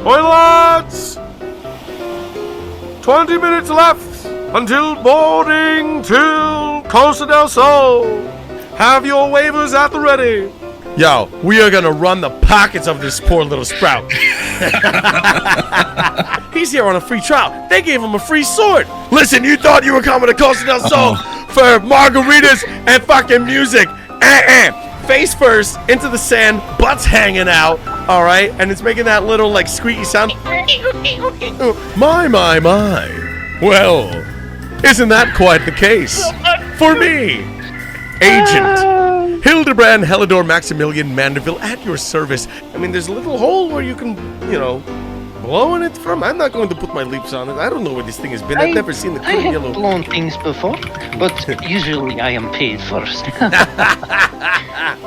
Oi, lads! 20 minutes left until boarding to Costa del Sol. Have your waivers at the ready. Yo, we are gonna run the pockets of this poor little sprout. He's here on a free trial. They gave him a free sword. Listen, you thought you were coming to Costa del Sol for margaritas and fucking music. Face first into the sand, butts hanging out, all right? And it's making that little, like, squeaky sound. My. Well, isn't that quite the case for me, Agent Hildibrand Maximilian Mandeville, at your service. I mean, there's a little hole where you can, blow in it from. I'm not going to put my leaps on it. I don't know where this thing has been. I've never seen the I clean have yellow. blown things before, but usually I am paid first.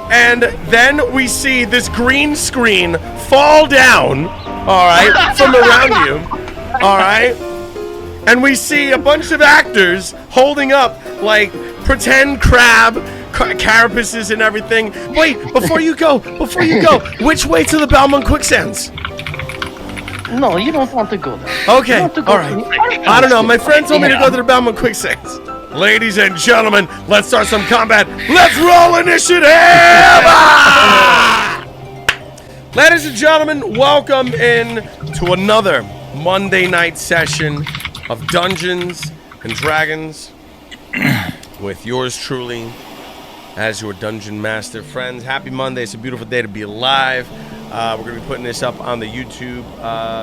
And then we see this green screen fall down, all right, from around you, all right? And we see a bunch of actors holding up, like, pretend crab carapaces and everything. Wait, before you go, which way to the Belmont Quicksands? No, you don't want to go there. Okay, all right. I don't know. My friend told me to go to the Belmont Quicksands. Ladies and gentlemen, let's start some combat. Let's roll initiative! Ladies and gentlemen, welcome in to another Monday night session of Dungeons and Dragons with yours truly as your dungeon master. Friends, happy Monday. It's a beautiful day to be alive. We're going to be putting this up on the YouTube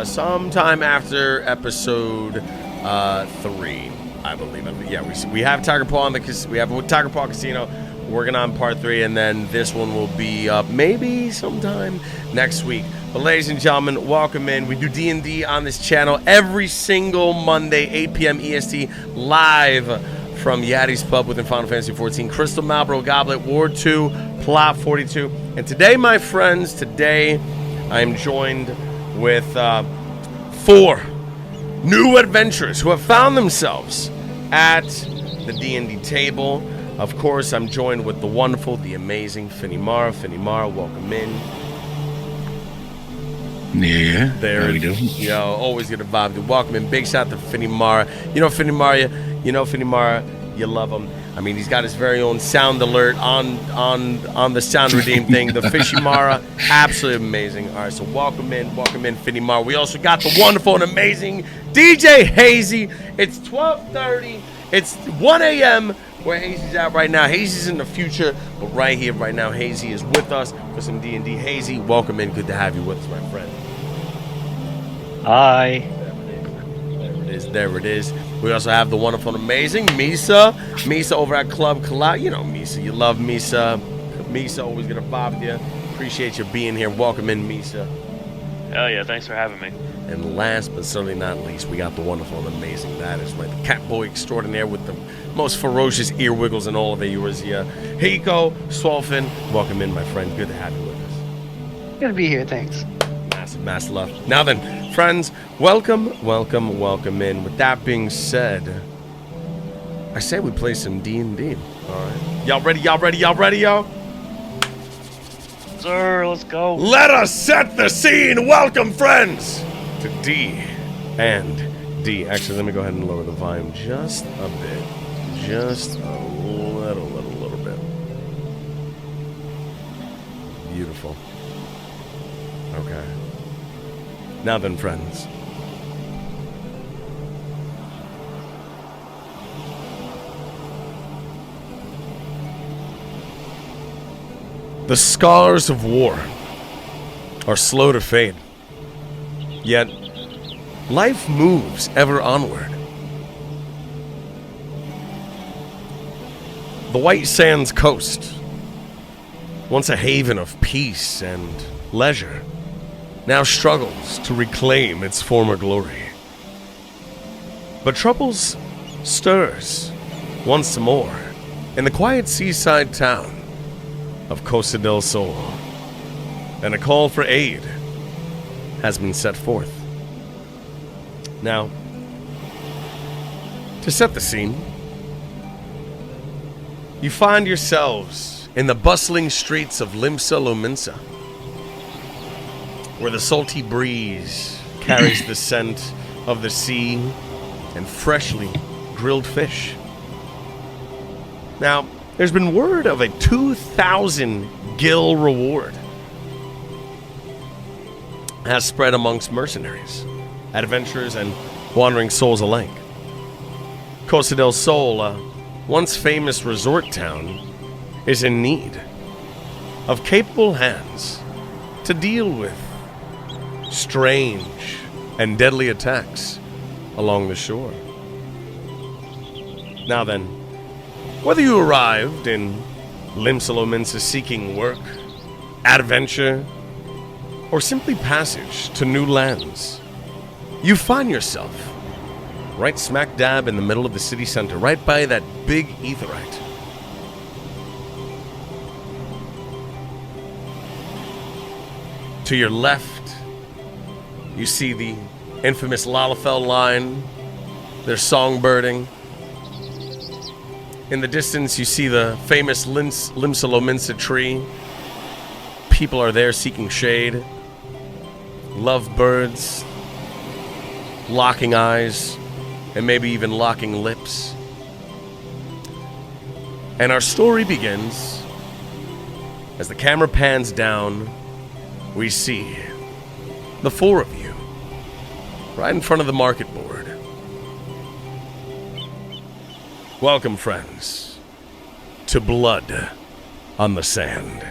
sometime after episode 3, I believe. Yeah, we have Tiger Paw we have Tiger Paw Casino working on part 3, and then this one will be up maybe sometime next week. But ladies and gentlemen, welcome in. We do D&D on this channel every single Monday, 8 p.m. EST, live from Yaddy's Pub within Final Fantasy XIV, Crystal, Malboro, Goblet, Ward 2, Plot 42. And today, my friends, I am joined with 4 new adventurers who have found themselves at the D&D table. Of course, I'm joined with the wonderful, the amazing Finimara. Finimara, welcome in. Yeah, there how we doing? Yo, always get a vibe. Welcome in. Big shout out to Finimara. Finimara, you love him. I mean, he's got his very own sound alert on the sound redeem thing. The Fishimara, absolutely amazing. All right, so welcome in, Finimara. We also got the wonderful and amazing DJ Hazy. It's 12:30. It's 1 a.m. where Hazy's at right now. Hazy's in the future, but right here, right now, Hazy is with us for some D&D. Hazy, welcome in. Good to have you with us, my friend. Hi. There it is. We also have the wonderful and amazing Misa. Misa over at Club Collide. You know Misa. You love Misa. Misa, always gonna vibe with you. Appreciate you being here. Welcome in, Misa. Hell yeah, thanks for having me. And last but certainly not least, we got the wonderful and amazing. That is my Catboy extraordinaire with the most ferocious ear wiggles in all of Eorzea. Hiko Swolfin, welcome in, my friend. Good to have you with us. Good to be here, thanks. Massive love. Now then, friends, welcome in. With that being said, I say we play some D&D. All right. Y'all ready, yo? Sir, let's go. Let us set the scene. Welcome, friends, to D&D. Actually, let me go ahead and lower the volume just a bit. Just a little bit. Beautiful. Okay. Now then, friends. The scars of war are slow to fade. Yet, life moves ever onward. The White Sands coast, once a haven of peace and leisure, now struggles to reclaim its former glory. But troubles stirs once more in the quiet seaside town of Costa del Sol, and a call for aid has been set forth. Now, to set the scene, you find yourselves in the bustling streets of Limsa Lominsa. where the salty breeze carries the scent of the sea and freshly grilled fish. Now, there's been word of a 2,000 gil reward has spread amongst mercenaries, adventurers, and wandering souls alike. Costa del Sol, a once famous resort town, is in need of capable hands to deal with strange and deadly attacks along the shore. Now then, whether you arrived in Limsalominsa seeking work, adventure, or simply passage to new lands, you find yourself right smack dab in the middle of the city center, right by that big etherite. To your left, you see the infamous Lalafell line. They're songbirding. In the distance, you see the famous Limsalominsa tree. People are there seeking shade. Lovebirds, locking eyes, and maybe even locking lips. And our story begins as the camera pans down. We see the four of you right in front of the market board. Welcome, friends, to Blood on the Sand.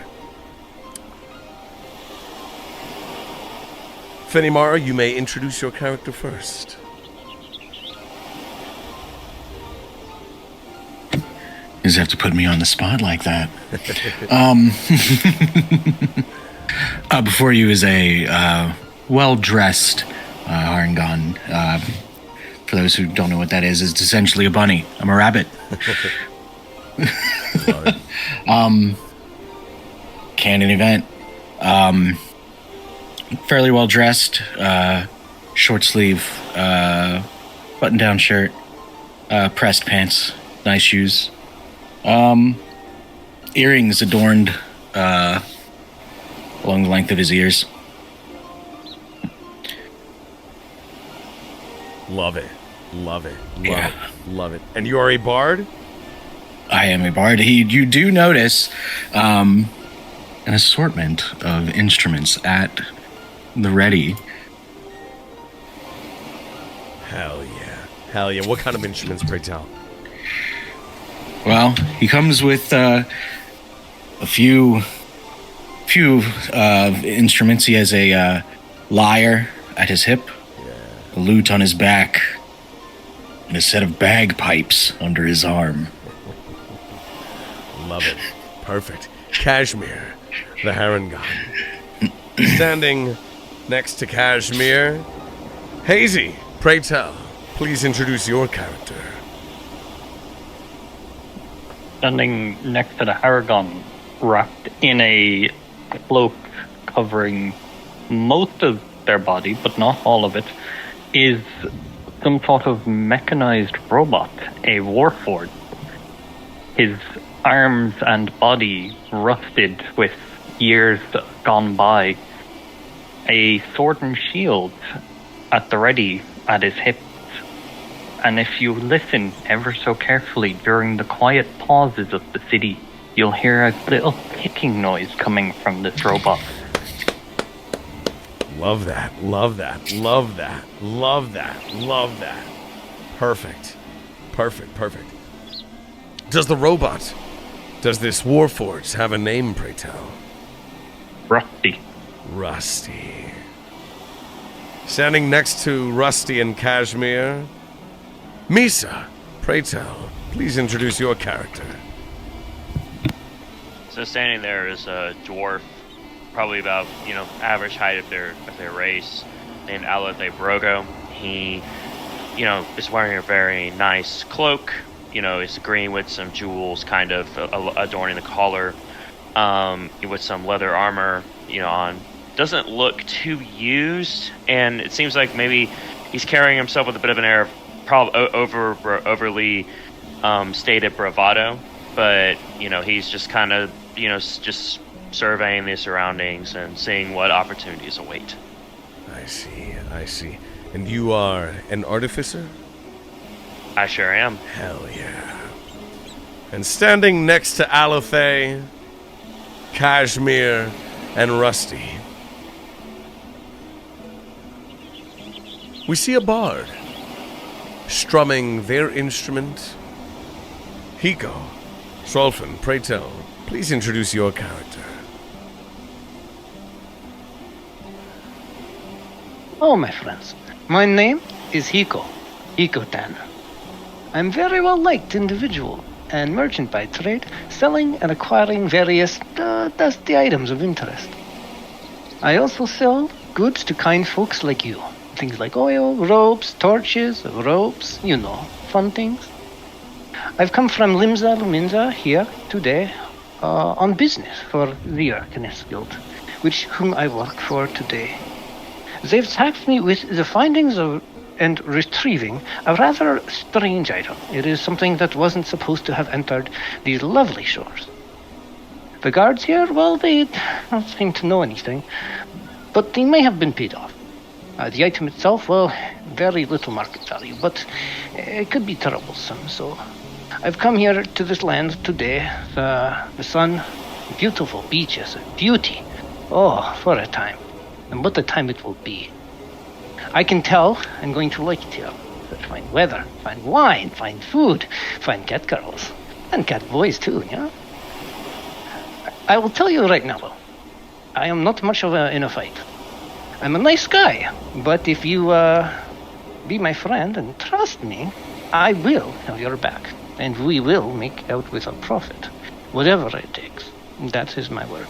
Fenimara, you may introduce your character first. You just have to put me on the spot like that. Before you is a well-dressed Harangon. For those who don't know what that is, it's essentially a bunny. I'm a rabbit. Canon event. Fairly well-dressed. Short sleeve. Button-down shirt. Pressed pants. Nice shoes. Earrings adorned along the length of his ears. Love it. Love it. Love it. And you are a bard? I am a bard. You do notice an assortment of instruments at the ready. Hell yeah. Hell yeah. What kind of instruments, pray tell? Well, he comes with a few instruments. He has a lyre at his hip, a lute on his back, and a set of bagpipes under his arm. Love it. Perfect. Kashmir, the Harangon. Standing next to Kashmir, Hazy, pray tell, please introduce your character. Standing next to the Haragon, wrapped in a cloak covering most of their body, but not all of it, is some sort of mechanized robot, a warforged. His arms and body rusted with years gone by. A sword and shield at the ready at his hips. And if you listen ever so carefully during the quiet pauses of the city, you'll hear a little ticking noise coming from this robot. Love that. Love that. Love that. Love that. Love that. Perfect. Perfect. Perfect. Does the robot, does this warforged have a name, pray tell? Rusty. Rusty. Standing next to Rusty and Kashmir, Misa, pray tell, please introduce your character. So standing there is a dwarf, probably about, average height of their race, named Alethe Brogo. He, is wearing a very nice cloak. It's green with some jewels kind of adorning the collar. With some leather armor, on. Doesn't look too used, and it seems like maybe he's carrying himself with a bit of an air of overly stated bravado, but he's just kind of just surveying the surroundings and seeing what opportunities await. I see. And you are an artificer? I sure am. Hell yeah. And standing next to Alothé, Kashmir, and Rusty, we see a bard strumming their instrument. Hiko, Srolfin, pray tell, please introduce your character. Oh, my friends, my name is Hiko Tan. I'm very well-liked individual and merchant by trade, selling and acquiring various dusty items of interest. I also sell goods to kind folks like you. Things like oil, ropes, torches, ropes, fun things. I've come from Limza Luminza here today on business for the Arcanist Guild, whom I work for today. They've tasked me with the findings of and retrieving a rather strange item. It is something that wasn't supposed to have entered these lovely shores. The guards here, well, they don't seem to know anything, but they may have been paid off. The item itself, well, very little market value, but it could be troublesome, so I've come here to this land today. The sun, beautiful beaches, beauty. Oh, for a time. And what a time it will be. I can tell I'm going to like it here. Fine weather, fine wine, fine food, fine cat girls. And cat boys too, yeah? I will tell you right now, though. I am not much in a fight. I'm a nice guy, but if you be my friend and trust me, I will have your back. And we will make out with a profit. Whatever it takes. That is my word.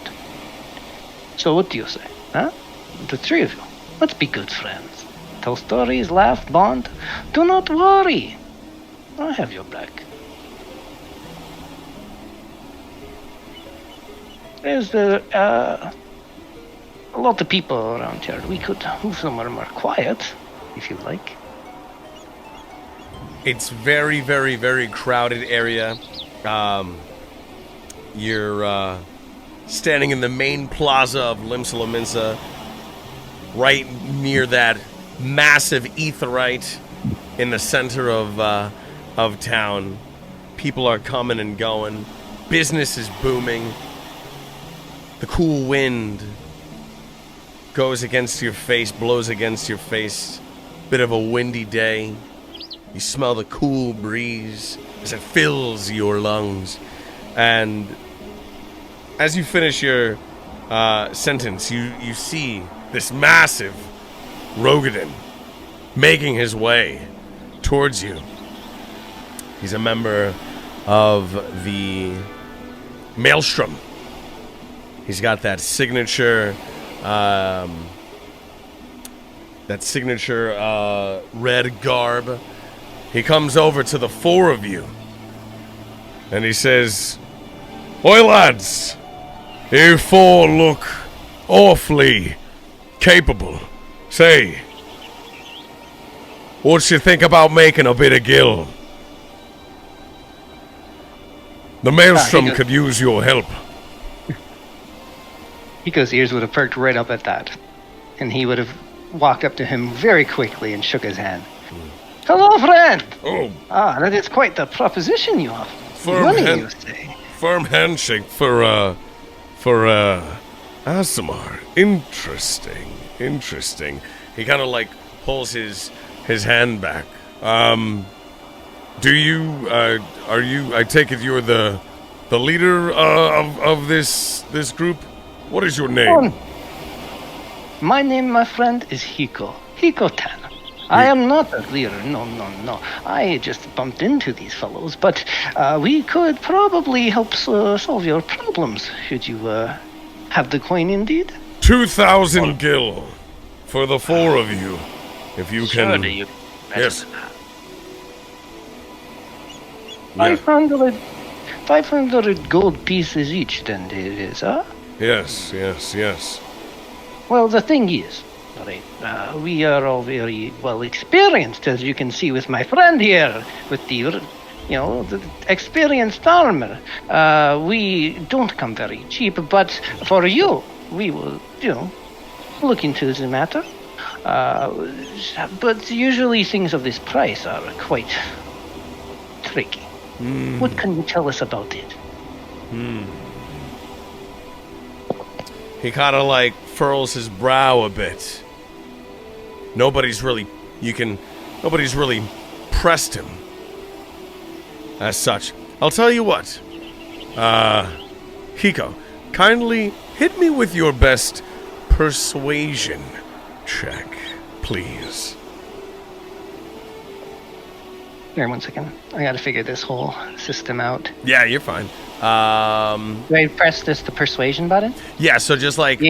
So what do you say, huh? The three of you, let's be good friends. Tell stories, laugh, bond. Do not worry. I have your back. There's a lot of people around here. We could move somewhere more quiet, if you like. It's very, very, very crowded area. You're standing in the main plaza of Limsa Lominsa, right near that massive aetherite in the center of town. People are coming and going. Business is booming. The cool wind goes against your face, blows against your face. Bit of a windy day. You smell the cool breeze as it fills your lungs. And as you finish your sentence, you see this massive Rogadin making his way towards you. He's a member of the Maelstrom. He's got that signature red garb. He comes over to the four of you and he says, "Oi lads, you four look awfully capable. Say, what you think about making a bit of gill? The Maelstrom could use your help." Hiko's ears would have perked right up at that, and he would have walked up to him very quickly and shook his hand. "Hello, friend! Oh, That is quite the proposition you have. Money, you say? firm handshake for Asimar. Interesting. He kind of like pulls his hand back. Do you are you? I take it you're the leader of this group. What is your name? My name, my friend, is Hiko Tan. I am not a leader, no. I just bumped into these fellows, but we could probably help solve your problems, should you have the coin indeed. 2,000 gil for the four of you, if you can. Sure, do you? Yes. 500 gold pieces each, then it is, huh? Yes. Well, the thing is, we are all very well experienced, as you can see with my friend here, with the the experienced armor. We don't come very cheap, but for you, we will, look into the matter. But usually things of this price are quite tricky. What can you tell us about it? He kind of like furrows his brow a bit. Nobody's really pressed him as such. I'll tell you what. Hiko, kindly hit me with your best persuasion check, please. Here, 1 second. I gotta figure this whole system out. Yeah, you're fine. Do I press the persuasion button? Yeah, so just like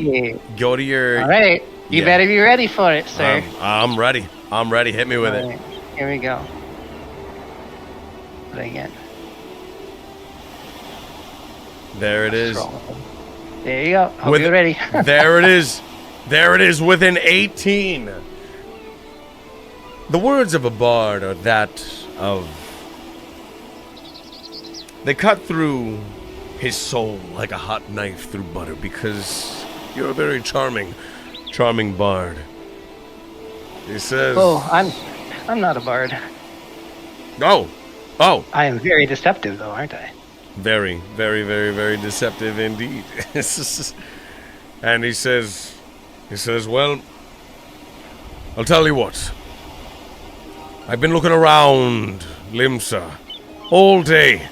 go to your... All right. You better be ready for it, sir. I'm ready. I'm ready. Hit me with it. Here we go. What do I get? There it is. There you go. Hope you're ready. There it is. There it is with an 18. The words of a bard are that of... They cut through his soul like a hot knife through butter because you're a very charming bard. He says... Oh, I'm not a bard. Oh. I am very deceptive, though, aren't I? Very, very, very, very deceptive indeed. And he says, well, I'll tell you what. I've been looking around Limsa all day.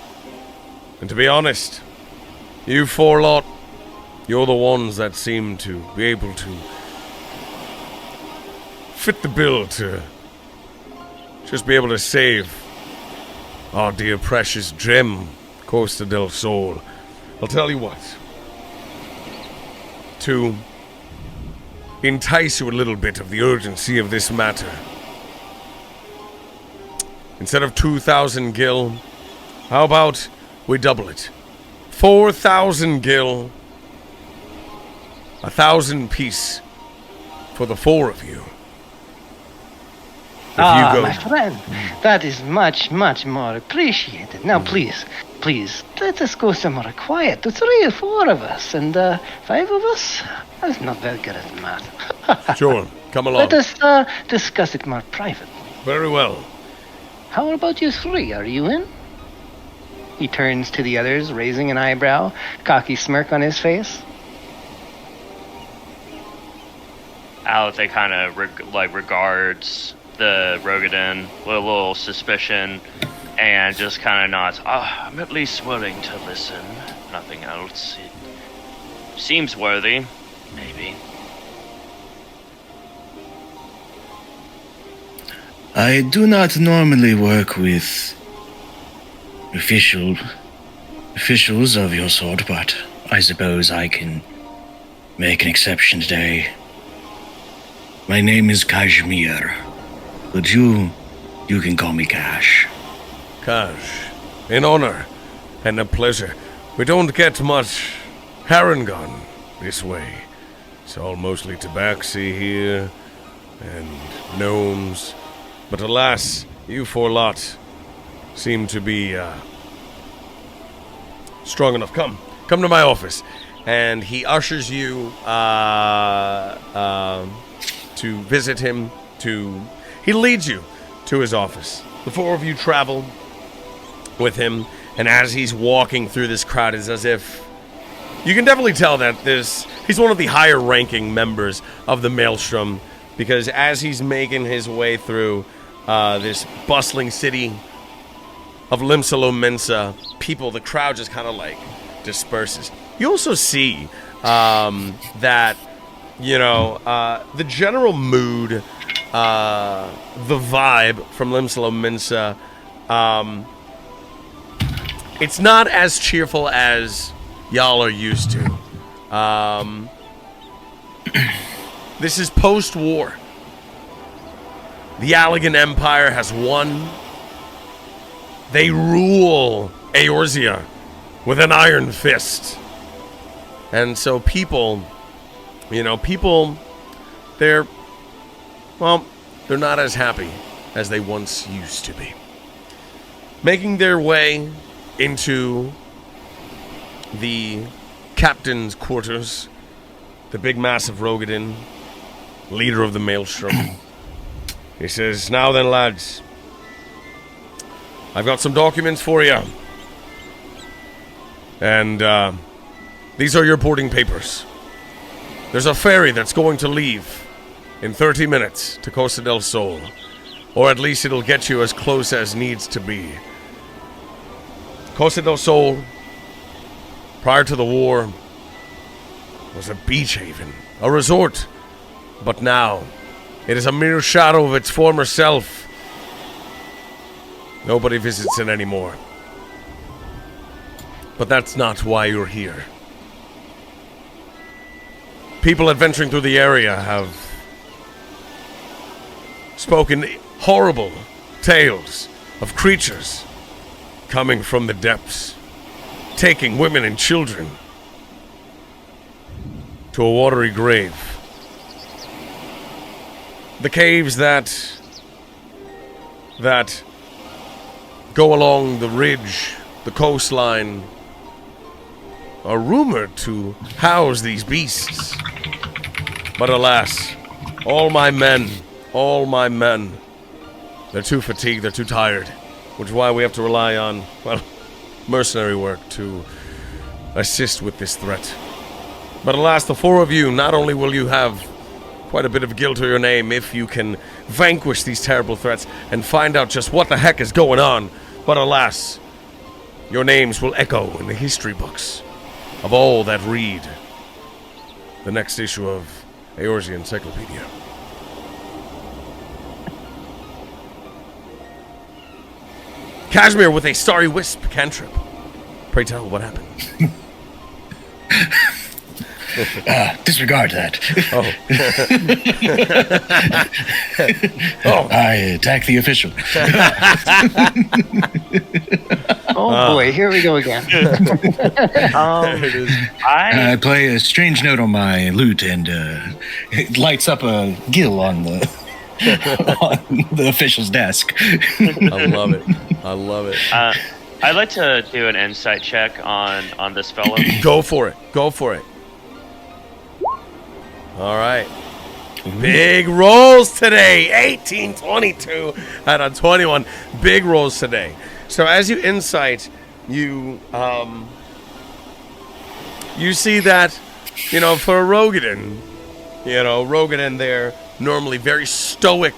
And to be honest, you four lot, you're the ones that seem to be able to fit the bill to just be able to save our dear precious gem, Costa del Sol. I'll tell you what. To entice you a little bit of the urgency of this matter, instead of 2,000 gil, how about we double it? 4,000 gil, 1,000 piece for the four of you. My friend, that is much, much more appreciated. Now, please, let us go somewhere quiet. The 3 or 4 of us, and 5 of us. That's not very good at math. Sure, come along. Let us discuss it more privately. Very well. How about you 3? Are you in? He turns to the others, raising an eyebrow, cocky smirk on his face. Alate kind of regards the Rogadin with a little suspicion and just kind of nods. I'm at least willing to listen. Nothing else. It seems worthy. Maybe. I do not normally work with officials of your sort, but I suppose I can make an exception today. My name is Kashmir, but you can call me Cash. Cash, an honor and a pleasure. We don't get much Harangon this way. It's all mostly tabaxi here and gnomes. But alas, you four lot seem to be strong enough. Come to my office. And he ushers you to visit him. He leads you to his office. The four of you travel with him, and as he's walking through this crowd, it's as if you can definitely tell that he's one of the higher ranking members of the Maelstrom, because as he's making his way through this bustling city of Limsa, the crowd just kind of like disperses. You also see that, the general mood, the vibe from Limsa, it's not as cheerful as y'all are used to. This is post-war. The Allegan Empire has won. They rule Eorzea with an iron fist. And so people, they're not as happy as they once used to be. making their way into the captain's quarters, the big massive Rogadin, leader of the Maelstrom. He says, "Now then, lads, I've got some documents for you. And these are your boarding papers. There's a ferry that's going to leave in 30 minutes to Costa del Sol. Or at least it'll get you as close as needs to be. Costa del Sol, prior to the war, was a beach haven, a resort. But now, it is a mere shadow of its former self. Nobody visits it anymore. But that's not why you're here. People adventuring through the area have spoken horrible tales of creatures coming from the depths, taking women and children to a watery grave. The caves that go along the ridge, the coastline, are rumored to house these beasts. But alas, all my men, they're too fatigued, they're too tired, which is why we have to rely on, well, mercenary work to assist with this threat. But alas, the four of you, not only will you have quite a bit of guilt to your name if you can vanquish these terrible threats and find out just what the heck is going on, but alas, your names will echo in the history books of all that read the next issue of Eorzea Encyclopedia. Kashmir with a starry wisp cantrip. Pray tell, what happened? Disregard that. Oh. Oh. I attack the official. Oh boy, here we go again. I play a strange note on my lute, and it lights up a gill on the on the official's desk. I love it. I love it. I'd like to do an insight check on this fellow. Go for it. Go for it. All right. Big rolls today. 18, 22 out of 21. Big rolls today. So as you insight, you see that, for a Rogadin, Rogadin, they're normally very stoic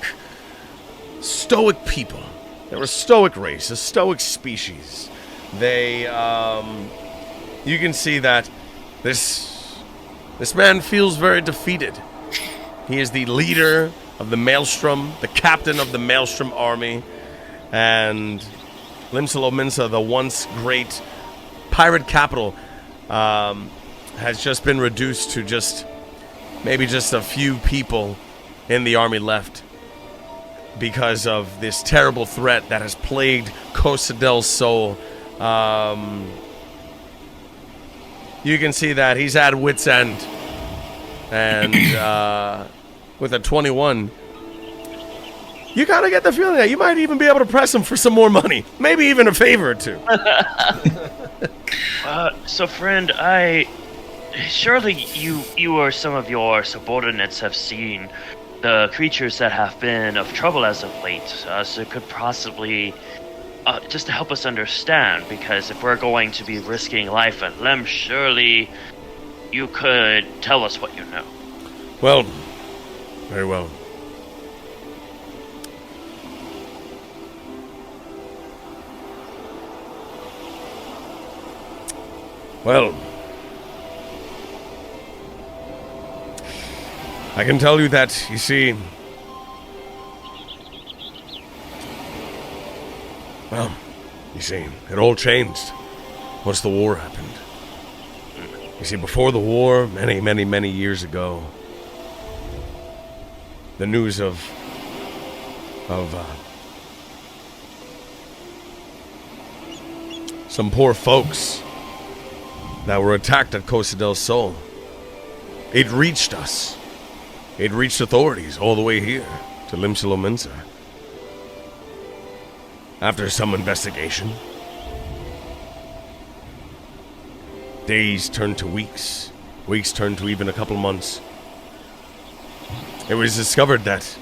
people. They're a stoic race, a stoic species. They, you can see that this man feels very defeated. He is the leader of the Maelstrom, the captain of the Maelstrom army, and Limsalominsa, the once great pirate capital, has just been reduced to maybe just a few people in the army left because of this terrible threat that has plagued Costa del Sol. You can see that he's at wit's end, and with a 21, you kind of get the feeling that you might even be able to press him for some more money, maybe even a favor or two. So friend, surely you or some of your subordinates have seen the creatures that have been of trouble as of late, so it could possibly, just to help us understand, because if we're going to be risking life and limb, surely you could tell us what you know. Well, very well. Well, I can tell you that, you see, it all changed once the war happened. You see, before the war, many, many, many years ago, the news of some poor folks that were attacked at Costa del Sol, it reached us. It reached authorities all the way here to Limsalominsa. after some investigation, days turned to weeks. Weeks turned to even a couple months. It was discovered that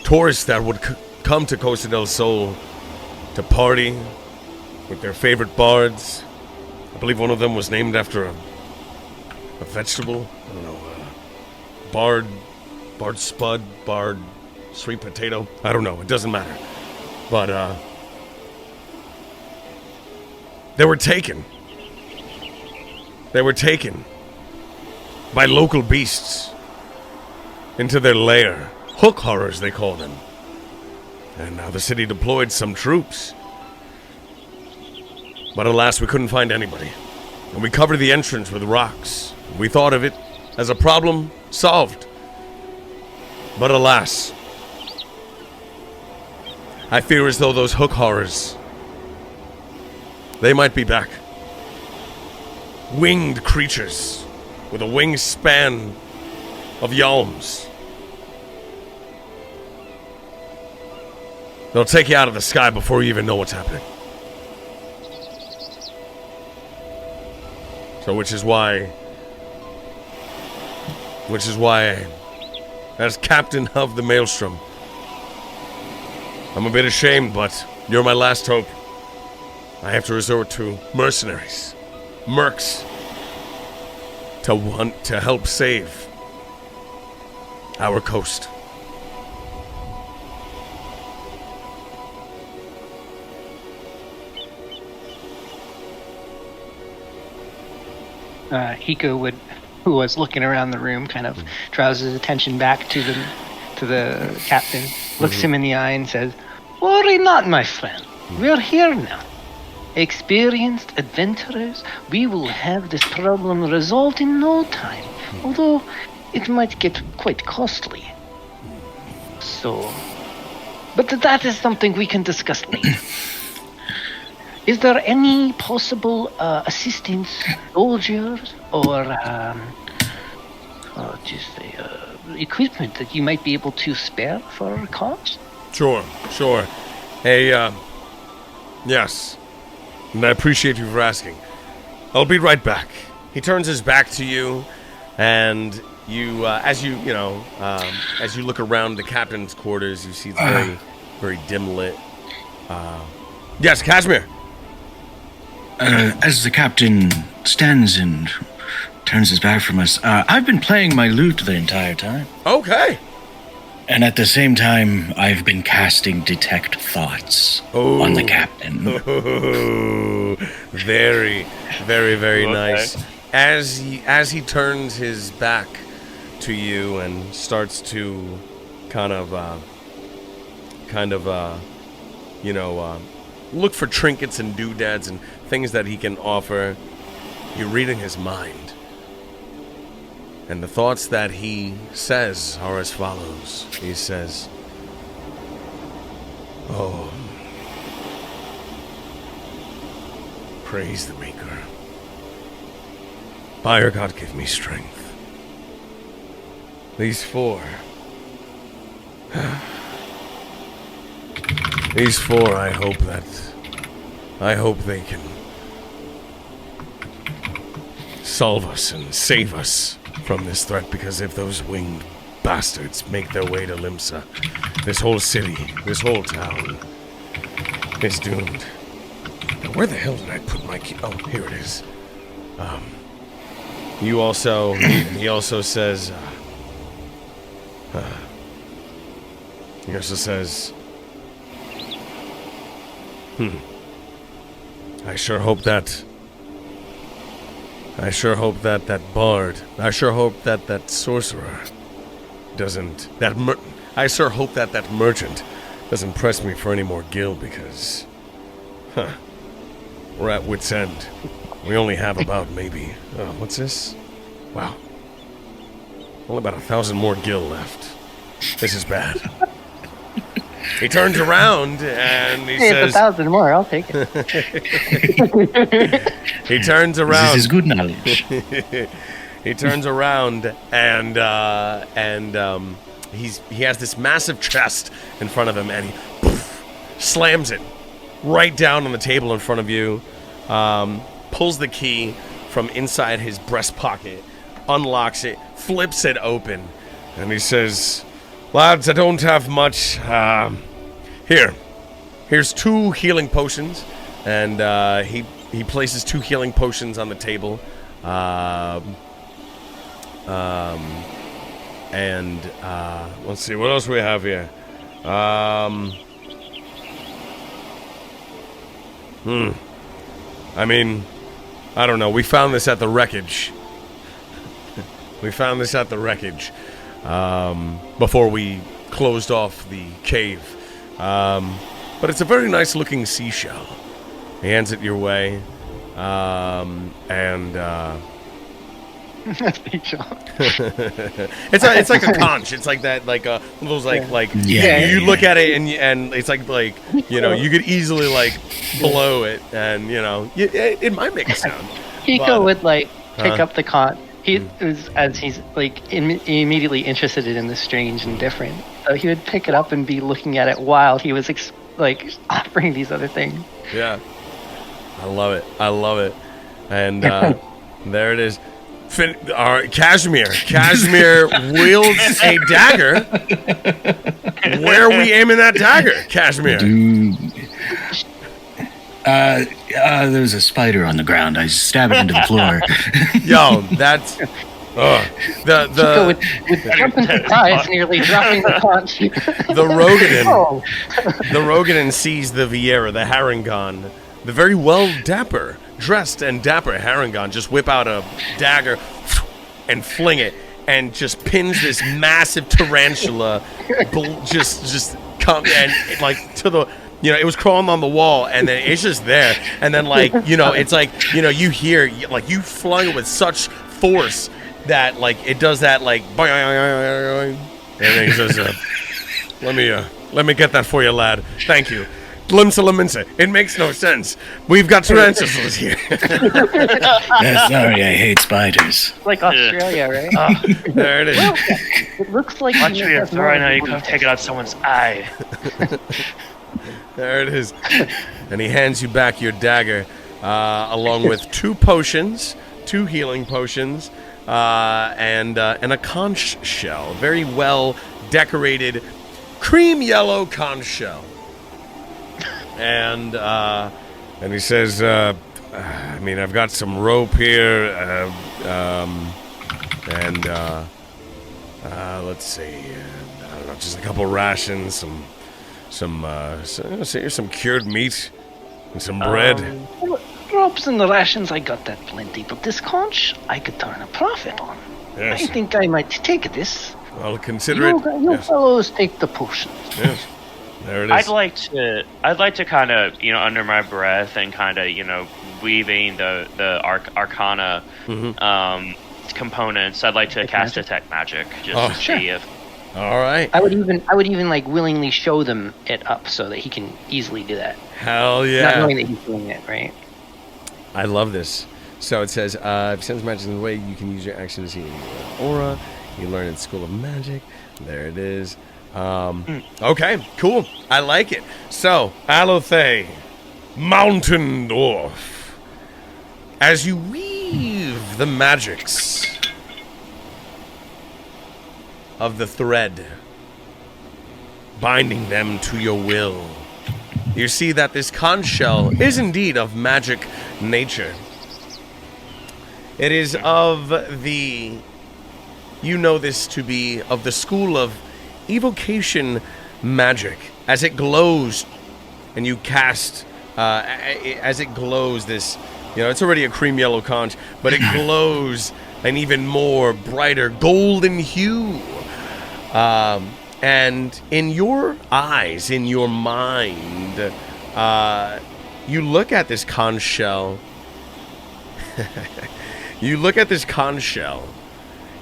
tourists that would come to Costa del Sol to party with their favorite bards, I believe one of them was named after a vegetable. I don't know. Bard spud, bard sweet potato. I don't know. It doesn't matter. But they were taken. They were taken by local beasts into their lair. Hook horrors, they call them. And now the city deployed some troops. But alas, we couldn't find anybody. And we covered the entrance with rocks. We thought of it as a problem solved. But alas, I fear as though those hook horrors, they might be back. Winged creatures with a wingspan of yalms. They'll take you out of the sky before you even know what's happening. So which is why, as captain of the Maelstrom, I'm a bit ashamed, but you're my last hope. I have to resort to mercenaries, mercs, to help save our coast. Hiko who was looking around the room, kind of draws his attention back to the captain, looks him in the eye and says, "Worry not, my friend. We're here now. Experienced adventurers, we will have this problem resolved in no time, although it might get quite costly. So, but that is something we can discuss later. Is there any possible assistance, soldiers, or equipment that you might be able to spare for our cause?" Sure. Hey, yes. And I appreciate you for asking. I'll be right back. He turns his back to you, and you, as you look around the captain's quarters, you see it's very, very dim lit. Yes, Casimir. As the captain stands and turns his back from us, I've been playing my lute the entire time. Okay. And at the same time, I've been casting Detect Thoughts on the captain. Oh, very, very, very nice. As he turns his back to you and starts to look for trinkets and doodads and things that he can offer, you're reading his mind. And the thoughts that he says are as follows. He says, "Oh, praise the Maker. Fire God, give me strength. These four, I hope they can solve us and save us from this threat, because if those winged bastards make their way to Limsa, this whole city, this whole town is doomed." Now, where the hell did I put my key? Oh, here it is. He also says, I sure hope that sorcerer doesn't, I sure hope that merchant doesn't press me for any more gil, because, we're at wit's end. We only have about maybe, what's this? Wow. Only about 1,000 more gil left. This is bad. He turns around and he says, 1,000 more, I'll take it. He turns around. This is good knowledge. He turns around and he has this massive chest in front of him, and slams it right down on the table in front of you, pulls the key from inside his breast pocket, unlocks it, flips it open, and he says, "Lads, I don't have much. Here's 2 healing potions," and he places 2 healing potions on the table. And let's see, what else we have here? I mean, I don't know. We found this at the wreckage. Before we closed off the cave. But it's a very nice looking seashell. He hands it your way. It's like a conch. It's like that, like those you look at it and it's like you could easily blow it and it might make a sound. Hiko would pick up the conch. He was as he's immediately interested in the strange and different. So he would pick it up and be looking at it while he was offering these other things. Yeah, I love it, and there it is. Kashmir wields a dagger. Where are we aiming that dagger, Kashmir? There's a spider on the ground. I stab it into the floor. Yo, that's Chico would jump in surprise, nearly dropping the conch. The Rogadan sees the Vieira, the Harangon, the very dressed and dapper Harangon just whip out a dagger and fling it and just pins this massive tarantula just come and to the it was crawling on the wall and then it's just there and then it's you hear you flung it with such force that it does that and then he says let me get that for you, lad. Thank you. Limsa. It makes no sense. We've got tarantulas here. Sorry, I hate spiders. Like Australia, right? There it is. Well, it looks like Watch me throw right now. You come take it out someone's eye. There it is. And he hands you back your dagger, along with 2 potions, 2 healing potions, and a conch shell. Very well decorated, cream yellow conch shell. And he says, I've got some rope here, let's see, I don't know, just a couple rations, some cured meat, and some bread. Ropes and the rations, I got that plenty, but this conch, I could turn a profit on. Yes. I think I might take this. I'll consider it. You fellows take the potions. Yes. There it is. I'd like to kind of, under my breath and kind of, weaving the arcana components. I'd like to cast detect magic just to see if. All right. I would even willingly show them it up so that he can easily do that. Hell yeah. Not knowing that he's doing it, right? I love this. So it says, if sends magic in the way, you can use your action to see your aura. You learn at School of Magic. There it is. Okay, cool. I like it. So, Alothay, Mountain Dwarf, as you weave the magics of the thread, binding them to your will, you see that this conch shell is indeed of magic nature. It is of this to be of the school of evocation magic, as it glows and you cast as it glows this it's already a cream yellow conch, but it glows an even more brighter golden hue, and in your eyes, in your mind, you look at this conch shell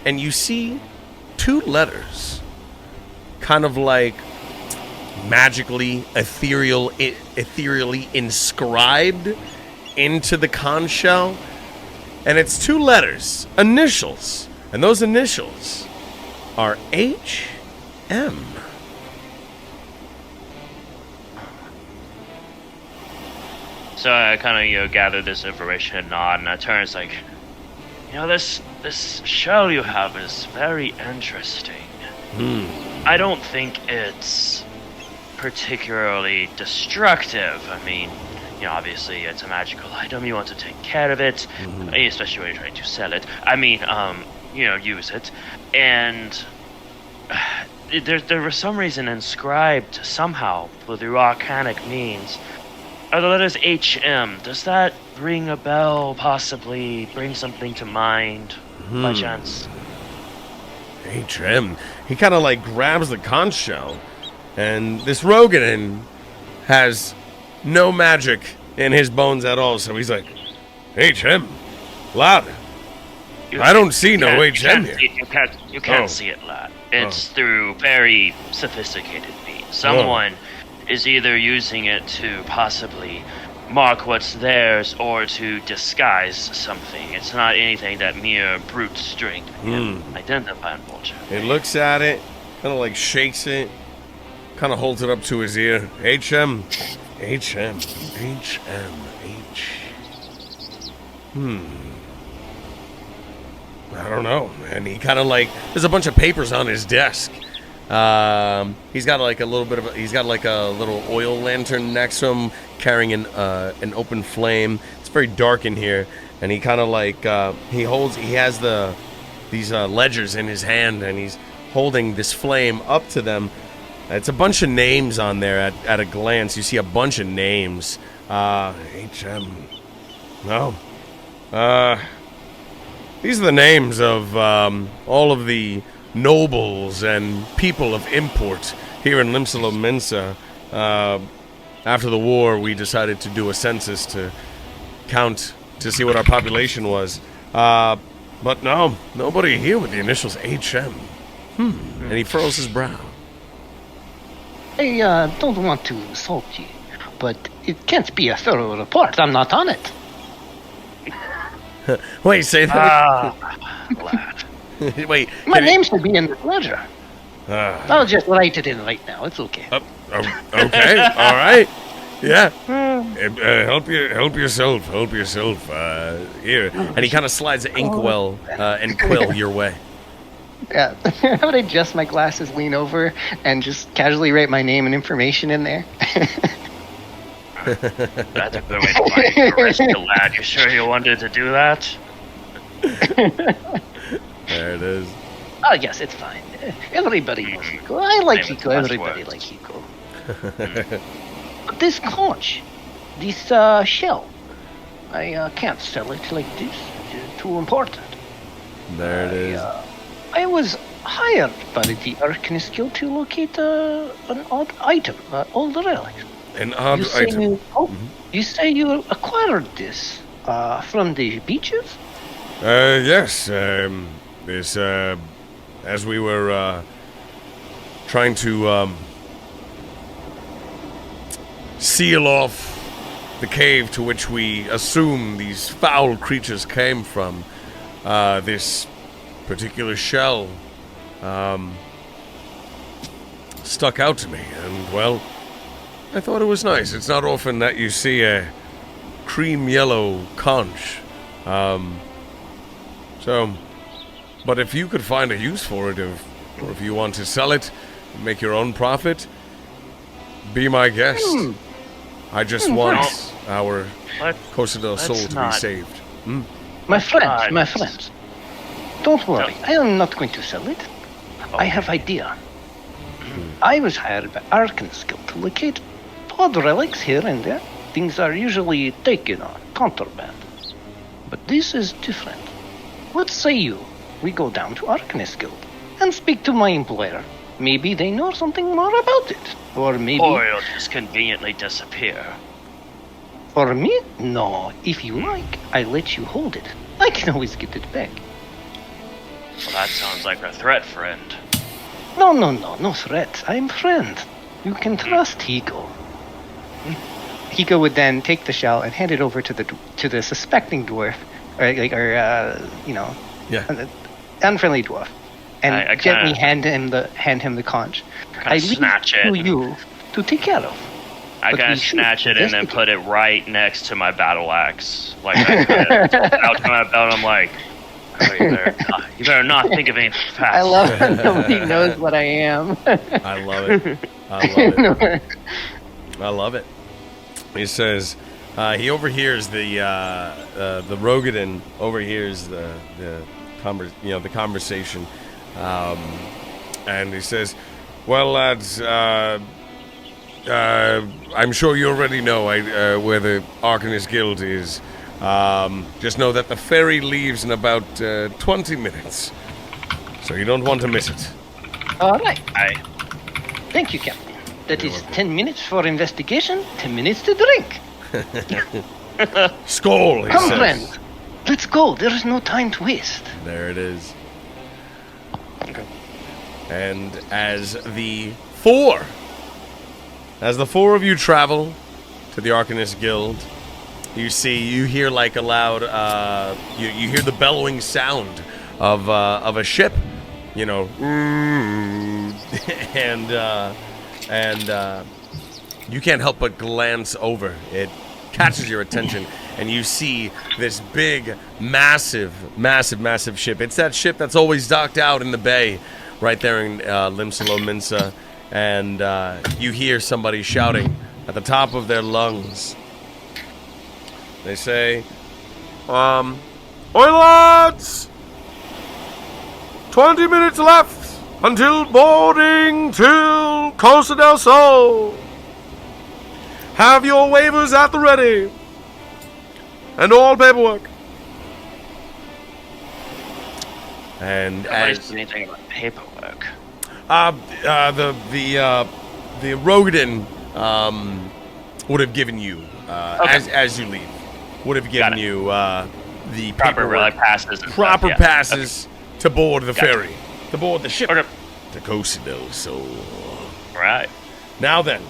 and you see 2 letters kind of magically, ethereally inscribed into the conch shell. And it's 2 letters, initials. And those initials are H-M. So I kind of gather this information and nod, and I turn. It's like, this shell you have is very interesting. I don't think it's particularly destructive. I mean, obviously it's a magical item. You want to take care of it, especially when you're trying to sell it. I mean, use it. And there was some reason inscribed somehow through arcanic means are the letters HM. Does that ring a bell? Possibly bring something to mind by chance? HM. He kind of like grabs the conch shell, and this Roganin has no magic in his bones at all, so he's like, HM? Lad, I don't see no HM here. You can't see it, lad. It's through very sophisticated means. Someone is either using it to possibly mark what's theirs or to disguise something. It's not anything that mere brute strength can identify and vulture. He looks at it, kind of like shakes it, kind of holds it up to his ear. HM. I don't know. And he kind of like, there's a bunch of papers on his desk. He's got like a little oil lantern next to him, carrying an open flame. It's very dark in here, and he kind of like he has these ledgers in his hand, and he's holding this flame up to them. It's a bunch of names on there at a glance. You see a bunch of names. HM. No. These are the names of all of the nobles and people of import here in Limsalo Mensa. After the war, we decided to do a census to count to see what our population was. But no, nobody here with the initials HM. And he furrows his brow. I don't want to insult you, but it can't be a thorough report. I'm not on it. Wait, say that. Lad. Wait. My name should be in the ledger. I'll just write it in right now. It's okay. Okay, all right. Yeah. Help yourself. Here. And he kind of slides an inkwell and quill your way. Yeah. How would I adjust my glasses, lean over, and just casually write my name and information in there? That's a good way to find your rescue, lad. You sure you wanted to do that? There it is. Oh, yes, it's fine. Everybody knows Hiko. I like Hiko. Everybody likes Hiko. But this conch, this shell, I can't sell it like this. It's too important. There it is. I was hired by the Arcanist Guild to locate an odd item, old relic. An odd item. You say you acquired this from the beaches? Yes. This, as we were trying to seal off the cave to which we assume these foul creatures came from, this particular shell stuck out to me, and well, I thought it was nice. It's not often that you see a cream yellow conch. But if you could find a use for it, or if you want to sell it, make your own profit, be my guest. I just want our Costa del Sol to be saved. My friends, don't worry. I am not going to sell it. I have idea. I was hired by Arcanist Guild to locate odd relics here and there. Things are usually taken on contraband. But this is different. What say we go down to Arcanist Guild and speak to my employer? Maybe they know something more about it. Or maybe... Or it'll just conveniently disappear. For me? No. If you like, I let you hold it. I can always get it back. Well, that sounds like a threat, friend. No threat. I'm friend. You can trust Hiko. Hiko would then take the shell and hand it over to the suspecting dwarf, unfriendly dwarf, and gently hand him the conch. I leave it to you to take care of. I But kind we of should snatch it and then investigate. put it right next to my battle axe. Like, I put it out to my belt. I'm like, oh, you better not think of anything fast. I love it. Nobody knows what I am. I love it. I love it. I love it. He says he overhears the Rogadin overhears the conversation, and he says, "Well, lads, I'm sure you already know where the Arcanist Guild is. Just know that the ferry leaves in about 20 minutes, so you don't want to miss it." All right. I Thank you, Captain. That is 10 minutes for investigation, 10 minutes to drink. Skull, he Come, says. friend. Let's go. There is no time to waste. There it is. And as the four of you travel to the Arcanist Guild, you hear like a loud, you hear the bellowing sound of a ship, you know, and you can't help but glance over. It catches your attention, and you see this big, massive ship. It's that ship that's always docked out in the bay, right there in Limsalo Minsa, and you hear somebody shouting at the top of their lungs. They say, "Oi lads! 20 minutes left until boarding till Costa del Sol. Have your waivers at the ready, and all paperwork." And nobody's as anything about paperwork. the Rogadin would have given you as you leave, would have given Got it. you the Proper paperwork, passes. And proper stuff, yeah. passes to board the Gotcha. ferry, to board the ship Okay. to Costa del Sol. Right. Now then,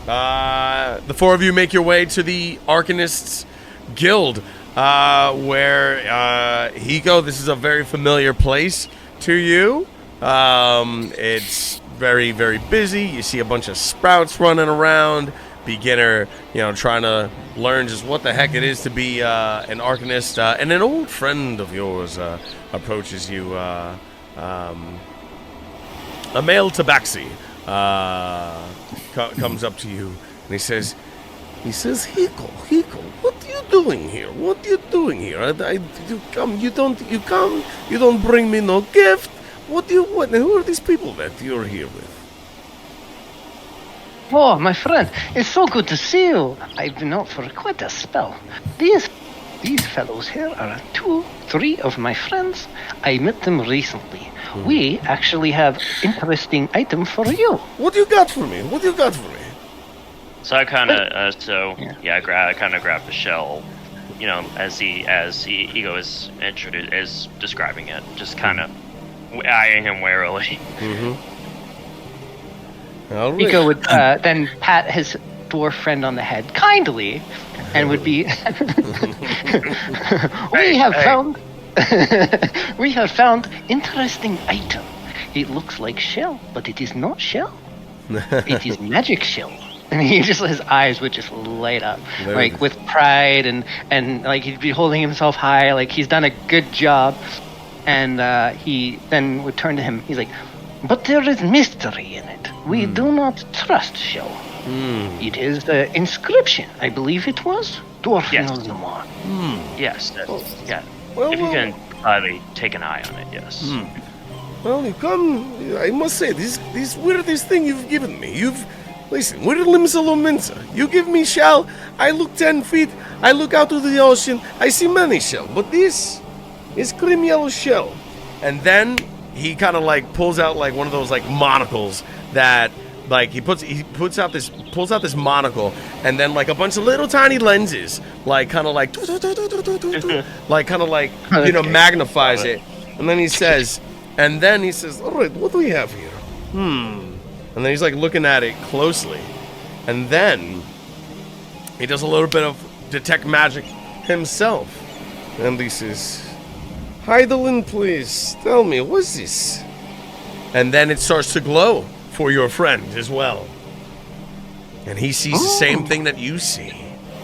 the four of you make your way to the Arcanists Guild, where Hiko, this is a very familiar place to you. It's very, very busy. You see a bunch of sprouts running around, beginner, trying to learn just what the heck it is to be an Arcanist, and an old friend of yours approaches you, a male tabaxi. Comes up to you and he says, Hiko, what are you doing here? What are you doing here? You don't bring me no gift. Who are these people that you're here with? Oh, my friend, it's so good to see you. I've been out for quite a spell. These fellows here are 3 of my friends. I met them recently. We actually have interesting item for you. What do you got for me? So I kind of, I kind of grab the shell, as Ego is describing it, just kind of eyeing him warily. All right. Nico would then pat his dwarf friend on the head kindly, and would be, we have found interesting item. It looks like shell, but it is not shell. It is magic shell. And his eyes would just light up, like with pride, and like he'd be holding himself high, like he's done a good job. And he then would turn to him. He's like, "But there is mystery in it. We do not trust shell. It is the inscription, I believe it was. Dwarf knows no more." Yes. Yeah. Well, if you can probably take an eye on it, yes. Well, you come. I must say, this weirdest thing you've given me. Listen, we're Limsalo Minsa. You give me shell. I look 10 feet. I look out to the ocean. I see many shell, but this is cream yellow shell. And then he kind of like pulls out like one of those like monocles that like he pulls out this monocle, and then like a bunch of little tiny lenses like kind of like magnifies it. And then he says, all right, what do we have here? And then he's like looking at it closely, and then he does a little bit of detect magic himself, and he says, "Heidelin, please tell me, what's this?" And then it starts to glow for your friend as well. And he sees the same thing that you see.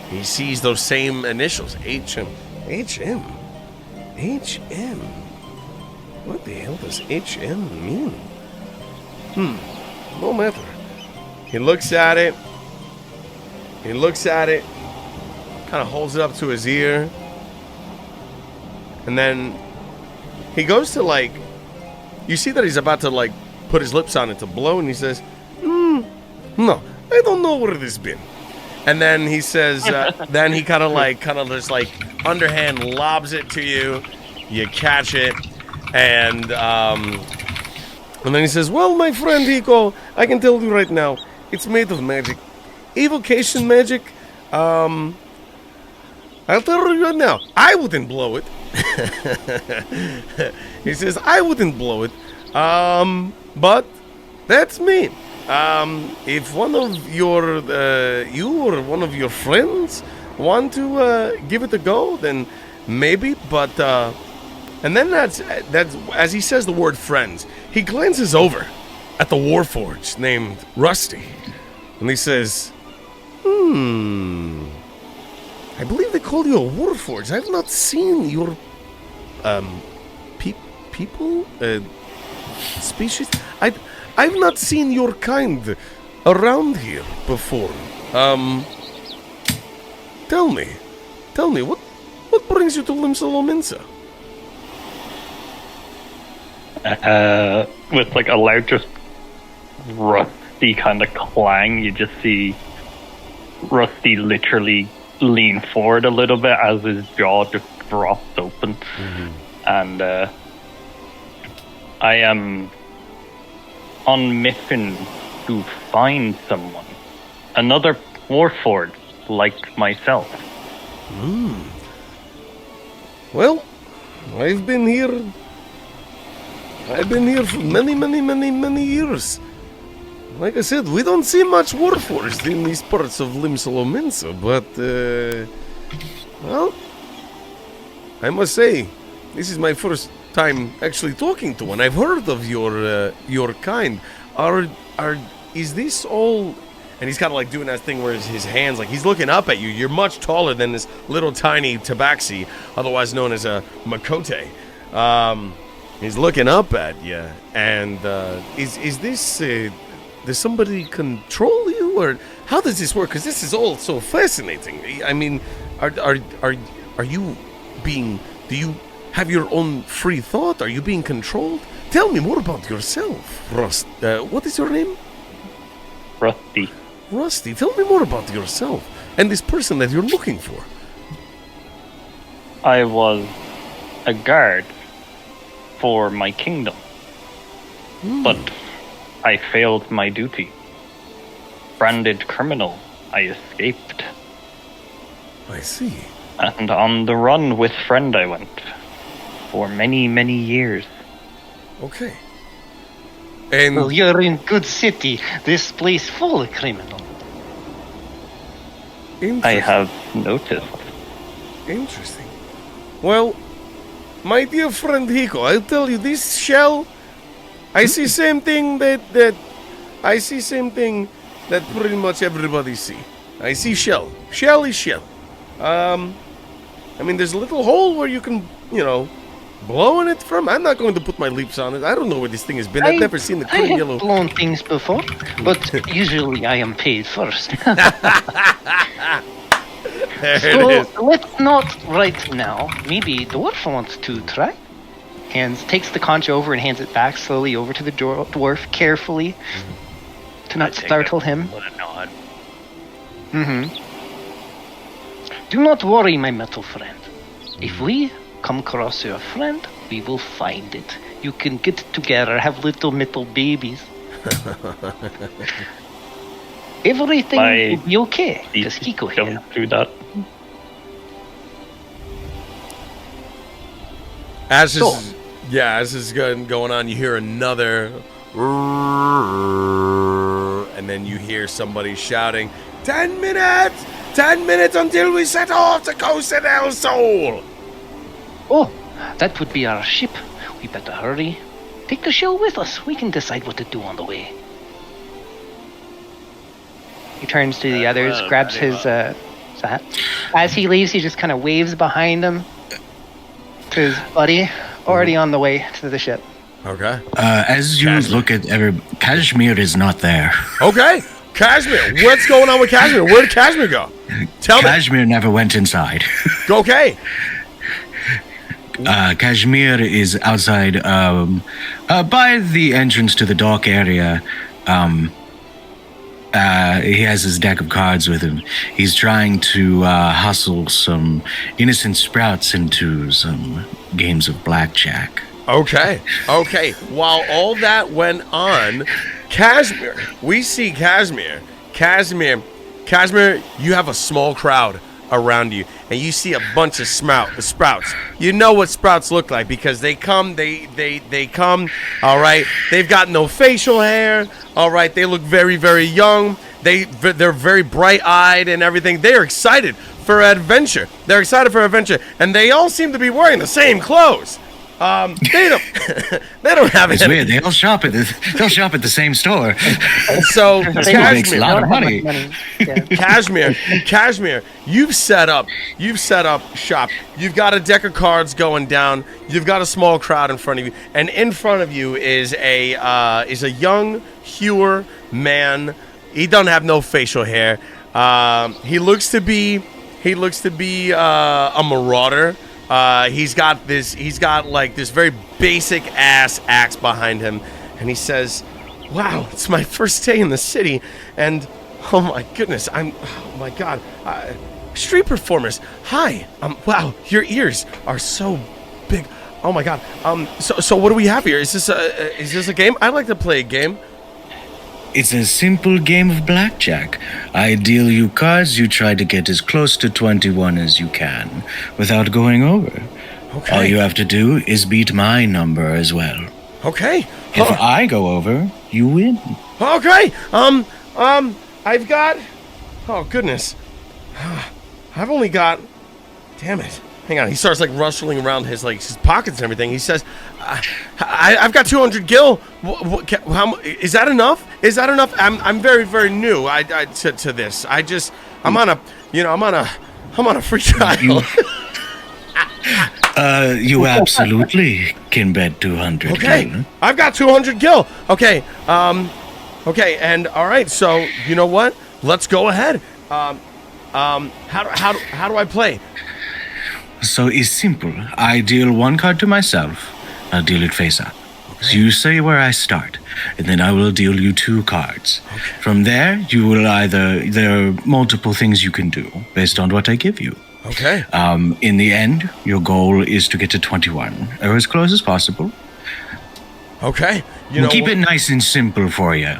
He sees those same initials, HM. HM? HM? What the hell does HM mean? No matter. He looks at it. Kind of holds it up to his ear. And then he goes to like, you see that he's about to like put his lips on it to blow, and he says, no, I don't know where it has been. And then he says, then he kind of just like underhand lobs it to you. You catch it, and then he says, well, my friend Hiko, I can tell you right now, it's made of magic. Evocation magic. I'll tell you right now, I wouldn't blow it. He says, I wouldn't blow it. But that's me. If one of your, you or one of your friends want to give it a go, then maybe. But, and then that's as he says the word friends, he glances over at the Warforged named Rusty, and he says, I believe they call you a Warforged. I've not seen your, people, species. I've not seen your kind around here before. Tell me, what brings you to Limsalominsa? With like a loud, just rusty kind of clang, you just see Rusty literally lean forward a little bit as his jaw just drops open. And I am on mission to find someone, another Warforged like myself. Well, I've been here for many years. Like I said, we don't see much Warforged in these parts of Limsalominsa, but, well, I must say, this is my first time actually talking to one. I've heard of your kind. Is this all? And he's kind of like doing that thing where his hands, like he's looking up at you. You're much taller than this little tiny tabaxi, otherwise known as a makote. He's looking up at you, and is this? Does somebody control you, or how does this work? Because this is all so fascinating. I mean, are you being? Do you have your own free thought? Are you being controlled? Tell me more about yourself, Rust. What is your name? Rusty. Rusty. Tell me more about yourself and this person that you're looking for. I was a guard for my kingdom, but I failed my duty. Branded criminal, I escaped. I see. And on the run with friend I went for many years. Okay. And Well, you're in good city. This place full of criminals. I have noticed. Interesting. Well, my dear friend Hiko, I'll tell you this shell. I see same thing that pretty much everybody see. I see shell. Shell is shell. I mean, there's a little hole where you can, blowing it from. I'm not going to put my lips on it. I don't know where this thing has been. I've never seen the I clear have yellow. blown things before, but usually I am paid first. There So it is. let's not right now. Maybe Dwarf wants to try. Takes the conch over and hands it back slowly over to the dwarf, carefully, to not startle him. Let it nod. Do not worry, my metal friend. If we come across your friend, we will find it. You can get together, have little metal babies. Everything will be okay. Because Hiko here. Jump through that. As this is going on, you hear another, and then you hear somebody shouting, 10 minutes! 10 minutes until we set off to Costa del Sol! Oh, that would be our ship. We better hurry. Take the shell with us. We can decide what to do on the way. He turns to the others, Well, grabs his hat. As he leaves, he just kind of waves behind him to his buddy, already on the way to the ship. Okay. As you look at Kashmir is not there. Okay. Kashmir. What's going on with Kashmir? Where did Kashmir go? Tell me. Kashmir never went inside. Okay. Kashmir is outside, by the entrance to the dock area. He has his deck of cards with him. He's trying to hustle some innocent sprouts into some games of blackjack. Okay. While all that went on, Kashmir, we see Kashmir, you have a small crowd around you, and you see a bunch of sprouts. You know what sprouts look like because they come, all right? They've got no facial hair, all right? They look very, very young. They're very bright-eyed and everything. They are excited for adventure. And they all seem to be wearing the same clothes. They don't have It's any. weird. They all shop at the same store. So Makes a Kashmir, lot of money. Yeah. Kashmir, you've set up shop. You've got a deck of cards going down. You've got a small crowd in front of you, and in front of you is a young hewer man. He doesn't have no facial hair. He looks to be a marauder. He's got like this very basic ass axe behind him, and he says, "Wow, it's my first day in the city, and oh my goodness, oh my god, street performers. Hi, wow, your ears are so big. Oh my god. So what do we have here? Is this a game? I'd like to play a game." It's a simple game of blackjack. I deal you cards, you try to get as close to 21 as you can without going over. Okay. All you have to do is beat my number as well. Okay. If I go over, you win. Okay. I've got. Oh goodness. I've only got. Damn it. Hang on. He starts like rustling around his pockets and everything. He says, "I've got 200 gil. Is that enough? Is that enough? I'm very, very new. To this. I'm on a free trial." You absolutely can bet 200 Okay. gil. I've got 200 gil. Okay. Okay. And all right. So you know what? Let's go ahead. How do I play? So it's simple. I deal one card to myself. I'll deal it face up. Okay. So you say where I start, and then I will deal you 2 cards. Okay. From there, you will there are multiple things you can do based on what I give you. Okay. In the end, your goal is to get to 21, or as close as possible. Okay. We'll keep it nice and simple for you.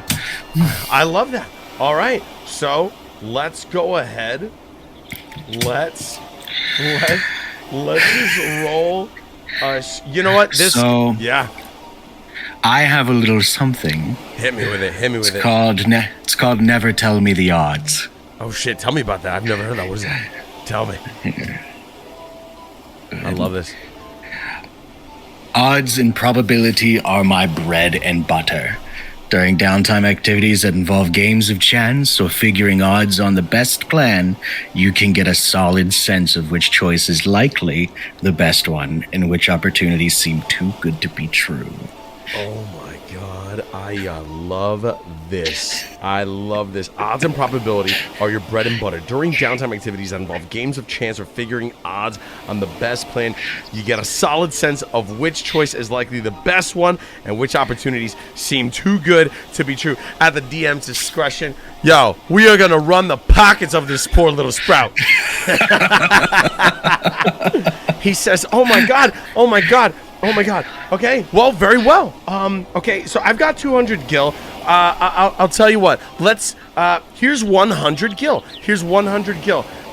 I love that. All right. So let's go ahead. Let's just roll. You know what? Yeah. I have a little something. Hit me with it. It's called Never Tell Me the Odds. Oh shit! Tell me about that. I've never heard that. What is that? Tell me. I love this. Odds and probability are my bread and butter. During downtime activities that involve games of chance or figuring odds on the best plan, you can get a solid sense of which choice is likely the best one and which opportunities seem too good to be true. Oh my god, I love this. Odds and probability are your bread and butter. During downtime activities that involve games of chance or figuring odds on the best plan, you get a solid sense of which choice is likely the best one and which opportunities seem too good to be true. At the DM's discretion, yo, we are gonna run the pockets of this poor little sprout. He says, oh my god. Okay, well, very well. Okay, so I've got 200 gil. I'll tell you what. Here's 100 gil.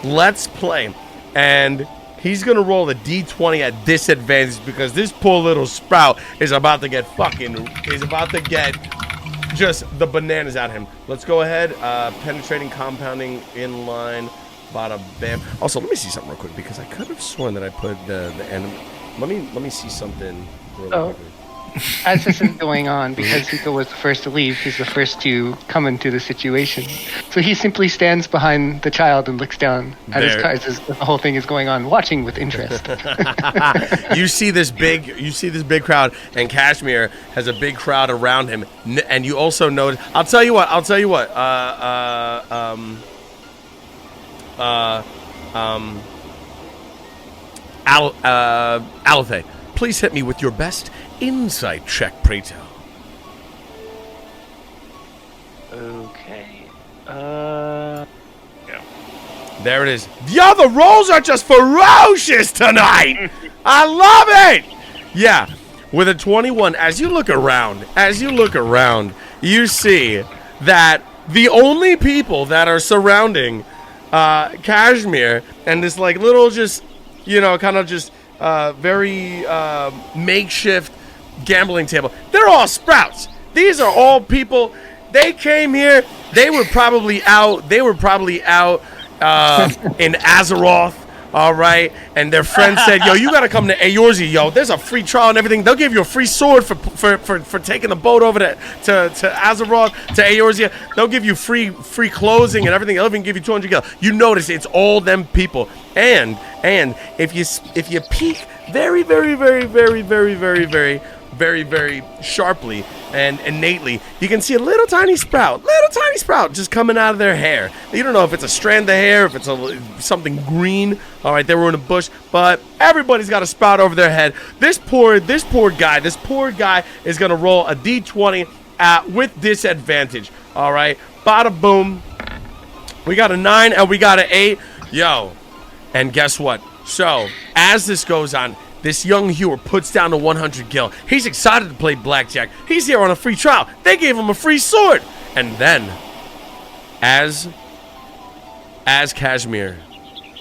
Let's play. And he's going to roll a D20 at disadvantage because this poor little sprout is about to get just the bananas at him. Let's go ahead. Penetrating, compounding, inline, bada bam. Also, let me see something real quick because I could have sworn that I put the enemy. Let me see something real quickly. as this is going on, because Hiko was the first to leave, he's the first to come into the situation. So he simply stands behind the child and looks down at his cards as the whole thing is going on, watching with interest. You see this big crowd, and Kashmir has a big crowd around him, and you also notice. I'll tell you what. Alethe, please hit me with your best insight check, Preto. Okay. Yeah. There it is. Yo, the rolls are just ferocious tonight. I love it. Yeah, with a 21, as you look around, you see that the only people that are surrounding Kashmir and this like little just, kind of just very makeshift gambling table, they're all sprouts. These are all people. They came here. They were probably out. In Azeroth. All right, and their friend said, "Yo, you gotta come to Eorzea, yo. There's a free trial and everything. They'll give you a free sword for taking the boat over to Azeroth, to Eorzea. They'll give you free clothing and everything. They'll even give you 200 gil." You notice it's all them people. And if you peek very sharply and innately, you can see a little tiny sprout just coming out of their hair. You don't know if it's a strand of hair, if it's something green. All right, they were in a bush, but everybody's got a sprout over their head. This poor guy is gonna roll a d20 with disadvantage. All right, bada boom. We got a 9 and we got an 8. Yo, and guess what? So as this goes on, this young hewer puts down the 100 gil. He's excited to play blackjack. He's here on a free trial. They gave him a free sword. And then, as Kashmir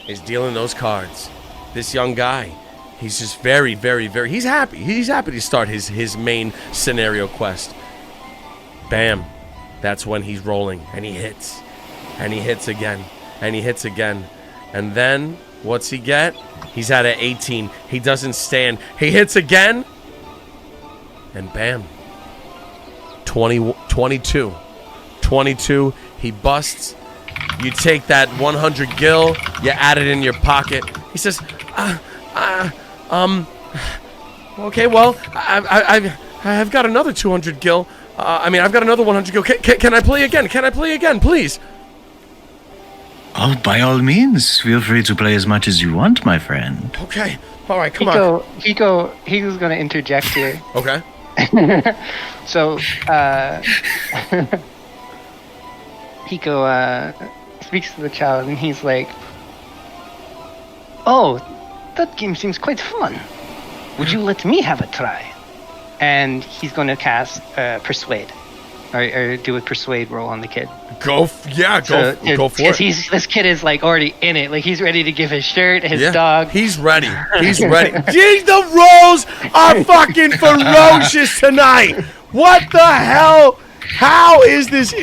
is dealing those cards, this young guy, he's just very, he's happy. He's happy to start his main scenario quest. Bam. That's when he's rolling. And he hits. And he hits again. And he hits again. And then, what's he get? He's at an 18. He doesn't stand. He hits again. And bam. 22. 22. He busts. You take that 100 gil. You add it in your pocket. He says, okay, well, I've got another 200 gil. I've got another 100 gil. Can I play again? Can I play again, please? Oh, by all means, feel free to play as much as you want, my friend. Okay. All right, come on. Hiko's going to interject here. Okay. So, Hiko speaks to the child, and he's like, "Oh, that game seems quite fun. Would you let me have a try?" And he's going to cast Persuade, or do a Persuade roll on the kid. Go for it. This kid is like already in it. Like he's ready to give his shirt, his dog. He's ready. Jeez, the rolls are fucking ferocious tonight. What the hell? How is this?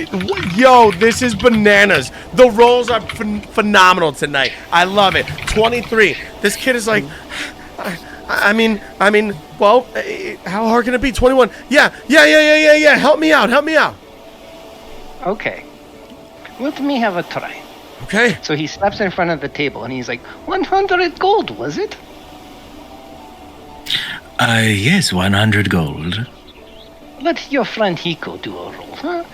Yo, this is bananas. The rolls are phenomenal tonight. I love it. 23. This kid is like, well, how hard can it be? 21. Yeah. Help me out. Okay. Let me have a try. Okay. So he steps in front of the table and he's like, 100 gold, was it? Yes, 100 gold. Let your friend Hiko do a roll, huh?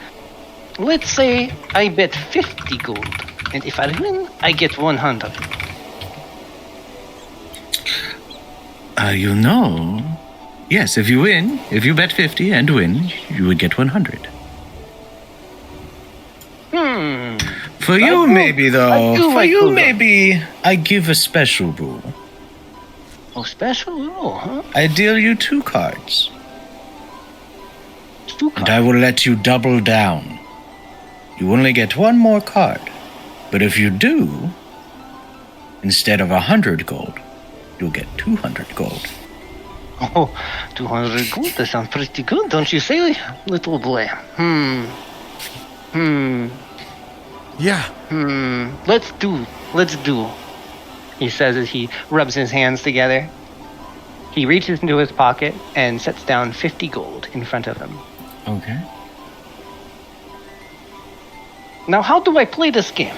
Let's say I bet 50 gold, and if I win, I get 100. Yes, if you bet 50 and win, you would get 100. For you, maybe, though. I give a special rule. Oh, special rule, huh? I deal you 2 cards. 2 cards? And I will let you double down. You only get 1 more card. But if you do, instead of 100 gold, you'll get 200 gold. Oh, 200 gold? That sounds pretty good, don't you say, little boy? Yeah. Let's do. He says as he rubs his hands together. He reaches into his pocket and sets down 50 gold in front of him. Okay. Now, how do I play this game?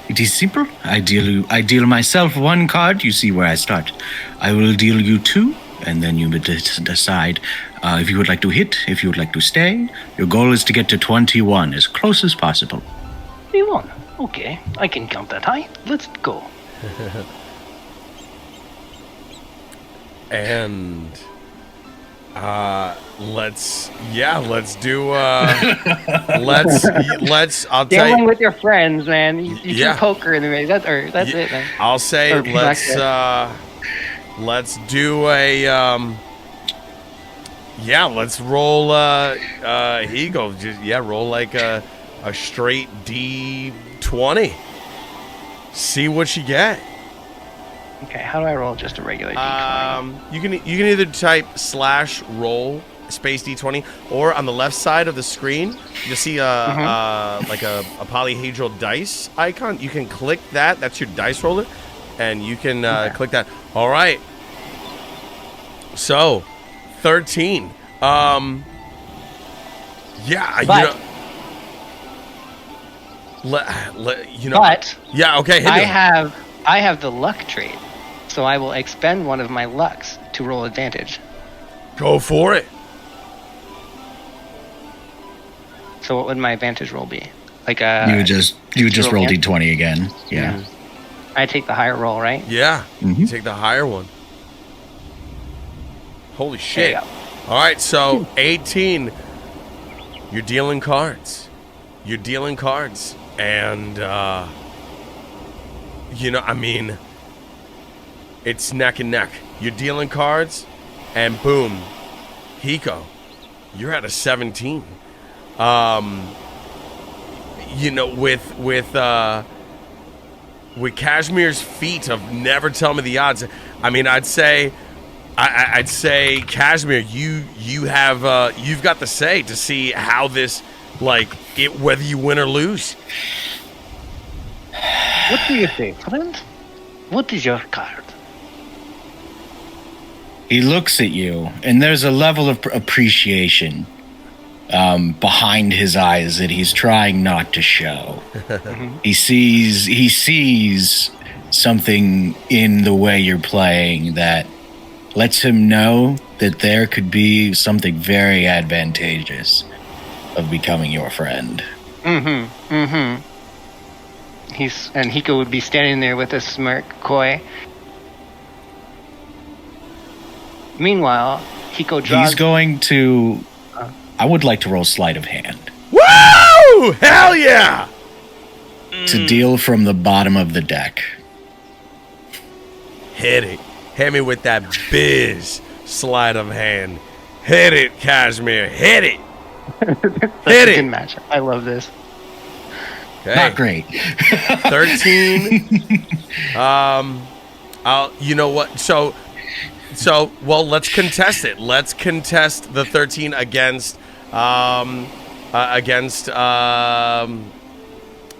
It is simple. I deal myself one card. You see where I start. I will deal you 2, and then you decide if you would like to hit, if you would like to stay. Your goal is to get to 21, as close as possible. 21. Okay, I can count that high. Let's go. And let's do let's I'll tell Gambling you, with your friends, man. You Yeah. do poker in the way. That's it, man. I'll say Or let's do a let's roll he goes just roll like a straight D20. See what you get. Okay, how do I roll just a regular D20? You can either type /roll space D20, or on the left side of the screen you'll see like a polyhedral dice icon. You can click that. That's your dice roller, and you can click that. All right. So 13. But Yeah. Okay. Hit it. I have the luck trait, so I will expend one of my lucks to roll advantage. Go for it. So what would my advantage roll be? Like You would just roll again? D20 again. Yeah. I take the higher roll, right? Yeah. Mhm. You take the higher one. Holy There shit. you go. All right, so 18. You're dealing cards. And, it's neck and neck. You're dealing cards, and boom, Hiko, you're at a 17. With Kashmir's feat of never tell me the odds. I mean, I'd say Kashmir, you've got the say to see how this, whether you win or lose. What do you say, friend? What is your card? He looks at you, and there's a level of appreciation behind his eyes that he's trying not to show. He sees something in the way you're playing that lets him know that there could be something very advantageous of becoming your friend. And Hiko would be standing there with a smirk, coy. Meanwhile, Hiko draws. He's going to... I would like to roll sleight of hand. Woo! Hell yeah! To deal from the bottom of the deck. Hit it. Hit me with that biz sleight of hand. Hit it, Kashmir. Hit it. That's Hit a it. good match. I love this. Okay. Not great. 13. You know what? So, well, let's contest it. Let's contest the 13 against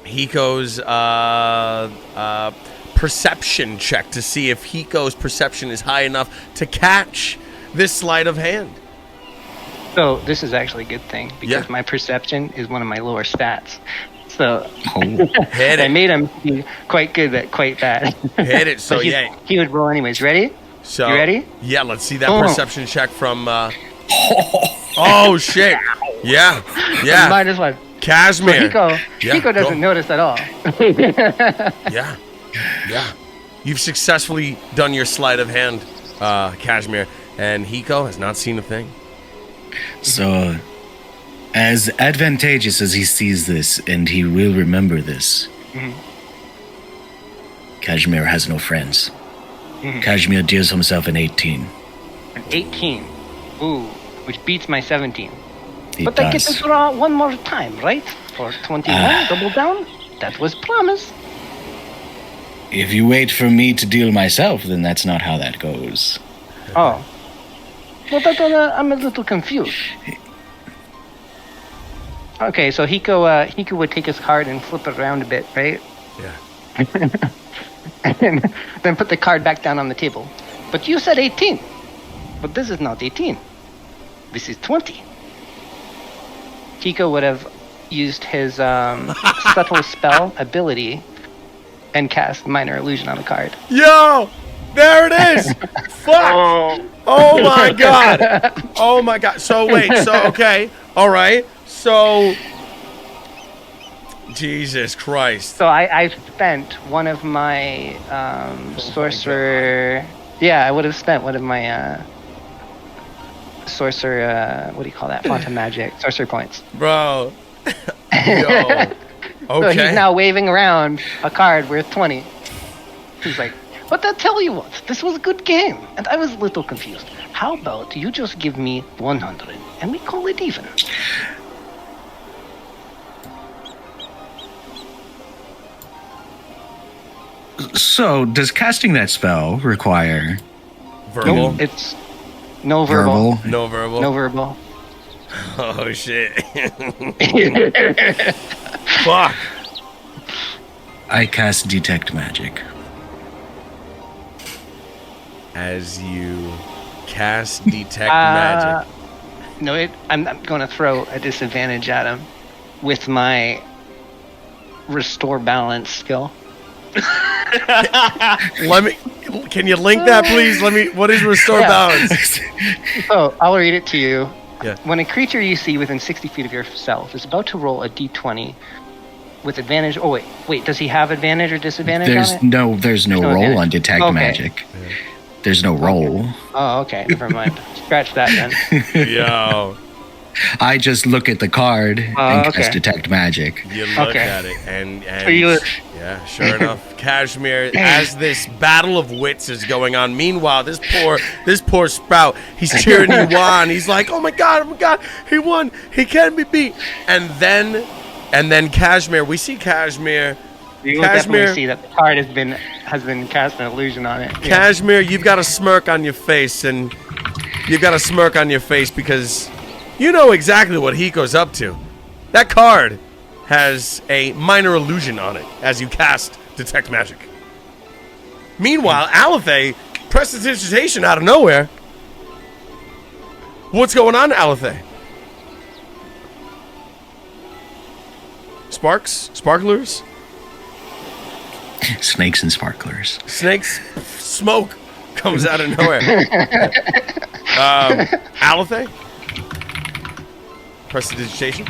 Hiko's perception check to see if Hiko's perception is high enough to catch this sleight of hand. So this is actually a good thing because Yeah. my perception is one of my lower stats. So Hit I it. made him be quite good but quite bad. Hit it. So But yeah. he would roll anyways. Ready? So You ready? Yeah. Let's see that Boom. perception check from. Oh shit! Yeah. Yeah. Minus one. So Kashmir. Hiko Yeah, doesn't go. notice at all. Yeah. Yeah. You've successfully done your sleight of hand, Kashmir, and Hiko has not seen a thing. So, as advantageous as he sees this, and he will remember this, Kashmir has no friends. Kashmir deals himself an 18. An 18. Ooh, which beats my 17. He But does. I get to draw one more time, right? For 21, double down? That was promised. If you wait for me to deal myself, then that's not how that goes. Oh. Well, I'm a little confused. Okay, so Hiko would take his card and flip it around a bit, right? Yeah. And then put the card back down on the table. But you said 18. But this is not 18. This is 20. Kiko would have used his subtle spell ability and cast minor illusion on a card. Yo! There it is! Fuck! Oh my god! Oh my god. So wait, okay. Alright. So Jesus Christ. So I spent one of my sorcerer. Yeah, I would have spent one of my sorcerer. What do you call that? Quantum magic sorcerer points. Bro. Yo. So he's Okay. now waving around a card worth 20. He's like, but I'll tell you what, this was a good game, and I was a little confused. How about you just give me 100, and we call it even? So, does casting that spell require Verbal. Nope, it's no verbal. verbal? No verbal. No verbal. Oh shit. Fuck. I cast Detect Magic. As you cast detect magic. No, I'm going to throw a disadvantage at him with my restore balance skill. Can you link that please? What is restore Yeah. balance? So I'll read it to you. Yeah. When a creature you see within 60 feet of yourself is about to roll a d20 with advantage. Oh wait, does he have advantage or disadvantage There's on it? there's no no roll advantage. on Detect Okay. Magic. There's no roll. Oh, okay, never mind. Scratch that then. Yo. I just look at the card and okay. cast Detect Magic. You look Okay. at it and So you- yeah, sure enough, Kashmir, as this battle of wits is going on. Meanwhile, this poor Sprout, he's cheering you on. He's like, oh my god, he won, he can't be beat. And then Kashmir, we see Kashmir. You will Kashmir, definitely see that the card has been cast an illusion on it. Yeah. Kashmir, you've got a smirk on your face, and you've got a smirk on your face because you know exactly what Hiko's up to. That card has a minor illusion on it as you cast Detect Magic. Meanwhile, Alethe prestidigitation out of nowhere. What's going on, Alethe? Sparks? Sparklers? Snakes and sparklers. Snakes? Smoke comes out of nowhere. Alethe? Prestidigitation?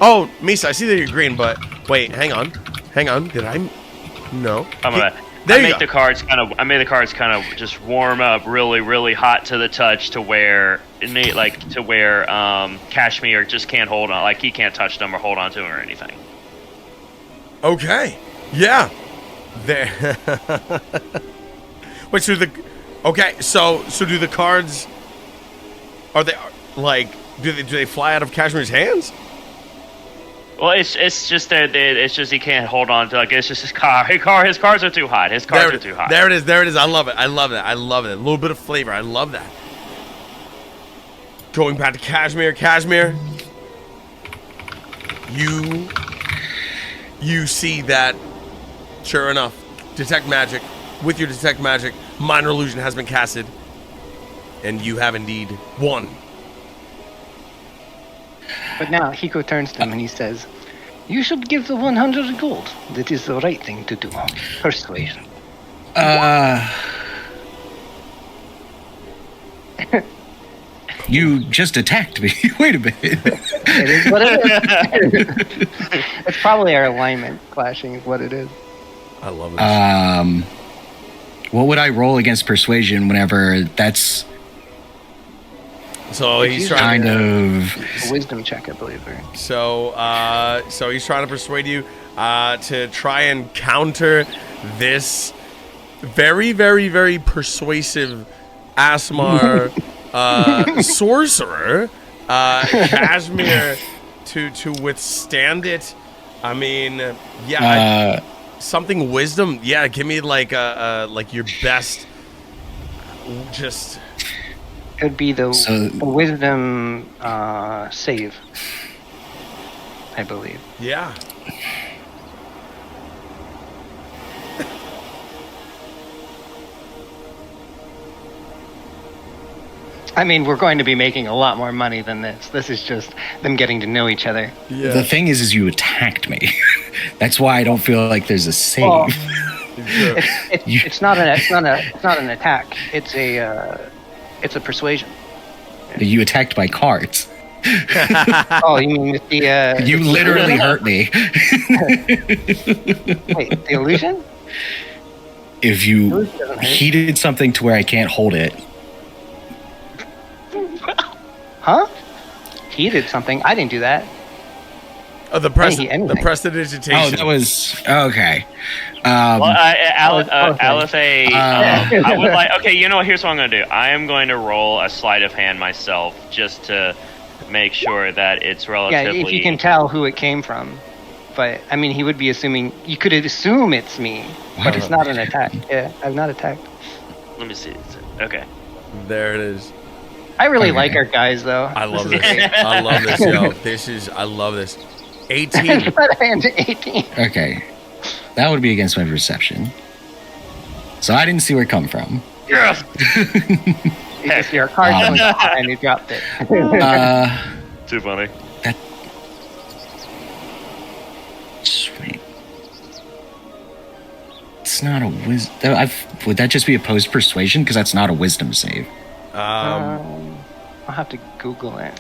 Oh, Misa, I see that you're green, but wait, hang on. Did I? No. I'm gonna. There I you made go. the cards kind of. I made the cards kind of just warm up, really, really hot to the touch, to where Kashmir just can't hold on. Like he can't touch them or hold on to them or anything. Okay. Yeah. There. Wait. So do the cards? Are they like? Do they fly out of Kashmir's hands? Well, it's just that it's just he can't hold on to, like, it's just his car. His cards are too hot. His cards are too hot. There it is. I love it. I love that. A little bit of flavor. I love that. Going back to Kashmir. Kashmir, you see that, sure enough, Detect Magic, with your Detect Magic, Minor Illusion has been casted, and you have indeed won. But now Hiko turns to him and he says, "You should give the 100 gold. That is the right thing to do. Persuasion." You just attacked me. Wait a minute. It is what it is. It's probably our alignment clashing is what it is. I love this. What would I roll against persuasion whenever that's So he's usually trying kind to. of A wisdom check, I believe. Right? So he's trying to persuade you to try and counter this very, very, very persuasive Asmar sorcerer, Kashmir, to withstand it. I mean, yeah, something wisdom. Yeah, give me like your best. Just. It would be the So- wisdom save, I believe. Yeah. I mean, we're going to be making a lot more money than this. This is just them getting to know each other. Yeah. The thing is you attacked me. That's why I don't feel like there's a save. Well, it's not an attack. It's a persuasion. You attacked my cards. Oh, you mean with the? You literally hurt me. Wait, the illusion? If you heated something to where I can't hold it. Huh? He did something. I didn't do that. Oh, the prestidigitation. Oh, that was okay. Well, Alice, okay. I would like. Okay, you know what? Here's what I'm going to do. I am going to roll a sleight of hand myself, just to make sure that it's relatively. Yeah, if you can tell who it came from. But I mean, he would be assuming. You could assume it's me, but it's not an attack. Yeah, I'm not attacked. Let me see. Okay. There it is. I really like our guys, though. I love this. I love this, yo. I love this. 18. But I am to 18. Okay. That would be against my perception. So I didn't see where it come from. Yes. You just see our card and you dropped it. Too funny. Sweet. It's not a wisdom. Would that just be opposed persuasion? Because that's not a wisdom save. I'll have to Google it.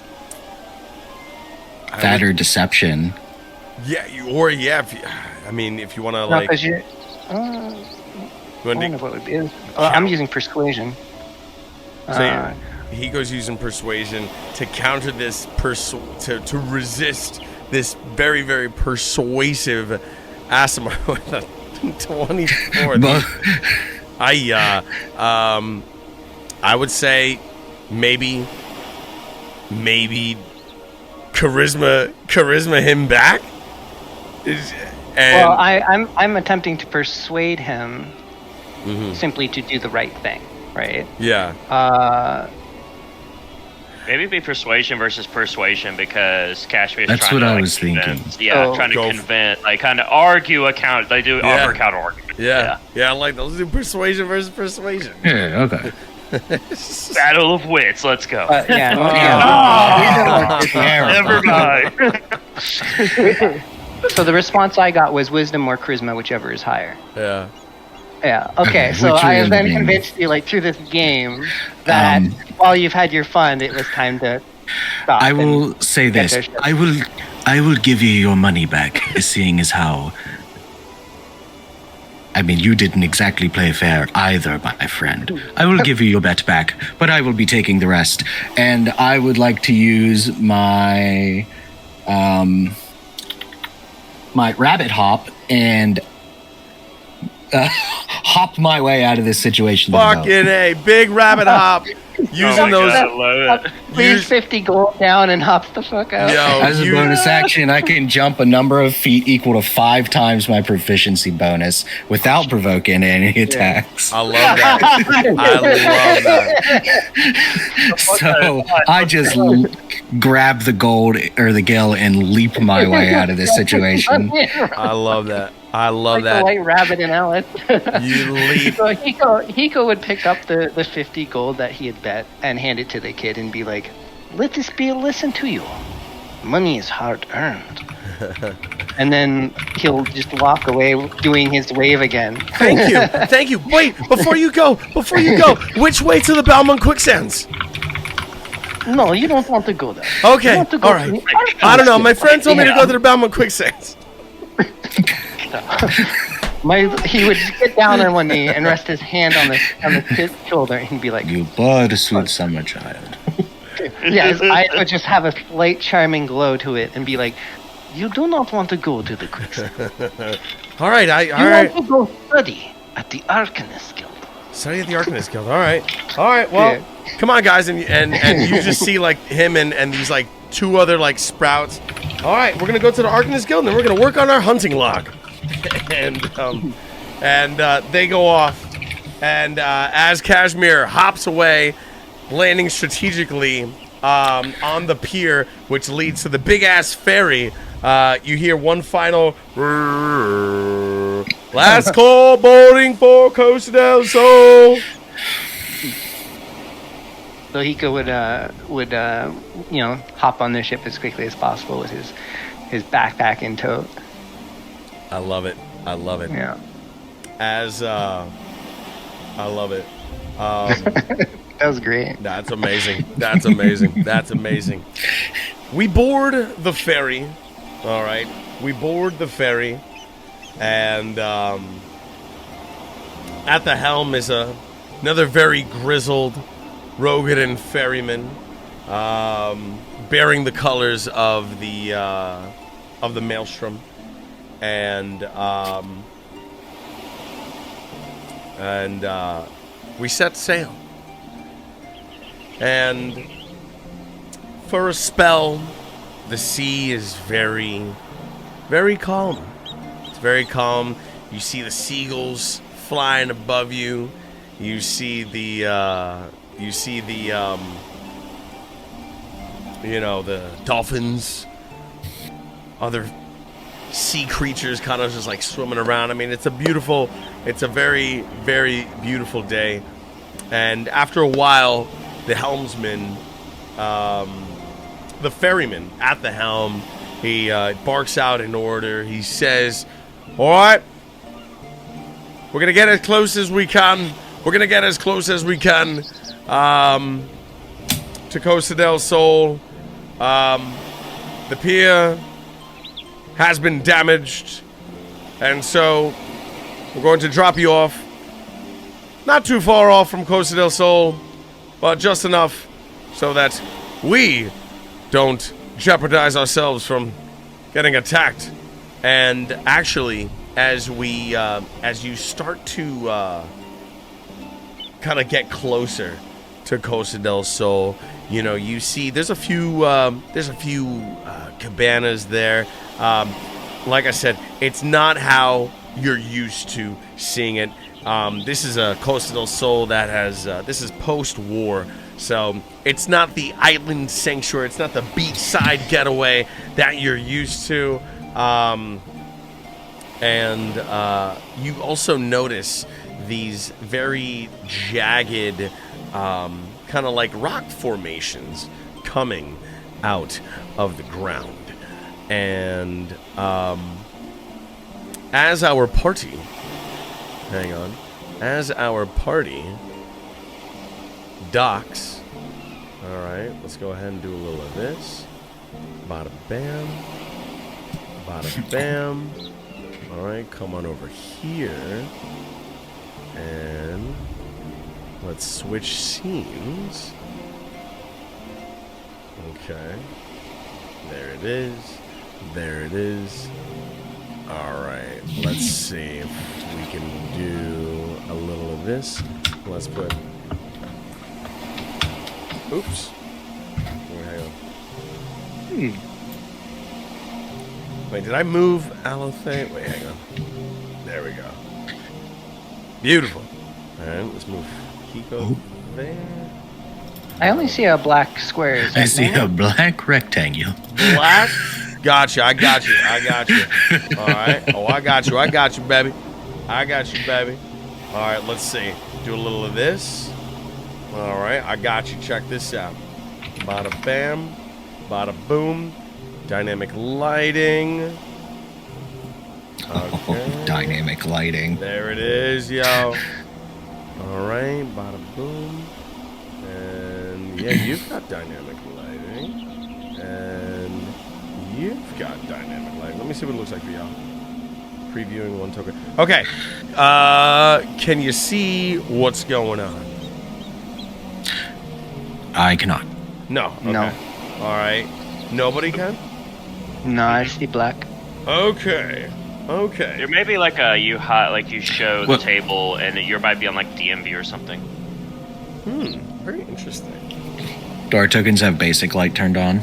That or deception. Yeah, if you want to No, like. because you. You I wanna don't know do- what would be. I'm using persuasion. So he goes using persuasion to counter this to resist this very, very persuasive Asimar with a 24. I would say maybe charisma him back. Well, I'm attempting to persuade him simply to do the right thing, right? Yeah. Maybe it'd be persuasion versus persuasion, because Kashmir's That's trying what to I was convince, thinking. Yeah, trying to convince, like kind of argue a counter. They do offer a counter argument. Yeah, I like those. Do persuasion versus persuasion. Yeah, okay. Battle of wits. Let's go. Never mind. So the response I got was wisdom or charisma, whichever is higher. Yeah. Yeah. Okay. So Which I have one then do you mean? convinced you, like through this game, that while you've had your fun, it was time to stop. I will say get this. their shit. I will give you your money back, seeing as how. I mean, you didn't exactly play fair either, my friend. I will give you your bet back, but I will be taking the rest. And I would like to use my my rabbit hop and hop my way out of this situation. Fucking A, big rabbit hop. Using those. God, I love it. Leaves 50 gold down and hops the fuck out. As a bonus action, I can jump a number of feet equal to 5 times my proficiency bonus without provoking any attacks. I love that. I love that. So I just grab the gold or the gill and leap my way out of this situation. I love that. I love like that. the white rabbit in Alice. You leap. So Hiko would pick up the 50 gold that he had bet and hand it to the kid and be like, "Let this be a lesson to you. Money is hard earned." And then he'll just walk away doing his wave again. Thank you. Wait, before you go, which way to the Balmont Quicksands? No, you don't want to go there. Okay, You want to go all right. to the Arctic I don't know. My Circle. friend told me to go to the Balmont Quicksands. He would get down on one knee and rest his hand on the kid's shoulder and be like, You bud, sweet summer child. yeah, his eyes would just have a slight charming glow to it and be like, "You do not want to go to the quicksand. All right, You want to go study at the Arcanist Guild." Study at the Arcanist Guild. All right. Well, come on, guys, and you just see like him and these like 2 other like sprouts. All right, we're gonna go to the Arcanist Guild and then we're gonna work on our hunting log. and they go off, and as Kashmir hops away, landing strategically on the pier, which leads to the big ass ferry. You hear one final last call, boarding for Costa del Sol. So Hiko would hop on the ship as quickly as possible with his backpack in tow. I love it. I love it. Yeah. I love it. That was great. That's amazing. That's amazing. That's amazing. We board the ferry. All right. We board the ferry. And at the helm is another very grizzled Rogadan ferryman, bearing the colors of the Maelstrom. And we set sail. And for a spell, the sea is very, very calm. It's very calm. You see the seagulls flying above you. You see the dolphins, other sea creatures kind of just like swimming around. I mean, it's a very, very beautiful day. And after a while, the helmsman, the ferryman at the helm, he barks out an order. He says, "All right, we're going to get as close as we can. We're going to get as close as we can to Costa del Sol. The pier has been damaged, and so we're going to drop you off. Not too far off from Costa del Sol, but just enough so that we don't jeopardize ourselves from getting attacked." And actually, as you start to kind of get closer to Costa del Sol, you see there's a few cabanas there. Like I said, it's not how you're used to seeing it. This is a Costa del Sol that has this is post-war, so it's not the island sanctuary. It's not the beachside getaway that you're used to. And you also notice these very jagged, kind of like rock formations coming out of the ground. And as our party docks, all right, let's go ahead and do a little of this. Bada bam, bada bam. All right, come on over here, and let's switch scenes. Okay, there it is. There it is. All right, let's see if we can do a little of this. Let's put. Oops. Hang on. Wait, did I move Alothane? Wait, hang on. There we go. Beautiful. All right, let's move Hiko there. I only see a black square. Is I that see normal? a black rectangle. Black? Gotcha, I got you. All right. Oh, I got you, baby. I got you, baby. All right, let's see. Do a little of this. All right, I got you. Check this out. Bada bam, bada boom. Dynamic lighting. Okay. Oh, dynamic lighting. There it is, yo. All right, bada boom. And yeah, you've got dynamic lighting. And you've got dynamic lighting. Let me see what it looks like for y'all. Previewing one token. Okay. Can you see what's going on? I cannot. No. Okay. No. All right. Nobody can? No, I see black. Okay. There may be like you show the table and you might be on like DMV or something. Very interesting. Do our tokens have basic light turned on?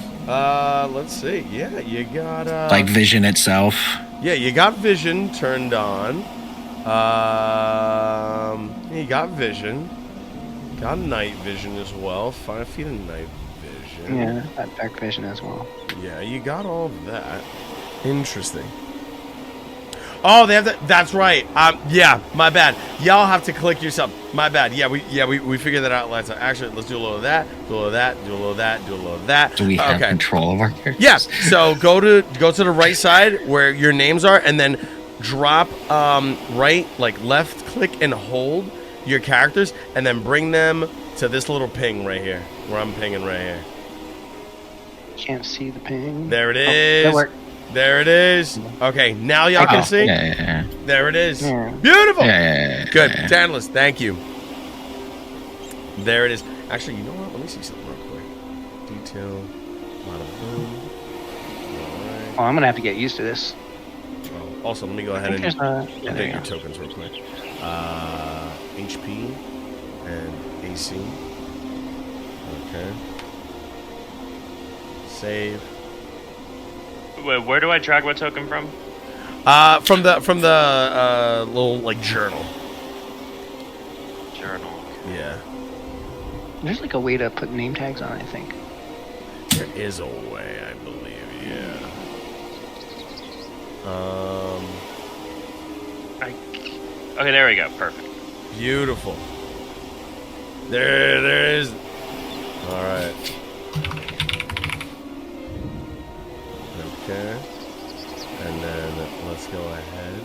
Let's see. Yeah, you got Like vision itself? Yeah, you got vision turned on. You got vision. Got night vision as well. 5 feet of night vision. Yeah, that dark vision as well. Yeah, you got all of that. Interesting. Oh, they have that. That's right. Yeah, my bad. Y'all have to click yourself. My bad. Yeah, we figured that out last time. Actually, let's do a little of that. Do a little of that. Do a little of that. Do a little of that. Do we have control of our characters? Yeah. So go to the right side where your names are, and then drop right, like left click and hold your characters, and then bring them to this little ping right here, where I'm pinging right here. Can't see the ping. There it is. That worked. There it is. Okay, now y'all can see. Yeah. There it is. Yeah. Beautiful. Yeah. Good. Tantalus, thank you. There it is. Actually, you know what? Let me see something real quick. Detail. Bada boom. Alright. Oh, I'm gonna have to get used to this. Oh, also, let me go ahead and There's a, yeah, there update you your go. tokens real quick. HP and AC. Okay. Save. Wait, where do I drag my token from? From the little like journal. Journal. Yeah. There's like a way to put name tags on it, I think. There is a way, I believe. Yeah. Okay, there we go. Perfect. Beautiful. There is. All right. Okay. And then let's go ahead.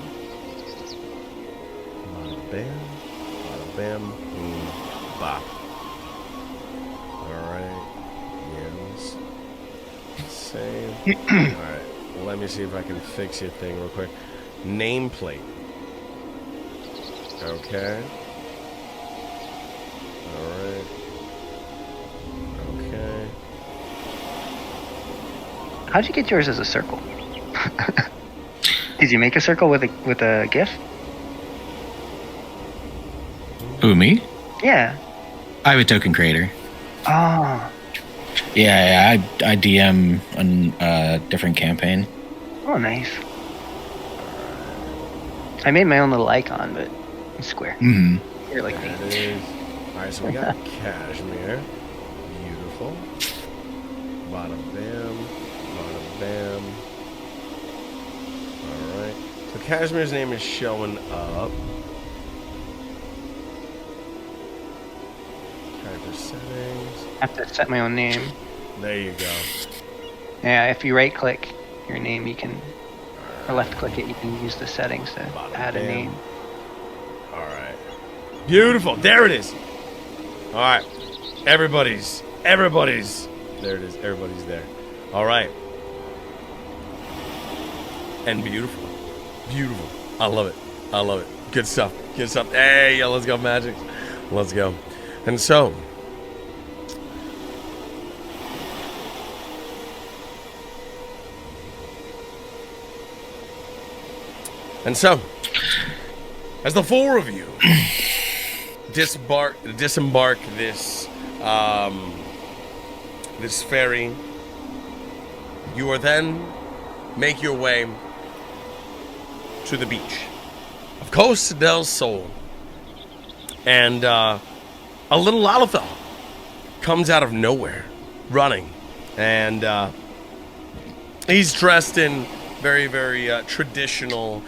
Bada bam, boom, bop. All right. Yes. Save. All right. Let me see if I can fix your thing real quick. Nameplate. Okay. Alright. Okay. How'd you get yours as a circle? Did you make a circle with a GIF? Who, me? Yeah. I have a token creator. Oh. Yeah, I DM on a different campaign. Oh, nice. I made my own little icon, but it's square. Mm-hmm. You're like There me. it is. Alright, so we got cashmere. Beautiful. Bada bam. Bada bam. Alright. So Cashmere's name is showing up. Character settings. I have to set my own name. There you go. Yeah, if you right click your name, you can, or left click it, you can use the settings to add a bam. name. Alright. Beautiful. There it is. Alright. Everybody's. There it is. Everybody's there. Alright. And beautiful. Beautiful. I love it. Good stuff. Hey, yo, let's go, Magic. Let's go. And so, as the four of you disembark this this ferry, you are then make your way to the beach of Costa del Sol, and a little Lalafell comes out of nowhere, running, and he's dressed in very, very traditional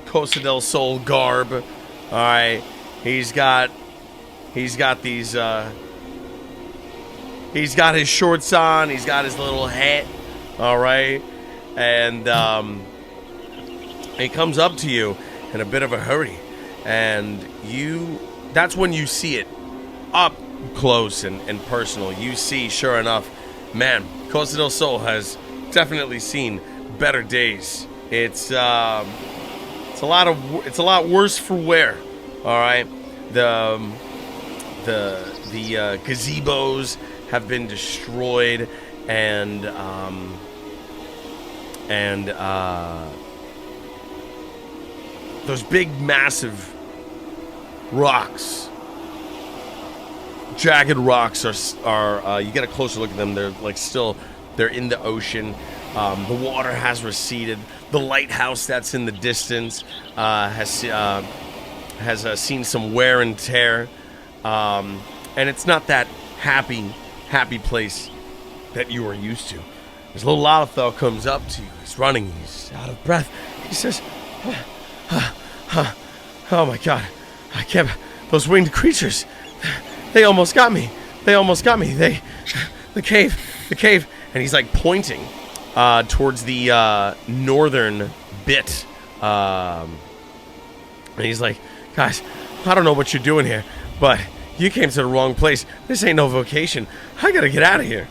Costa del Sol garb. All right, he's got these. He's got his shorts on. He's got his little hat. All right, and he comes up to you in a bit of a hurry, and that's when you see it up close and personal. You see, sure enough, man, Costa del Sol has definitely seen better days. It's a lot worse for wear. All right, the gazebos have been destroyed, and those big, massive rocks, jagged rocks are you get a closer look at them. They're in the ocean. The water has receded. The lighthouse that's in the distance has seen some wear and tear, and it's not that happy place that you are used to. This little Lalafell comes up to you. He's running. He's out of breath. He He says, oh my God, I can't. Those winged creatures, they almost got me. The cave, and he's like pointing towards the northern bit, and he's like, guys, I don't know what you're doing here, but you came to the wrong place. This ain't no vocation. I gotta get out of here.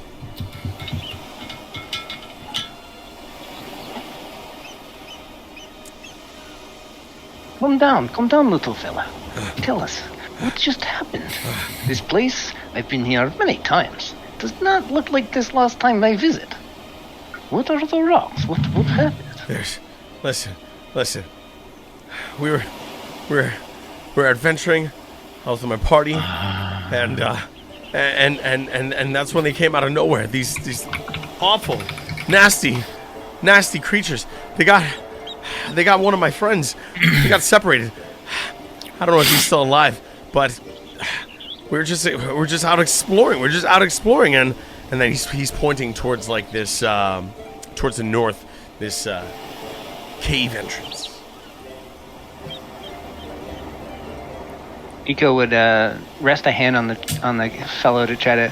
Calm down, little fella. Tell us, what just happened? This place, I've been here many times. Does not look like this last time I visit. What are the rocks? What happened? Listen. We're adventuring. I was with my party, and that's when they came out of nowhere. These awful, nasty creatures. They got one of my friends. They got separated. I don't know if he's still alive, but we're just out exploring. And then he's pointing towards like this towards the north, this cave entrance. Eco would rest a hand on the fellow to try to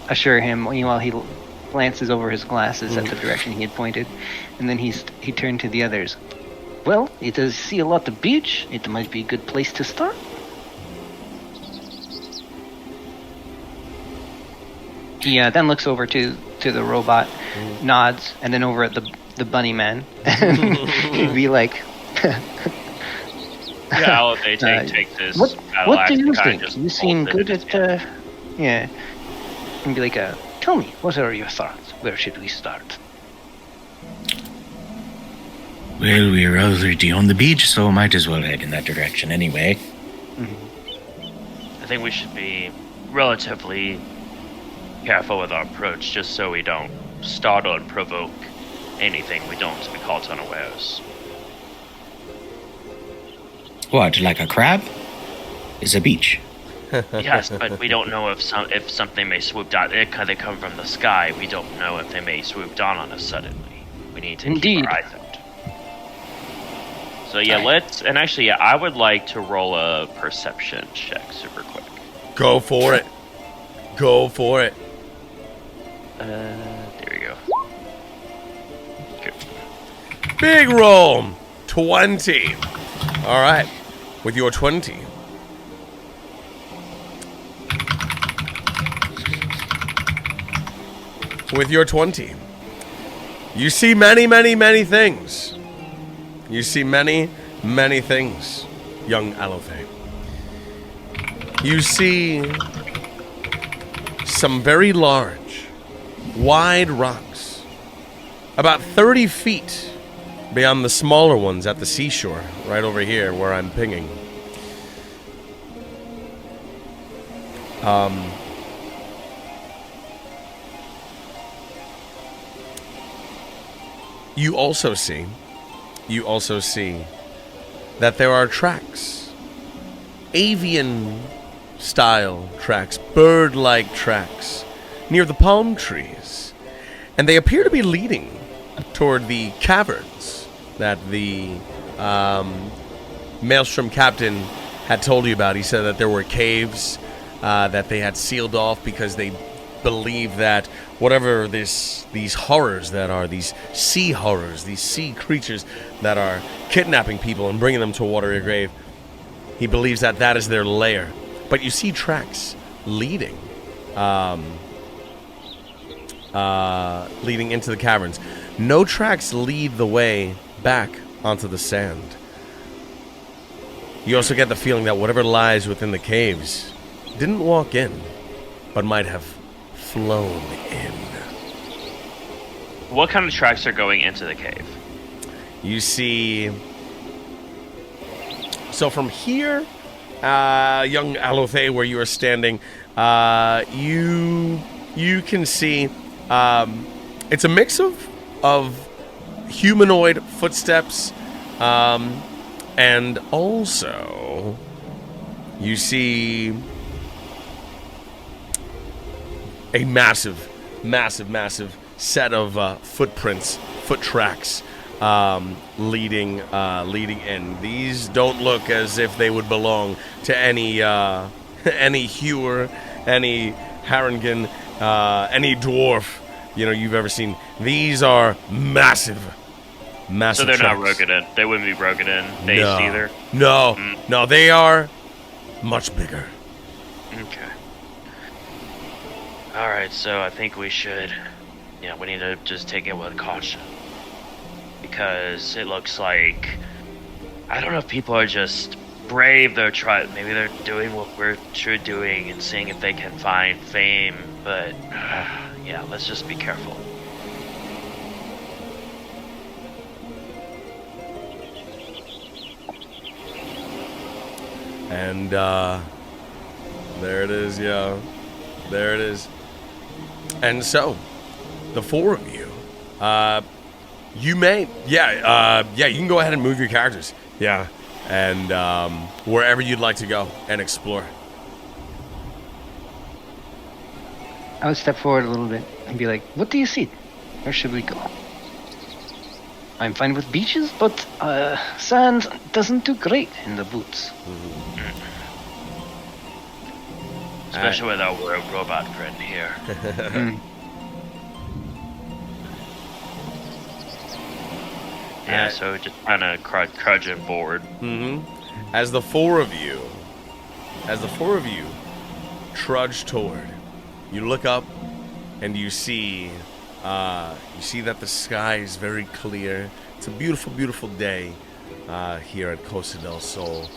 assure him while he glances over his glasses at the direction he had pointed, and then he turned to the others. Well, it does see a lot of beach. It might be a good place to start. He then looks over to the robot, nods, and then over at the bunny man, and he'd be like, Yeah, I'll take this. What do you think? You seem good at, yeah. And be like, tell me, what are your thoughts? Where should we start? Well, we're already on the beach, so might as well head in that direction anyway. I think we should be relatively careful with our approach, just so we don't startle and provoke anything we don't to be caught unawares. What, like a crab? Is a beach. Yes, but we don't know if something may swoop down. They come from the sky. We don't know if they may swoop down on us suddenly. We need to keep our eyes out. So yeah, I would like to roll a perception check super quick. Go for it. There we go. Okay. Big roll. 20. All right. With your 20. With your 20. You see many, many, many things. You see many, many things, young Alofe. You see some very large, wide rocks, about 30 feet beyond the smaller ones at the seashore, right over here where I'm pinging. You also see that there are tracks, avian-style tracks, bird-like tracks, near the palm trees. And they appear to be leading toward the caverns that the Maelstrom captain had told you about. He said that there were caves that they had sealed off because they believe that whatever these horrors that are, these sea horrors, these sea creatures that are kidnapping people and bringing them to a watery grave, he believes that that is their lair. But you see tracks leading into the caverns. No tracks lead the way back onto the sand. You also get the feeling that whatever lies within the caves didn't walk in, but might have flown in. What kind of tracks are going into the cave? You see... So from here, young Alofe, where you are standing, you can see it's a mix of humanoid footsteps, and also you see a massive set of foot tracks leading in. These don't look as if they would belong to any any Hewer, any Harengon, any dwarf you've ever seen. These are massive. So they're trucks. not Rogadin. They wouldn't be Rogadin based either. No, they are much bigger. Okay. All right, so I think we should, we need to just take it with caution, because it looks like, I don't know if people are just brave. Maybe they're doing what we're doing and seeing if they can find fame. But yeah, let's just be careful. And there it is, yeah. There it is. And so, the four of you, you may, you can go ahead and move your characters. Yeah. And wherever you'd like to go and explore. I would step forward a little bit and be like, what do you see? Where should we go? I'm fine with beaches, but sand doesn't do great in the boots. Especially with our robot friend here. Yeah, so just kind of trudging forward. As the four of you trudge toward, you look up and you see that the sky is very clear. It's a beautiful, beautiful day here at Costa del Sol.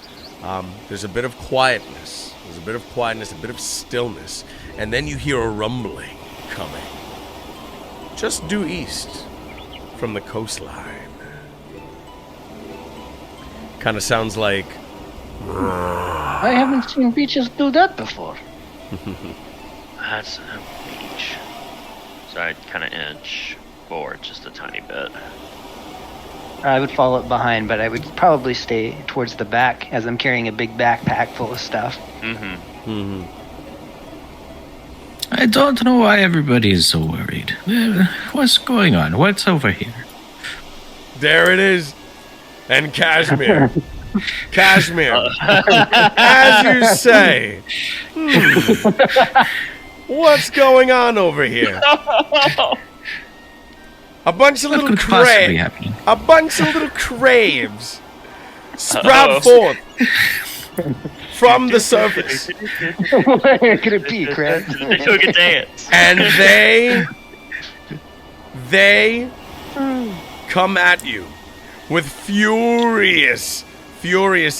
There's a bit of quietness. A bit of stillness, and then you hear a rumbling coming just due east from the coastline. Kind of sounds like... I haven't seen beaches do that before. That's a beach. So I'd kind of inch forward just a tiny bit. I would follow it behind, but I would probably stay towards the back as I'm carrying a big backpack full of stuff. I don't know why everybody is so worried. What's going on? What's over here? There it is. And Cashmere. As you say. What's going on over here? A bunch of What little could possibly crabs. happen? A bunch of little crabs sprout forth from the surface. Where could it be, Crab? They took a dance. And they come at you with furious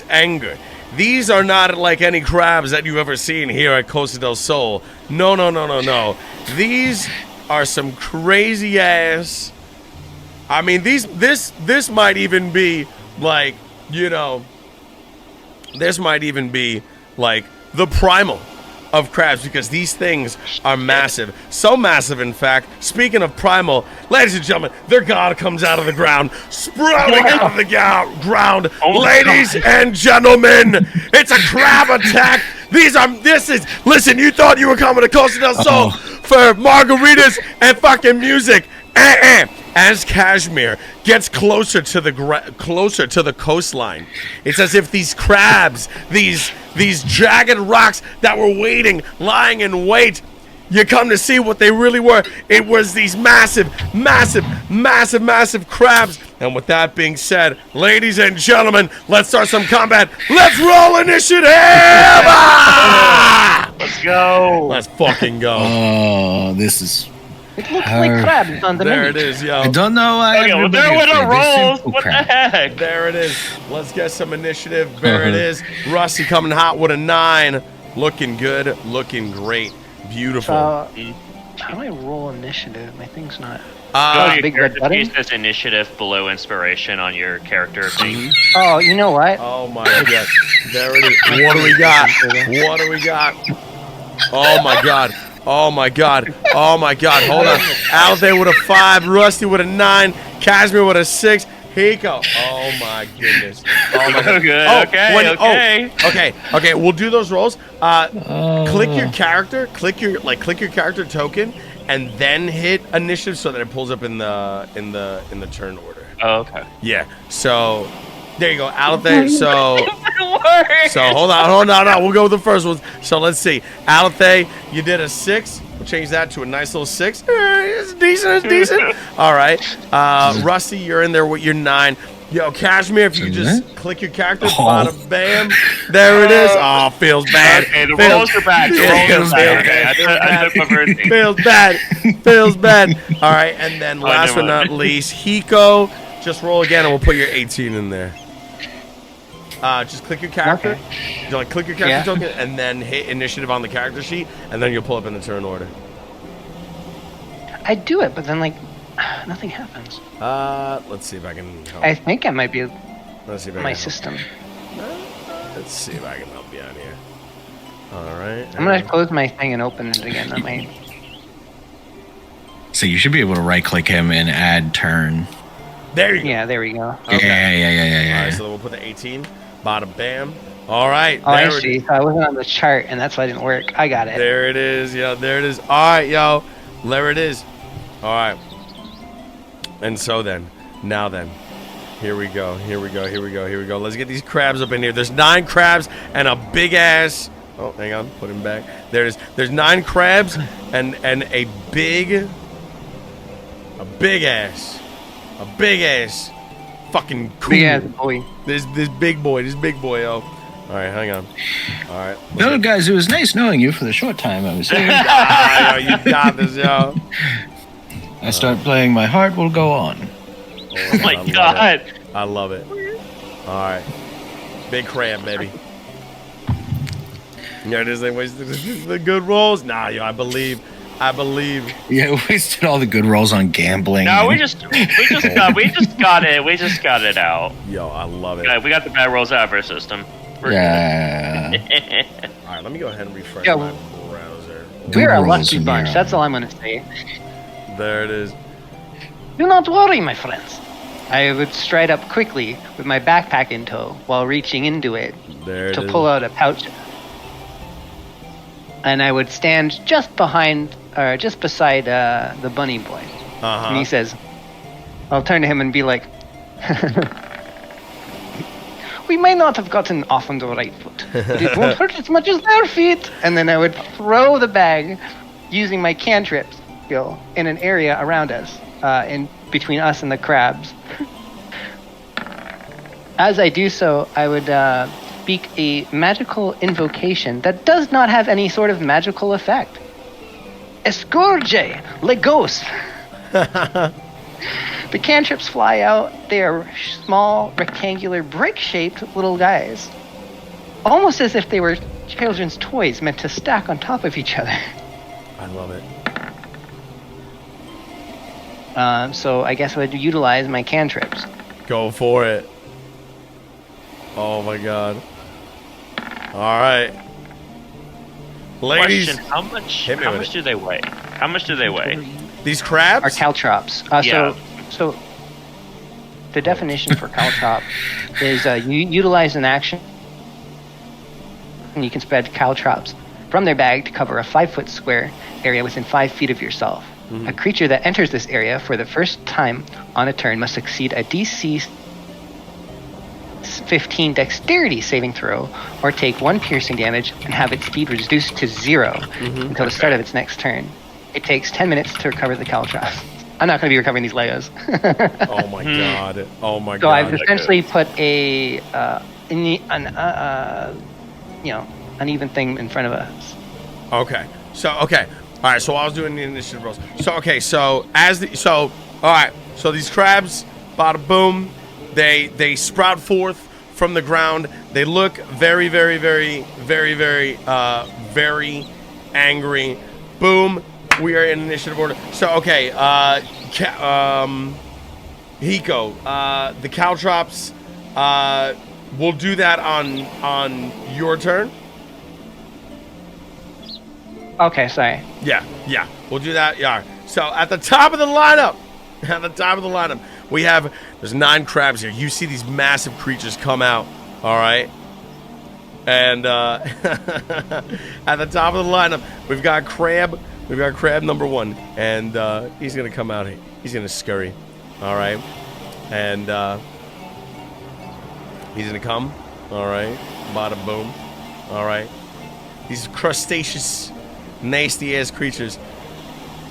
anger. These are not like any crabs that you've ever seen here at Costa del Sol. No. These are some crazy ass. I mean, this might even be like, this might even be like the primal of crabs, because these things are massive. So massive, in fact, speaking of primal, ladies and gentlemen, their god comes out of the ground, sprouting out of the ground. Ladies and gentlemen, it's a crab attack. Listen, you thought you were coming to Costa del Sol for margaritas and fucking music. As Cashmere gets closer to the coastline, it's as if these crabs, these jagged rocks that were lying in wait, you come to see what they really were. It was these massive crabs. And with that being said, ladies and gentlemen, let's start some combat. Let's roll initiative! Let's go. Let's fucking go. Oh, this is... It looks like crabs on the There menu. it is, yo. I don't know why Okay, well, everybody there were is the afraid. They're rolls. simple What the crap. heck? There it is. Let's get some initiative. There it is. Rusty coming hot with a 9. Looking good. Looking great. Beautiful. How do I roll initiative? My thing's not... Your big red character button? piece says initiative below inspiration on your character thing. Oh, you know what? Oh my god. There it is. What do we got? Oh my god. Hold on. Out there with a 5. Rusty with a 9. Cashmere with a 6. Hiko. Oh my goodness. Oh my god. Okay. We'll do those rolls. Click your character. Click your character token, and then hit initiative so that it pulls up in the turn order. Oh, okay. Yeah. So there you go, Alethea. So hold on. We'll go with the first one. So let's see, Alethea, you did a 6. We'll change that to a nice little 6. It's decent. All right. Rusty, you're in there with your 9. Yo, Cashmere, if you could just click your character, bada bam, there it is. Oh, feels bad. Okay, the rolls are back. Feels bad. All right, and then last but not least, Hiko, just roll again, and we'll put your 18 in there. Just click your character. Okay. You click your character token, and then hit initiative on the character sheet, and then you'll pull up in the turn order. I do it, but then nothing happens. Let's see if I can help. I think it might be Let's see if I my can system. Let's see if I can help you out here. All right. I'm gonna close my thing and open it again. That might. So you should be able to right-click him and add turn. There you go. Yeah, there we go. Okay. Yeah. All right, so then we'll put the 18. Bada bam. All right. Oh, I there see. So I wasn't on the chart, and that's why it didn't work. I got it. There it is. Yo, there it is. All right, yo. There it is. All right. And so then, now then, here we go. Let's get these crabs up in here. There's 9 crabs and a big ass. Oh, hang on. Put him back. There it is. There's 9 crabs and a big ass fucking cool. Big ass boy. This big boy, yo. All right, hang on. All right. No, guys, it was nice knowing you for the short time I was here. Yo, you got this, yo. I start playing, my heart will go on. Oh my god. I love it. All right. Big crab, baby. There it is. They wasted the good rolls. Nah, yo, I believe. Yeah, we wasted all the good rolls on gambling. No, we just got it out. Yo, I love it. Yeah, we got the bad rolls out of our system. Yeah. All right, let me go ahead and refresh Yo, my browser. We're a rolls lucky in bunch. here. That's all I'm gonna say. There it is. Do not worry, my friends. I would stride up quickly with my backpack in tow while reaching into it There it to is. pull out a pouch. And I would stand just beside the bunny boy. And he says, I'll turn to him and be like, we may not have gotten off on the right foot, but it won't hurt as much as their feet. And then I would throw the bag using my cantrip skill in an area around us, in between us and the crabs. As I do so, I would speak a magical invocation that does not have any sort of magical effect. Escourge, Legos. The cantrips fly out. They are small, rectangular, brick-shaped little guys. Almost as if they were children's toys meant to stack on top of each other. I love it. So I guess I would utilize my cantrips. Go for it. Oh my god. All right. Ladies, Question: How much hit me with it. do they weigh? How much do they weigh? These crabs? Are caltrops. Yeah. So the definition for caltrop is you utilize an action and you can spread caltrops from their bag to cover a 5-foot square area within 5 feet of yourself. A creature that enters this area for the first time on a turn must succeed a DC 15 dexterity saving throw or take 1 piercing damage and have its speed reduced to 0 until the start of its next turn. It takes 10 minutes to recover the caltrops. I'm not going to be recovering these Legos. Oh my god. Oh my So god. I've essentially put an even thing in front of us. Okay. All right. So I was doing the initiative rolls. So all right. So these crabs, bada boom, they sprout forth from the ground. They look very, very, very, very, very, very angry. Boom. We are in initiative order. So okay. Hiko, the caltrops. We'll do that on your turn. Okay, sorry. Yeah, we'll do that. Yeah. So at the top of the lineup, there's 9 crabs here. You see these massive creatures come out. All right. And at the top of the lineup, we've got crab number 1, and he's gonna come out here. He's gonna scurry. All right. And he's gonna come. All right. Bada boom. All right. These crustaceous, nasty ass creatures.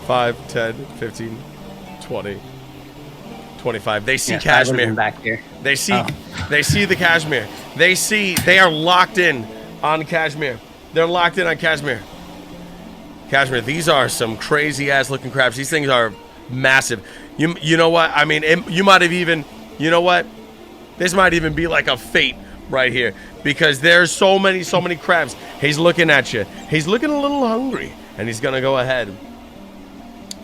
5, 10, 15, 20, 25. They see Yes, Kashmir. back here. They see the Kashmir. They are locked in on Kashmir. They're locked in on Kashmir. Kashmir, these are some crazy ass looking crabs. These things are massive. You know what? I mean, you might have even, you know what? This might even be like a fate right here because there's so many crabs. He's looking at you. He's looking a little hungry, and he's gonna go ahead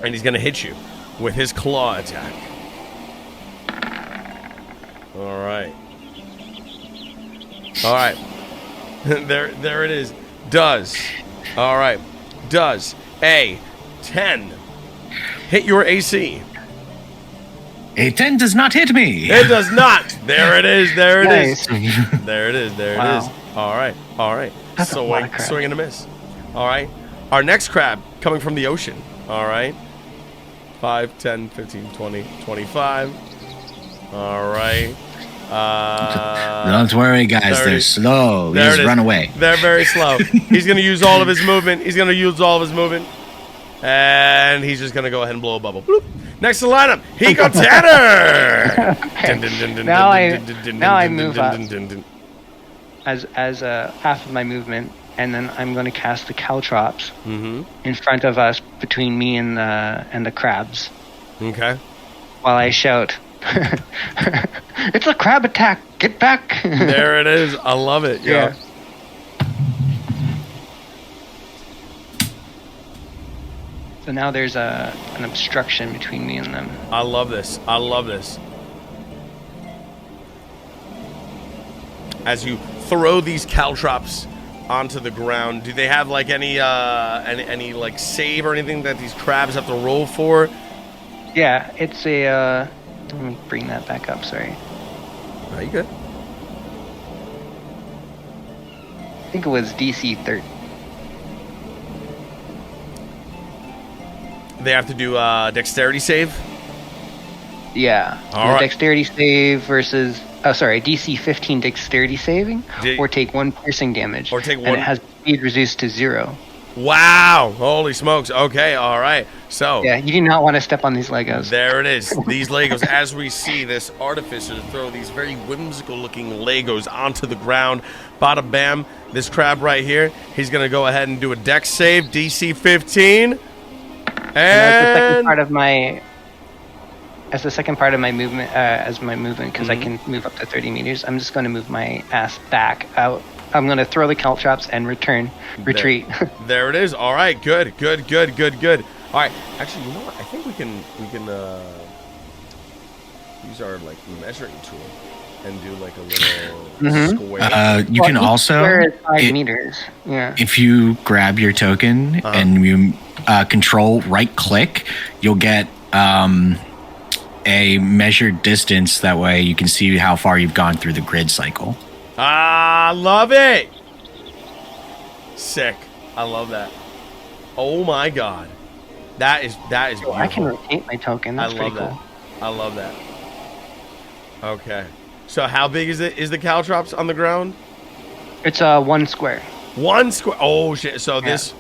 and he's gonna hit you with his claw attack. All right. There it is. Does. All right. Does a 10 hit your AC? A 10 does not hit me. It does not. There it is. There it is. Nice. There it is. There Wow. it is. All right. That's a lot of crab. Swing and a miss. All right. Our next crab coming from the ocean. All right. 5, 10, 15, 20, 25. All right. Don't worry, guys. 30. They're slow. There Just it is. run away. They're very slow. He's going to use all of his movement. And he's just going to go ahead and blow a bubble. Bloop. Next to the lineup, Hiko Tanner. Okay. Now I move up as half of my movement, and then I'm going to cast the caltrops in front of us, between me and the crabs. Okay. While I shout, "It's a crab attack! Get back!" There it is. I love it. Yeah. So now there's an obstruction between me and them. I love this. As you throw these caltrops onto the ground, do they have like any like save or anything that these crabs have to roll for? Yeah, it's a. Let me bring that back up. Sorry. Are you good? I think it was DC 30. They have to do dexterity save. Yeah. All right. Dexterity save versus. Oh, sorry. DC 15 dexterity saving, or take 1 piercing damage. Or take and 1. it has speed reduced to 0. Wow! Holy smokes! Okay, all right. So Yeah, you do not want to step on these Legos. there it is. These Legos, as we see this artificer throw these very whimsical-looking Legos onto the ground. Bada bam! This crab right here, he's gonna go ahead and do a dex save, DC 15. That's the second part of my. As the second part of my movement, because I can move up to 30 meters. I'm just going to move my ass back out. I'm going to throw the caltrops and retreat. There it is. All right, good. All right, actually, you know what? I think we can use our like measuring tool and do like a little square. You can also, Square is 5 meters. Yeah. if you grab your token and you control right click, you'll get a measured distance. That way you can see how far you've gone through the grid cycle. Ah, love it. Sick. I love that. Oh my god. That is beautiful. I can rotate my token. That's pretty cool. I love that. Okay. So how big is it? Is the caltrops on the ground? It's 1 square. 1 square. Oh shit. So this.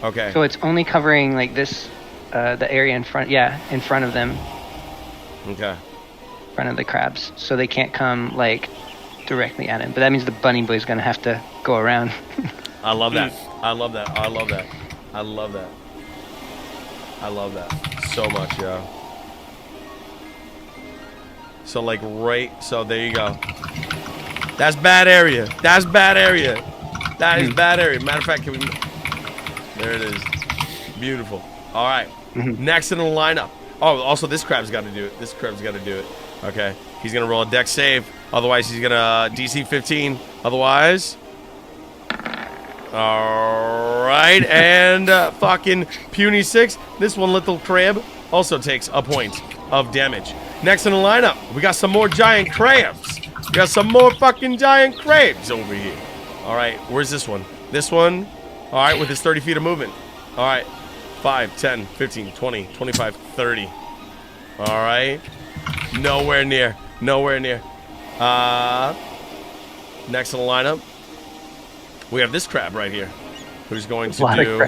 Okay. So it's only covering like this, the area in front. Yeah, in front of them. Okay. In front of the crabs, so they can't come like directly at him. But that means the bunny boy's gonna have to go around. I love that. I love that so much, yo. So like so there you go. That's bad area. That is bad area. Matter of fact, can we? There it is. Beautiful. All right. Next in the lineup. Oh, also this crab's got to do it. Okay. He's gonna roll a dex save. Otherwise, he's gonna DC 15. Otherwise. All right, and fucking puny 6. This one little crab also takes a point of damage. Next in the lineup, we got some more giant crabs. We got some more fucking giant crabs over here. All right, where's this one? This one. All right, with his 30 feet of movement. All right, 5, 10, 15, 20, 25, 30. All right. Nowhere near. Nowhere near. Next in the lineup, we have this crab right here, who's going to do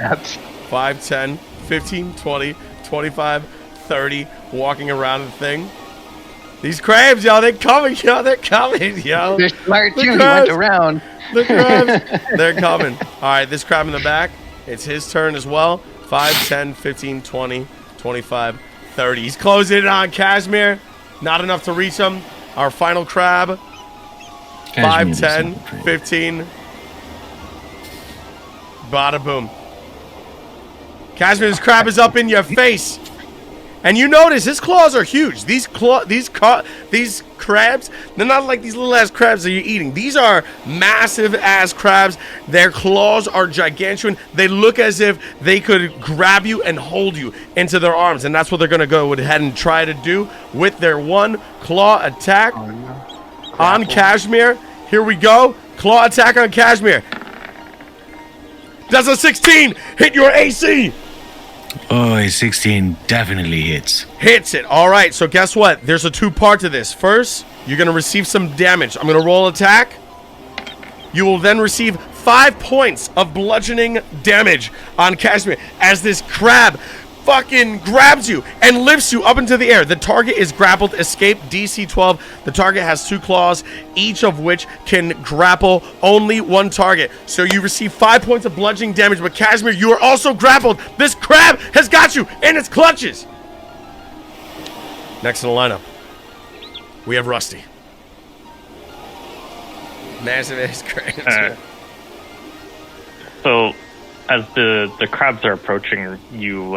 5, 10, 15, 20, 25, 30, walking around the thing. These crabs, yo, they're coming, yo. They're coming, yo. They're smart, The too. He crabs. went around. The crabs, they're coming. All right, this crab in the back, it's his turn as well. 5, 10, 15, 20, 25, 30. He's closing it on Kashmir. Not enough to reach him. Our final crab. 5, 10, 15. Bada boom. Kashmir's crab is up in your face. And you notice his claws are huge. These crabs, they're not like these little ass crabs that you're eating. These are massive ass crabs. Their claws are gigantuan. They look as if they could grab you and hold you into their arms. And that's what they're going to go ahead and try to do with their one claw attack on Kashmir. Here we go. Claw attack on Kashmir. Does a 16 hit your AC? Oh, a 16 definitely hits. Hits it. All right, so guess what? There's a two-part to this. First, you're going to receive some damage. I'm going to roll attack. You will then receive 5 points of bludgeoning damage on Kashmir as this crab fucking grabs you and lifts you up into the air. The target is grappled. Escape DC 12. The target has 2 claws, each of which can grapple only one target. So you receive 5 points of bludgeoning damage, but Kashmir, you are also grappled. This crab has got you in its clutches. Next in the lineup, we have Rusty. Massive ass crabs. So, as the crabs are approaching, you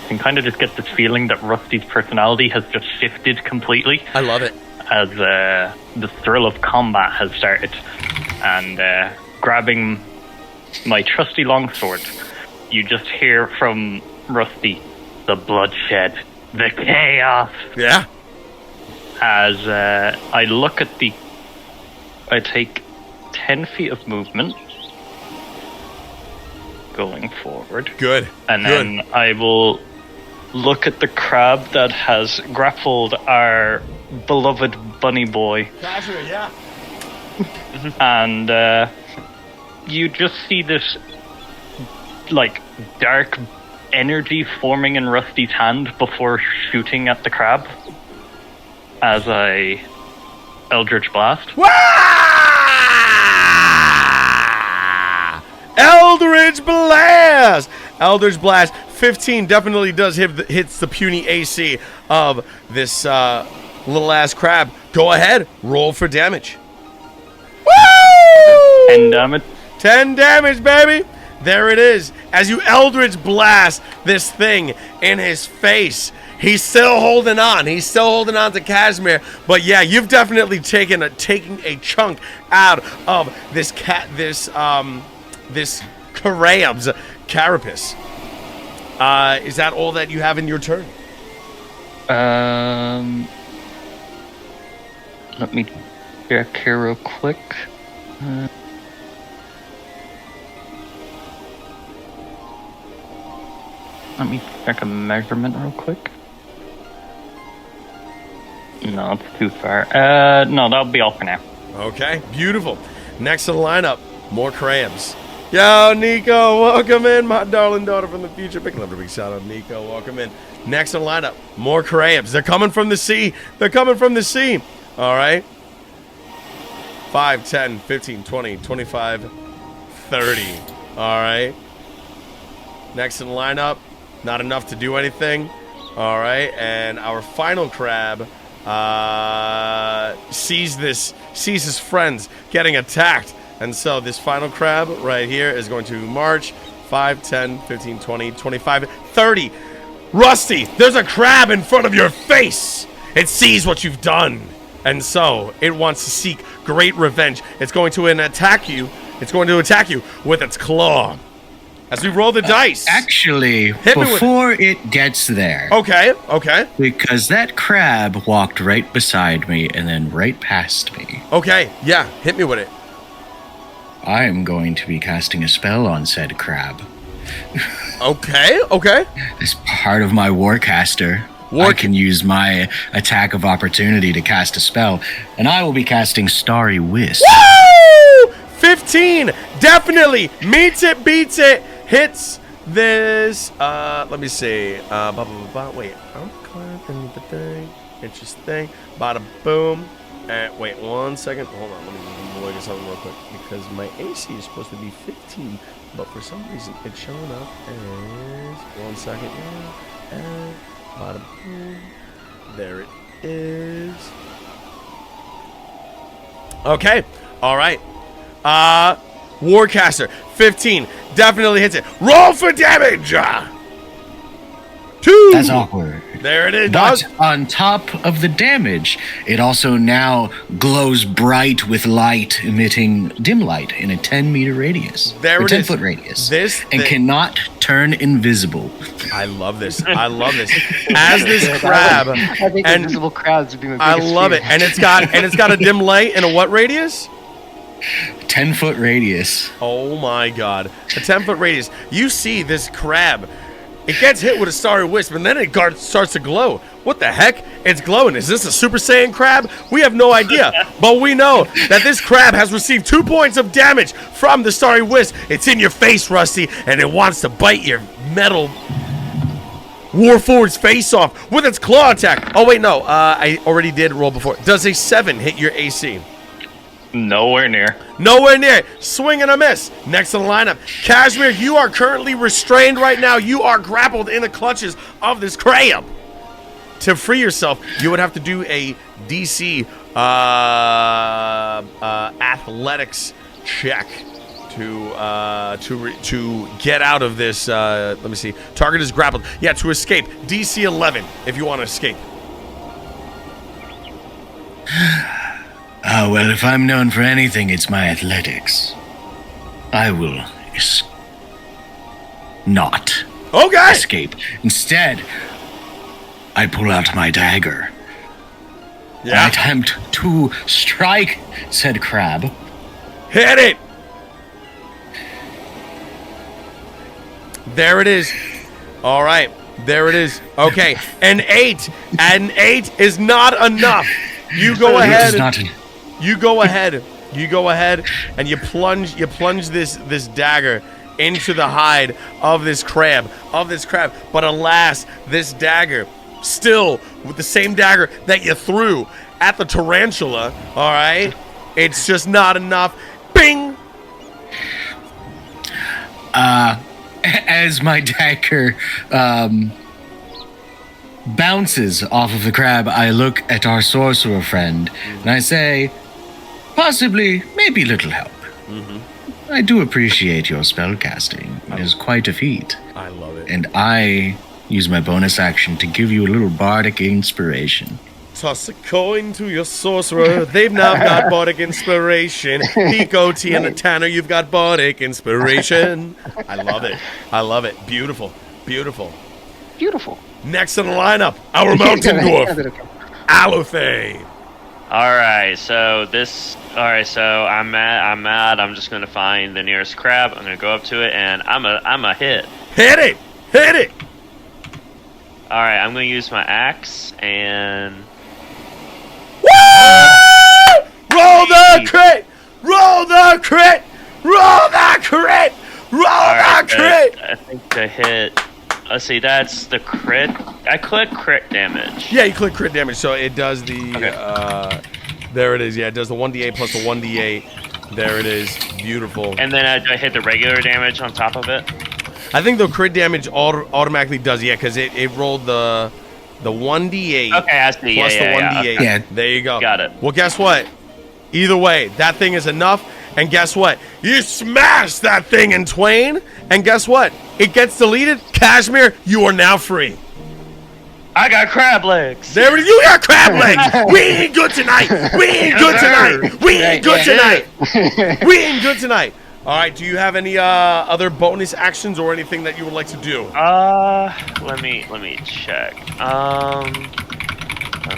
can kind of just get this feeling that Rusty's personality has just shifted completely. I love it. As the thrill of combat has started. And grabbing my trusty longsword, you just hear from Rusty, the bloodshed, the chaos. Yeah. As I look at I take 10 feet of movement going forward. Good. And Good. then I will look at the crab that has grappled our beloved bunny boy. Kashmir, yeah. And you just see this like dark energy forming in Rusty's hand before shooting at the crab as I Eldritch Blast. Wah! Eldritch Blast! Eldritch Blast 15 definitely does hits the puny AC of this little ass crab. Go ahead, roll for damage. Woo! 10 damage. 10 damage, baby. There it is. As you Eldritch Blast this thing in his face. He's still holding on. He's still holding on to Kashmir. But yeah, you've definitely taken a chunk out of this this crab's carapace. Is that all that you have in your turn? Let me check here real quick. Let me check a measurement real quick. No, it's too far. No, that'll be all for now. Okay, beautiful. Next to the lineup, more crabs. Yo, Nico, welcome in, my darling daughter from the future. Big love to big shout out, Nico, welcome in. Next to the lineup, more crabs. They're coming from the sea. They're coming from the sea. All right. 5, 10, 15, 20, 25, 30. All right. Next in the lineup, not enough to do anything. All right. And our final crab sees his friends getting attacked. And so this final crab right here is going to march 5, 10, 15, 20, 25, 30. Rusty, there's a crab in front of your face. It sees what you've done. And so it wants to seek great revenge. It's going to attack you. It's going to attack you with its claw. As we roll the dice. Actually, before it gets there. Okay, okay. Because that crab walked right beside me and then right past me. Okay, yeah, hit me with it. I am going to be casting a spell on said crab. Okay, okay. As part of my Warcaster I can use my attack of opportunity to cast a spell, and I will be casting Starry Wisp. Woo! 15 definitely meets it, beats it, hits this. Let me see. Wait, I'm climbing the thing. Interesting. Bada boom. Wait 1 second. Hold on. Let me look at something real quick because my AC is supposed to be 15, but for some reason it's showing up as 1 second. Bada boom. There it is. Okay. All right. Warcaster 15 definitely hits it. Roll for damage. 2. That's awkward. There it is. But on top of the damage, it also now glows bright with light, emitting dim light in a 10-meter radius. There or it 10-foot is. radius. And cannot turn invisible. I love this. I love this. As this crab, I think and invisible crowds would be my I biggest love fear. it. And it's got a dim light in a what radius? 10-foot radius. Oh my god. A 10-foot radius. You see this crab. It gets hit with a Starry Wisp, and then it starts to glow. What the heck? It's glowing. Is this a Super Saiyan crab? We have no idea. But we know that this crab has received 2 points of damage from the Starry Wisp. It's in your face, Rusty, and it wants to bite your metal Warforged's face off with its claw attack. Oh, wait, no. I already did roll before. Does a 7 hit your AC? Nowhere near. Nowhere near. Swing and a miss. Next in the lineup, Kashmir, you are currently restrained right now. You are grappled in the clutches of this crab. To free yourself, you would have to do a DC athletics check to get out of this. Let me see. Target is grappled. Yeah, to escape. DC 11 if you want to escape. Well, if I'm known for anything, it's my athletics. I will not Okay. escape. Instead, I pull out my dagger. Yeah. I attempt to strike said crab. Hit it. There it is. All right. There it is. Okay. An 8. An 8 is not enough. You go ahead. You go ahead. You go ahead and you plunge this dagger into the hide of this crab. But alas, this dagger, still with the same dagger that you threw at the tarantula, all right? It's just not enough. Bing! As my dagger bounces off of the crab, I look at our sorcerer friend and I say, possibly, maybe little help. I do appreciate your spellcasting. It is quite a feat. I love it. And I use my bonus action to give you a little bardic inspiration. Toss a coin to your sorcerer. They've now got bardic inspiration. Pico, T, and the Tanner, you've got bardic inspiration. I love it. I love it. Beautiful. Beautiful. Beautiful. Next in the lineup, our mountain dwarf, Alothay. So I'm mad. I'm just gonna find the nearest crab. I'm gonna go up to it and I'm a hit. Hit it! Hit it! All right, I'm gonna use my axe and Woo! Roll the crit! Roll the crit! Roll the crit! Roll the crit! I think the hit. Let's see, that's the crit. I click crit damage. Yeah, you click crit damage, so it does the. Okay. There it is. Yeah, it does the 1d8 plus the 1d8. There it is. Beautiful. And then I hit the regular damage on top of it. I think the crit damage automatically does, yeah, because it rolled the 1d8 Okay, I see. plus the 1d8. Okay. Yeah. There you go. Got it. Well, guess what? Either way, that thing is enough. And guess what? You smash that thing in twain. And guess what? It gets deleted. Kashmir, you are now free. I got crab legs. There it is. You got crab legs. We ain't good tonight. We ain't good tonight. We ain't good tonight. We ain't good tonight. All right. Do you have any other bonus actions or anything that you would like to do? Let me check. Let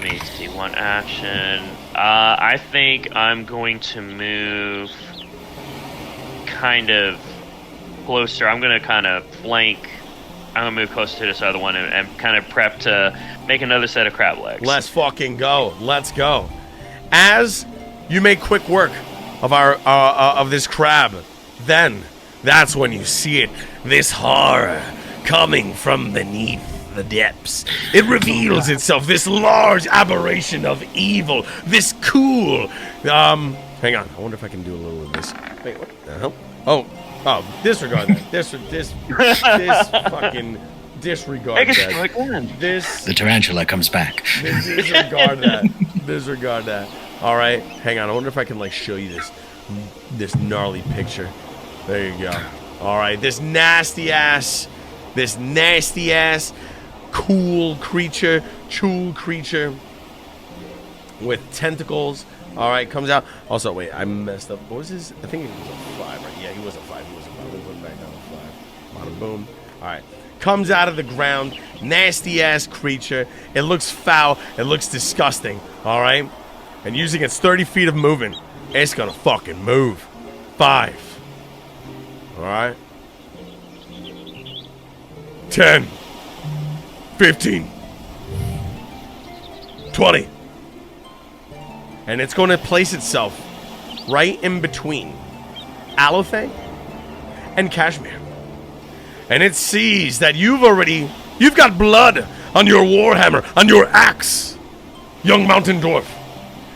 me see. One action. I think I'm going to move kind of closer. I'm going to kind of flank. I'm going to move closer to this other one and kind of prep to make another set of crab legs. Let's fucking go. Let's go. As you make quick work of our of this crab, then that's when you see it. This horror coming from beneath the depths. It reveals itself. This large aberration of evil. This cool. Hang on. I wonder if I can do a little of this. Wait, what the hell? Oh, disregard that. This fucking disregard that. The tarantula comes back. Disregard that. Disregard that. All right, hang on. I wonder if I can like show you this gnarly picture. There you go. All right, this nasty ass, cool creature with tentacles. All right, comes out. Also, wait, I messed up. What was his? I think he was a 5, right? Yeah, he was a 5. He was a 5. We'll put him back down to 5. Bada boom. All right. Comes out of the ground. Nasty ass creature. It looks foul. It looks disgusting. All right. And using its 30 feet of movement, it's gonna fucking move. 5. All right. 10. 15. 20. And it's going to place itself right in between Alothé and Kashmir. And it sees that you've got blood on your warhammer, on your axe, young mountain dwarf.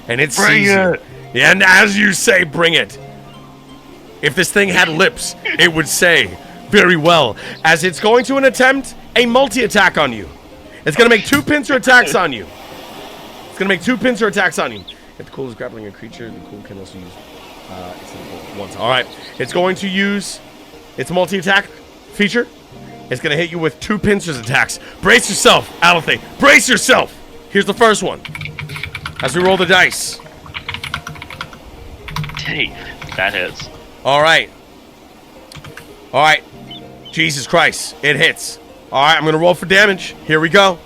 And it sees you. And as you say, bring it. If this thing had lips, it would say, very well, as it's going to attempt a multi-attack on you. It's going to make 2 pincer attacks on you. If the cool is grappling a creature, the cool can also use once. All right. It's going to use its multi-attack feature. It's going to hit you with 2 pincers attacks. Brace yourself, Alothé. Brace yourself. Here's the first one. As we roll the dice. Hey, that hits. All right. Jesus Christ. It hits. All right. I'm going to roll for damage. Here we go.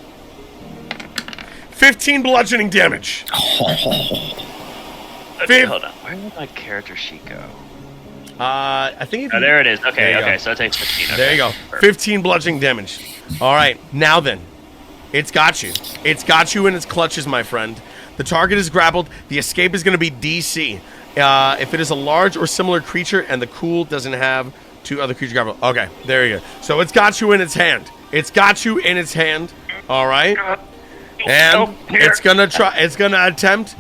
15 bludgeoning damage. Okay, hold on. Where did my character sheet go? I think if there it is. Okay, so it takes 15. Okay. There you go. Perfect. 15 bludgeoning damage. All right, now then. It's got you. It's got you in its clutches, my friend. The target is grappled. The escape is going to be DC. If it is a large or similar creature and the cool doesn't have 2 other creatures grappled. Okay, there you go. So it's got you in its hand. All right. And it's gonna attempt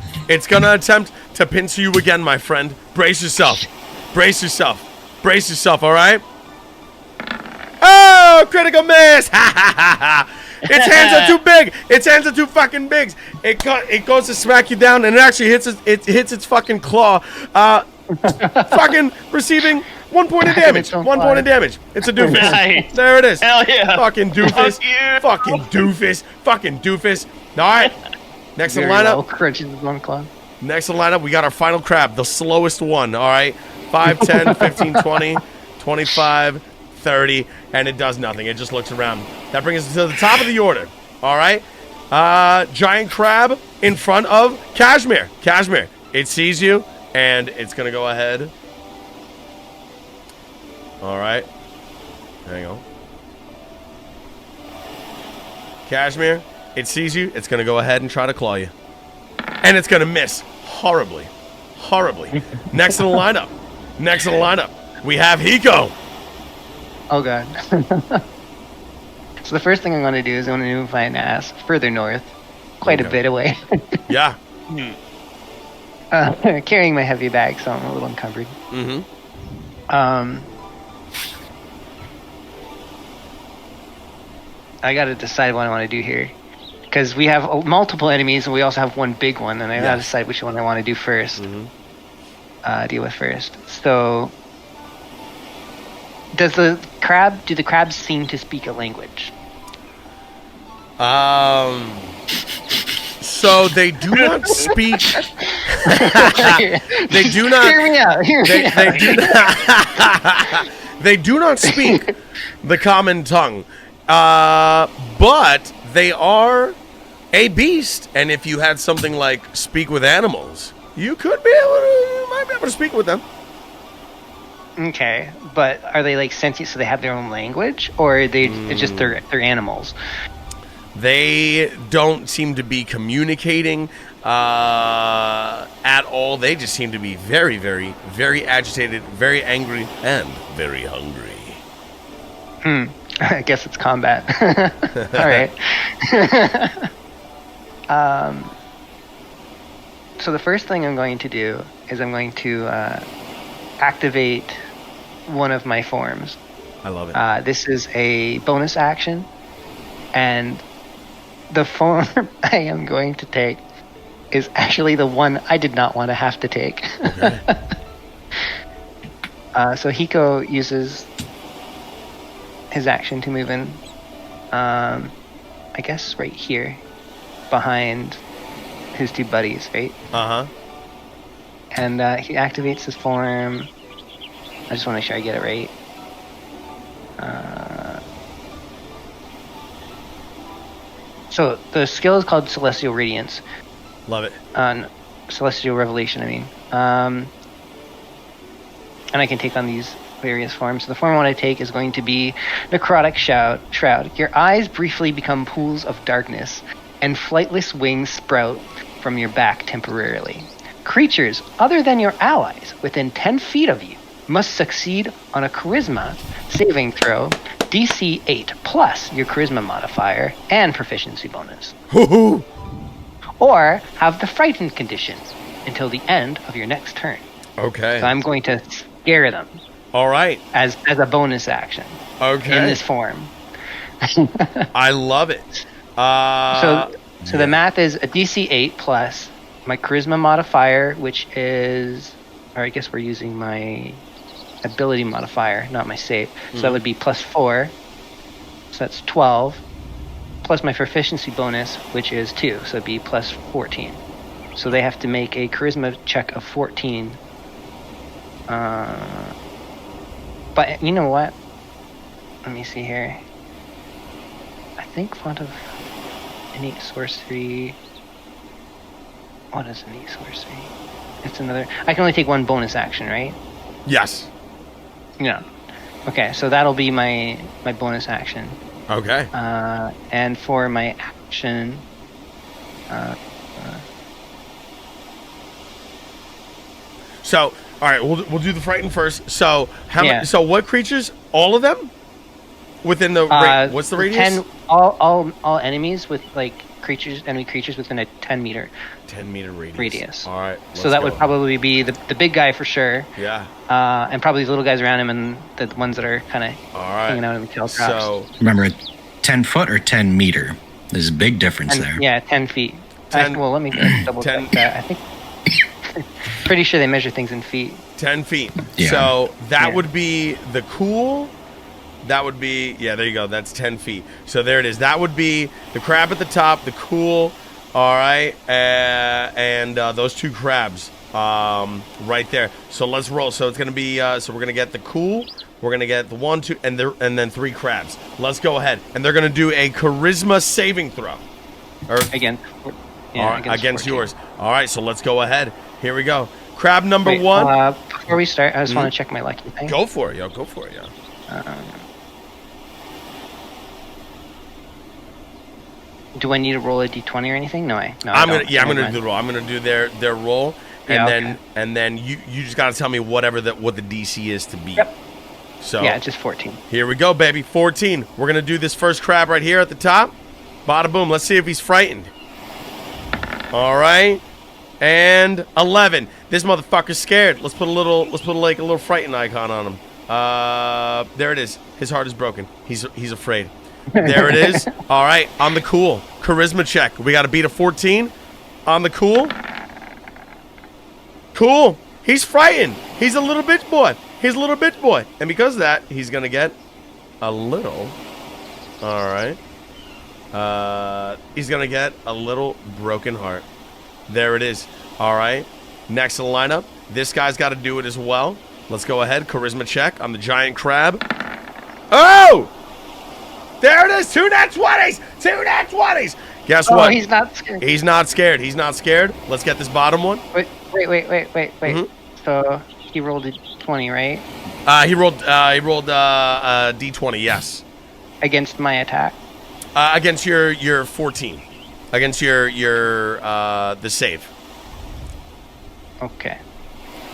to pincer you again, my friend. Brace yourself, all right? Oh, critical miss! Ha ha ha ha! Its hands are too big. Its hands are too fucking big. It goes to smack you down, and it actually hits its fucking claw. Fucking receiving 1 point of damage. 1 point of damage. It's a doofus. Nice. There it is. Hell yeah. Fucking doofus. Fuck you. Fucking doofus. All right. Next in the lineup. Crunches his one claw. Next in the lineup, we got our final crab, the slowest one. All right. 5, 10, 15, 20, 25, 30, and it does nothing. It just looks around. That brings us to the top of the order. All right. Giant crab in front of Kashmir. It sees you, and it's going to go ahead. All right. Hang on. Kashmir, it sees you. It's going to go ahead and try to claw you. And it's going to miss horribly. Next in the lineup, we have Hiko. Oh god. So the first thing I'm going to do is I'm going to move my ass further north, quite a bit away. Yeah. Carrying my heavy bag, so I'm a little encumbered. Mm-hmm. I got to decide what I want to do here, because we have multiple enemies and we also have one big one, and I got to decide which one I want to do first. Mm-hmm. Deal with first. So, do the crabs seem to speak a language? So they do not speak. They do not. Hear me out. They do not speak the common tongue, but they are a beast. And if you had something like speak with animals, you might be able to speak with them. Okay, but are they like sentient, so they have their own language, or are they just they're animals? They don't seem to be communicating at all. They just seem to be very, very, very agitated, very angry, and very hungry. I guess it's combat. All right. So the first thing I'm going to do is I'm going to activate one of my forms. I love it. This is a bonus action, and the form I am going to take is actually the one I did not want to have to take. Okay. So Hiko uses his action to move in, I guess right here, behind his two buddies, right? Uh-huh. And he activates his form. I just want to make sure I get it right. So the skill is called Celestial Radiance. Love it. Celestial Revelation, I mean. And I can take on these various forms. So the form I want to take is going to be Necrotic Shroud. Your eyes briefly become pools of darkness, and flightless wings sprout from your back temporarily. Creatures other than your allies within 10 feet of you must succeed on a Charisma saving throw, DC 8 plus your Charisma modifier and proficiency bonus. Hoo-hoo! Or have the frightened condition until the end of your next turn. Okay. So I'm going to scare them All right. as a bonus action Okay. in this form. I love it. So the math is a DC 8 plus my Charisma modifier, which is, or I guess we're using my ability modifier, not my save. So that would be plus 4. So that's 12. Plus my proficiency bonus, which is 2. So it'd be plus 14. So they have to make a Charisma check of 14. But you know what? Let me see here. I think font of innate sorcery. What is innate sorcery? It's another. I can only take one bonus action, right? Yes. Yeah. Okay, so that'll be my bonus action. Okay. And for my action, So, all right, we'll do the frightened first. So, how Yeah. many? So, what creatures? All of them within the what's the radius? 10. All enemies with enemy creatures within a 10-meter 10-meter radius. radius. All right. So that would probably be the big guy for sure. Yeah. And probably the little guys around him and the ones that are kind of All right. hanging out in the tail traps. So, Remember, 10 foot or 10 meter? There's a big difference there. Yeah, 10 feet. 10 well, let me double 10 check that. I think. Pretty sure they measure things in feet. 10 feet. Yeah. So that Yeah. would be the cool. That would be, yeah, there you go. That's 10 feet. So there it is. That would be the crab at the top, the cool. All right. And those two crabs right there. So let's roll. So it's going to be, so we're going to get the cool. We're going to get the 1, 2, and then 3 crabs. Let's go ahead. And they're going to do a charisma saving throw. Again. Yeah, All right, against 14. yours. All right, so let's go ahead. Here we go. Crab number Wait, 1. Before we start, I just want to check my lucky thing. Go for it, yo. Go for it, yo. Do I need to roll a d20 or anything? No, I I'm don't. gonna Never do mind. the roll. I'm gonna do their roll, and Yeah, then you just gotta tell me what the DC is to beat. Yep. So Yeah, just 14. here we go, baby. 14. We're gonna do this first crab right here at the top. Bada boom. Let's see if he's frightened. All right, and 11. This motherfucker's scared. Let's put a little frightened icon on him. There it is. His heart is broken. He's afraid. There it is. All right, on the cool. Charisma check. We got to beat a 14 on the cool. Cool. He's frightened. He's a little bitch boy. He's a little bitch boy. And because of that, he's going to get a little. All right. He's going to get a little broken heart. There it is. All right. Next to the lineup. This guy's got to do it as well. Let's go ahead. Charisma check on the giant crab. Oh! There it is. 2 nat 20s. 2 nat 20s. Guess what? He's not scared. He's not scared. He's not scared. Let's get this bottom one. Wait. Mhm. So he rolled a 20, right? He rolled D20. Yes. Against my attack. Against your 14. Against your the save. Okay.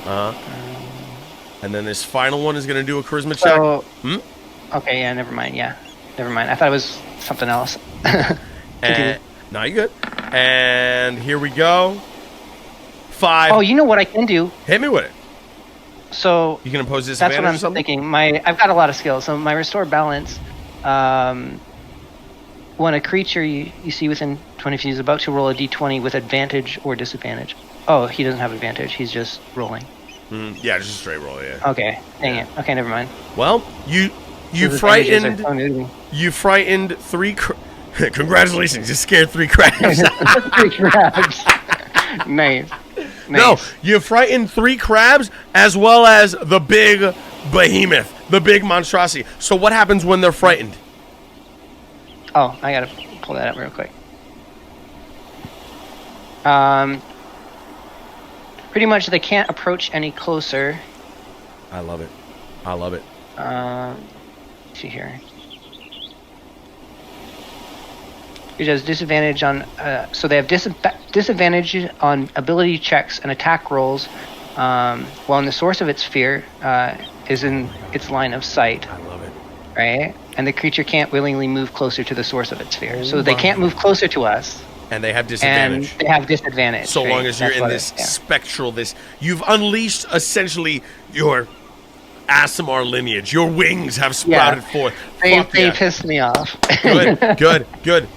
And then this final one is going to do a charisma check. Okay, yeah, never mind. Yeah, never mind. I thought it was something else. And no, you're good. And here we go. 5. Oh, you know what I can do? Hit me with it. So You can impose that's disadvantage what or I'm something? thinking. I've got a lot of skills. So my restore balance. When a creature you see within 20 feet is about to roll a d20 with advantage or disadvantage. Oh, he doesn't have advantage. He's just rolling. Yeah, just a straight roll, yeah. Okay, dang it. Okay, never mind. Well, you Those advantages are frightened so new to me. you frightened 3 congratulations, you scared 3 crabs. 3 crabs. Nice. No, you frightened 3 crabs as well as the big behemoth, the big monstrosity. So what happens when they're frightened? Oh, I gotta pull that up real quick. Pretty much they can't approach any closer. I love it. I love it. Let's see here. It has disadvantage on, so they have disadvantage on ability checks and attack rolls, while in the source of its fear is in its line of sight. I love it. Right? And the creature can't willingly move closer to the source of its fear. So they can't move closer to us. And they have disadvantage. And they have disadvantage. So right? long as you're That's in what this it- yeah. spectral, you've unleashed essentially your Aasimar lineage. Your wings have sprouted forth. They Fuck yeah. pissed me off. Good.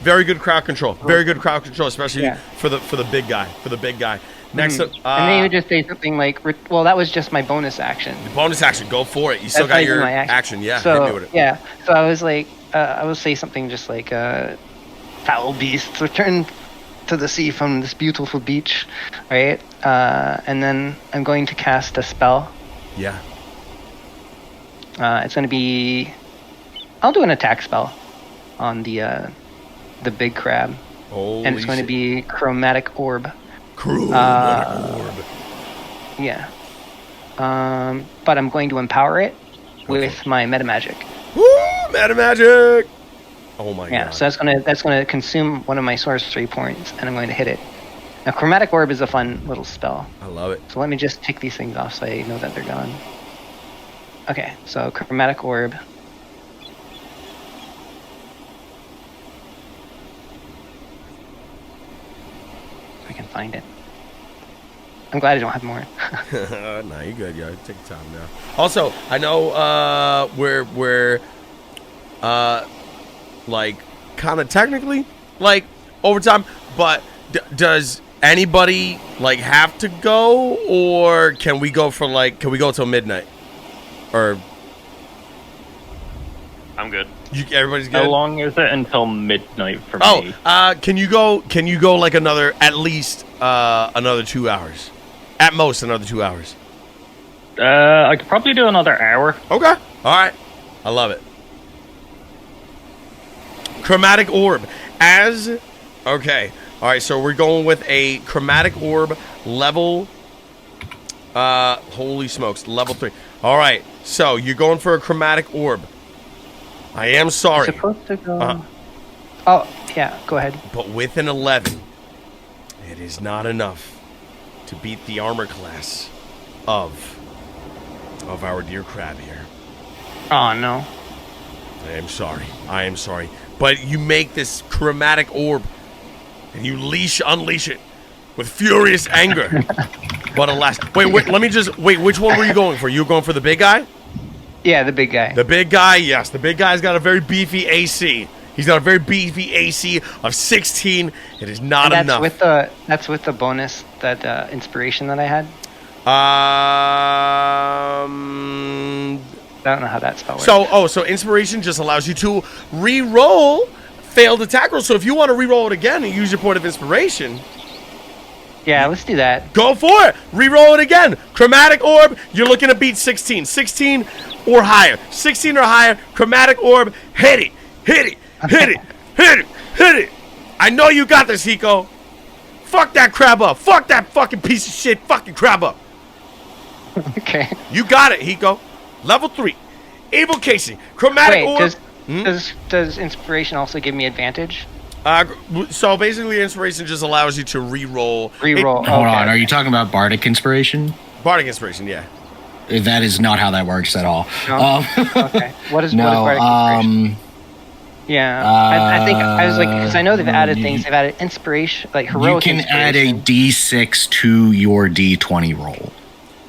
Very good crowd control. Very good crowd control, especially Yeah. for the big guy. Next up, and then you would just say something like, well, that was just my bonus action. bonus action. Go for it. You still That's got not even your my action. Yeah, So, hit me with it. yeah. So I was like, I will say something just like, foul beasts return to the sea from this beautiful beach, right? And then I'm going to cast a spell. Yeah. It's going to be, I'll do an attack spell on the big crab, Holy and it's going to be chromatic orb. orb. Yeah. But I'm going to empower it with my meta magic. Woo! Meta magic. Oh my Yeah, god. so that's gonna consume one of my sorcery points, and I'm going to hit it. Now, chromatic orb is a fun little spell. I love it. So let me just tick these things off so I know that they're gone. Okay, so chromatic orb. If I can find it. I'm glad I don't have more. Nah, you're good, yo. Take your time now. Also, I know we're like kind of technically like overtime, but does anybody like have to go, or can we go till midnight? Or I'm good. everybody's good? How long is it until midnight for me? Can you go like at least another 2 hours? At most another 2 hours. I could probably do another hour. Okay. All right. I love it. Chromatic orb. Okay. All right, so we're going with a chromatic orb level holy smokes, level 3. All right. So, you're going for a chromatic orb. I am sorry. Supposed to go. Oh, yeah, go ahead. But with an 11, it is not enough to beat the armor class of our dear crab here. Oh, no. I am sorry. But you make this chromatic orb and you unleash it with furious anger. But alas, wait, which one were you going for? You were going for the big guy? Yeah, the big guy. The big guy, yes. The big guy's got a very beefy AC. He's got a very beefy AC of 16. It is not And enough. That's with the bonus, that inspiration that I had. I don't know how that spell works. So inspiration just allows you to re-roll failed attack rolls. So if you want to re-roll it again and use your point of inspiration, Yeah, let's do that. go for it. Re-roll it again. Chromatic orb, you're looking to beat 16. 16 or higher. 16 or higher. Chromatic orb, hit it. Hit it. Hit it. Hit it. Hit it. I know you got this, Hiko. Fuck that crab up. Fuck that fucking piece of shit. Fucking crab up. Okay. You got it, Hiko. Level 3. Able casing. Chromatic Wait, orb. Does inspiration also give me advantage? So basically, inspiration just allows you to re-roll. Reroll. Hold on, are you talking about bardic inspiration? Bardic inspiration, yeah. That is not how that works at all. No? Okay. What is No, bardic inspiration? Yeah, I think I was like, because I know they've added things. They've added inspiration, like you heroic can add a inspiration. d6 to your d20 roll.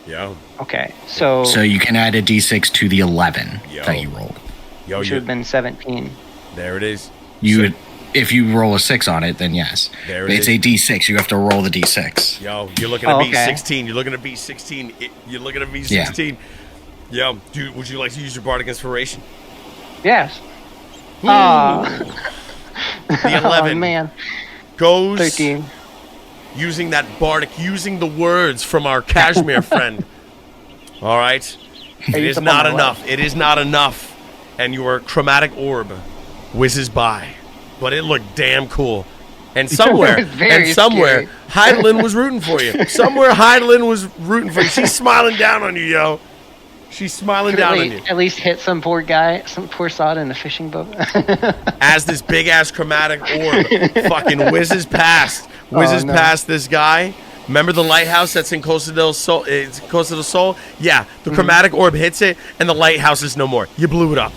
Yo. Okay, so So you can add a d6 to the 11 Yo. that you rolled. Yo, it should have been 17. There it is. You would, if you roll a 6 on it, then yes. There But it it's is. a d6. You have to roll the d6. Yo, you're looking at Oh, okay. B16. You're looking at B16. You're looking at B16. Yo, dude, would you like to use your bardic inspiration? Yes. Ooh. The 11 Oh man, goes 13. using that bardic, using the words from our Kashmir friend. All right, it used is up not all my enough. It is not enough, and your chromatic orb whizzes by, but it looked damn cool. And somewhere, It was very somewhere, scary. Heidelin was rooting for you. Somewhere, Heidelin was rooting for you. She's smiling down on you, yo. She's smiling down on you. At least hit some poor guy, some poor sod in a fishing boat. As this big ass chromatic orb fucking whizzes past this guy. Remember the lighthouse that's in Costa del Sol? It's Costa del Sol. Yeah, the chromatic orb hits it, and the lighthouse is no more. You blew it up.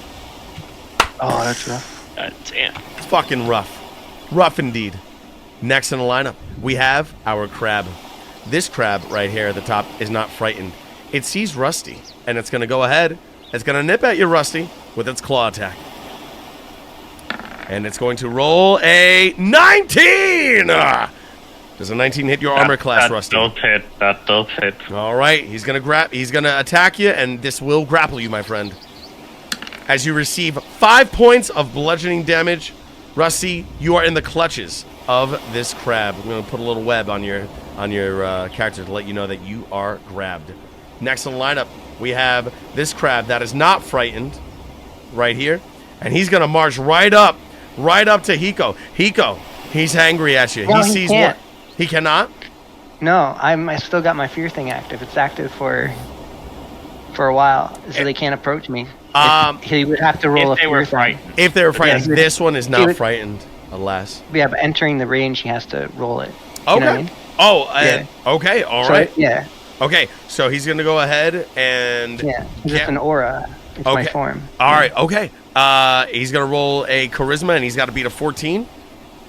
Oh, that's rough. God damn. It's fucking rough indeed. Next in the lineup, we have our crab. This crab right here at the top is not frightened. It sees Rusty, and it's going to go ahead. It's going to nip at you, Rusty, with its claw attack. And it's going to roll a 19! Does a 19 hit your armor class, Rusty? That does hit. All right, he's going to attack you, and this will grapple you, my friend. As you receive 5 points of bludgeoning damage, Rusty, you are in the clutches of this crab. I'm going to put a little web on your character to let you know that you are grabbed. Next in the lineup, we have this crab that is not frightened right here. And he's going to march right up to Hiko. Hiko, he's angry at you. No, he he sees can't. what? He cannot? No, I still got my fear thing active. It's active for a while, so they can't approach me. He would have to roll If a they fear were thing. frightened. If they were frightened, he would- this one is he not would- frightened, alas. Yeah, but entering the range, he has to roll it. You Okay. know what I mean? Oh, Yeah. okay, all So, right. yeah, Okay, so he's going to go ahead and... yeah. It's just an aura. It's my Okay. form. All right, okay. He's going to roll a charisma, and he's got to beat a 14.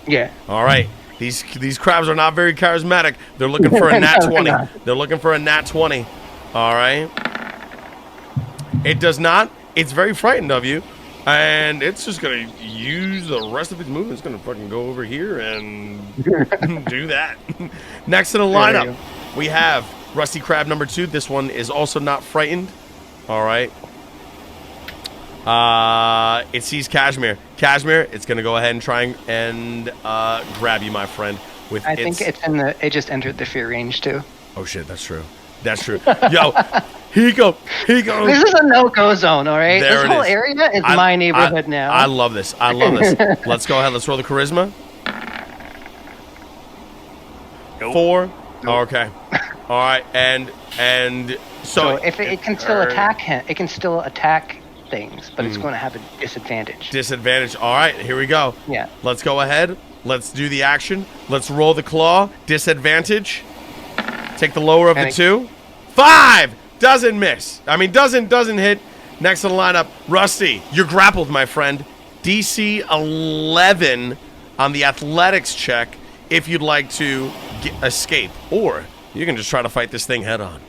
Yeah. All right. These crabs are not very charismatic. They're looking for a nat No, 20. they're not. They're looking for a nat 20. All right. It does not. It's very frightened of you. And it's just going to use the rest of its movement. It's going to fucking go over here and do that. Next in the There you lineup, go. we have Rusty Crab number 2. This one is also not frightened. All right. It sees Kashmir. Kashmir, it's going to go ahead and try and grab you, my friend. With I think it's in the. It just entered the fear range too. Oh, shit, that's true. That's true. Yo, Hiko. This is a no-go zone, all right? There This it whole is. area is my neighborhood now. I love this. I love this. Let's go ahead. Let's roll the charisma. Nope. 4. Okay. All right. And so so if it can still attack him, it can still attack things, but it's going to have a disadvantage. disadvantage. All right. Here we go. Yeah. Let's go ahead. Let's do the action. Let's roll the claw. Disadvantage. Take the lower of the 2. 5 doesn't miss. I mean, doesn't hit. Next in the lineup, Rusty. You're grappled, my friend. DC 11 on the athletics check if you'd like to escape, or you can just try to fight this thing head on.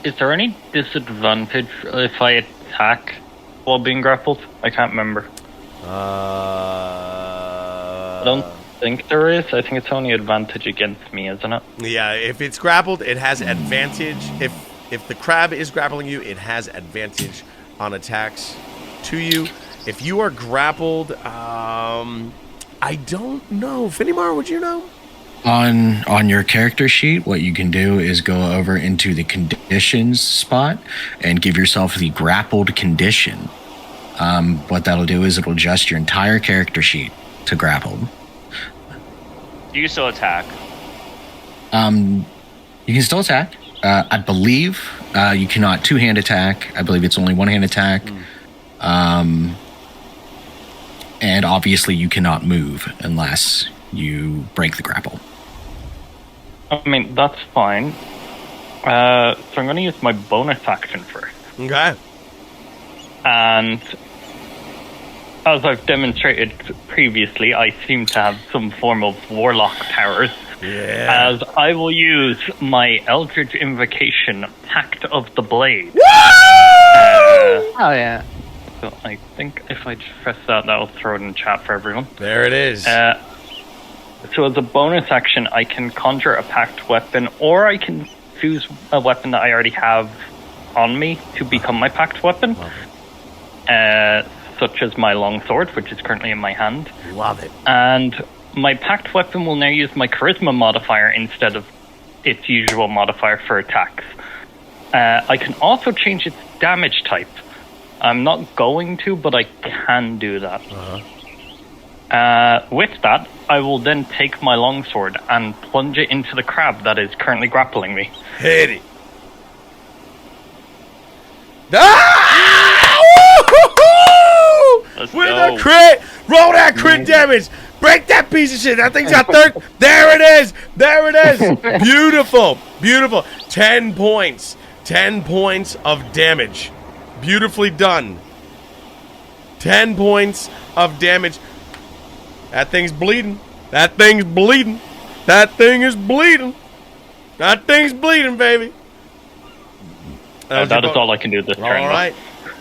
Is there any disadvantage if I attack while being grappled? I can't remember. I don't think there is. I think it's only advantage against me, isn't it? Yeah, if it's grappled, it has advantage. If the crab is grappling you, it has advantage on attacks to you. If you are grappled, I don't know. Finimar, would you know? On your character sheet, what you can do is go over into the conditions spot and give yourself the grappled condition. What that'll do is it'll adjust your entire character sheet to grappled. Do you still attack? You can still attack. I believe you cannot two-hand attack. I believe it's only one-hand attack. And obviously you cannot move unless you break the grapple. I mean, that's fine. So I'm going to use my bonus action first. Okay. And as I've demonstrated previously, I seem to have some form of warlock powers. Yeah. As I will use my Eldritch Invocation, Pact of the Blade. Oh yeah. So I think if I just press that, that'll throw it in chat for everyone. There it is. So as a bonus action, I can conjure a pact weapon, or I can fuse a weapon that I already have on me to become my pact weapon. Such as my longsword, which is currently in my hand. Love it. And my pact weapon will now use my charisma modifier instead of its usual modifier for attacks. I can also change its damage type. I'm not going to, but I can do that. With that, I will then take my longsword and plunge it into the crab that is currently grappling me. Hit it. Ah! Woo-hoo-hoo! Let's With go. a crit! Roll that crit damage! Break that piece of shit! That thing's got There it is! There it is! Beautiful! Beautiful! 10 points. 10 points of damage. Beautifully done. 10 points of damage. That thing's bleeding. That thing's bleeding. That thing is bleeding. That thing's bleeding, baby. That is all I can do this turn. All right.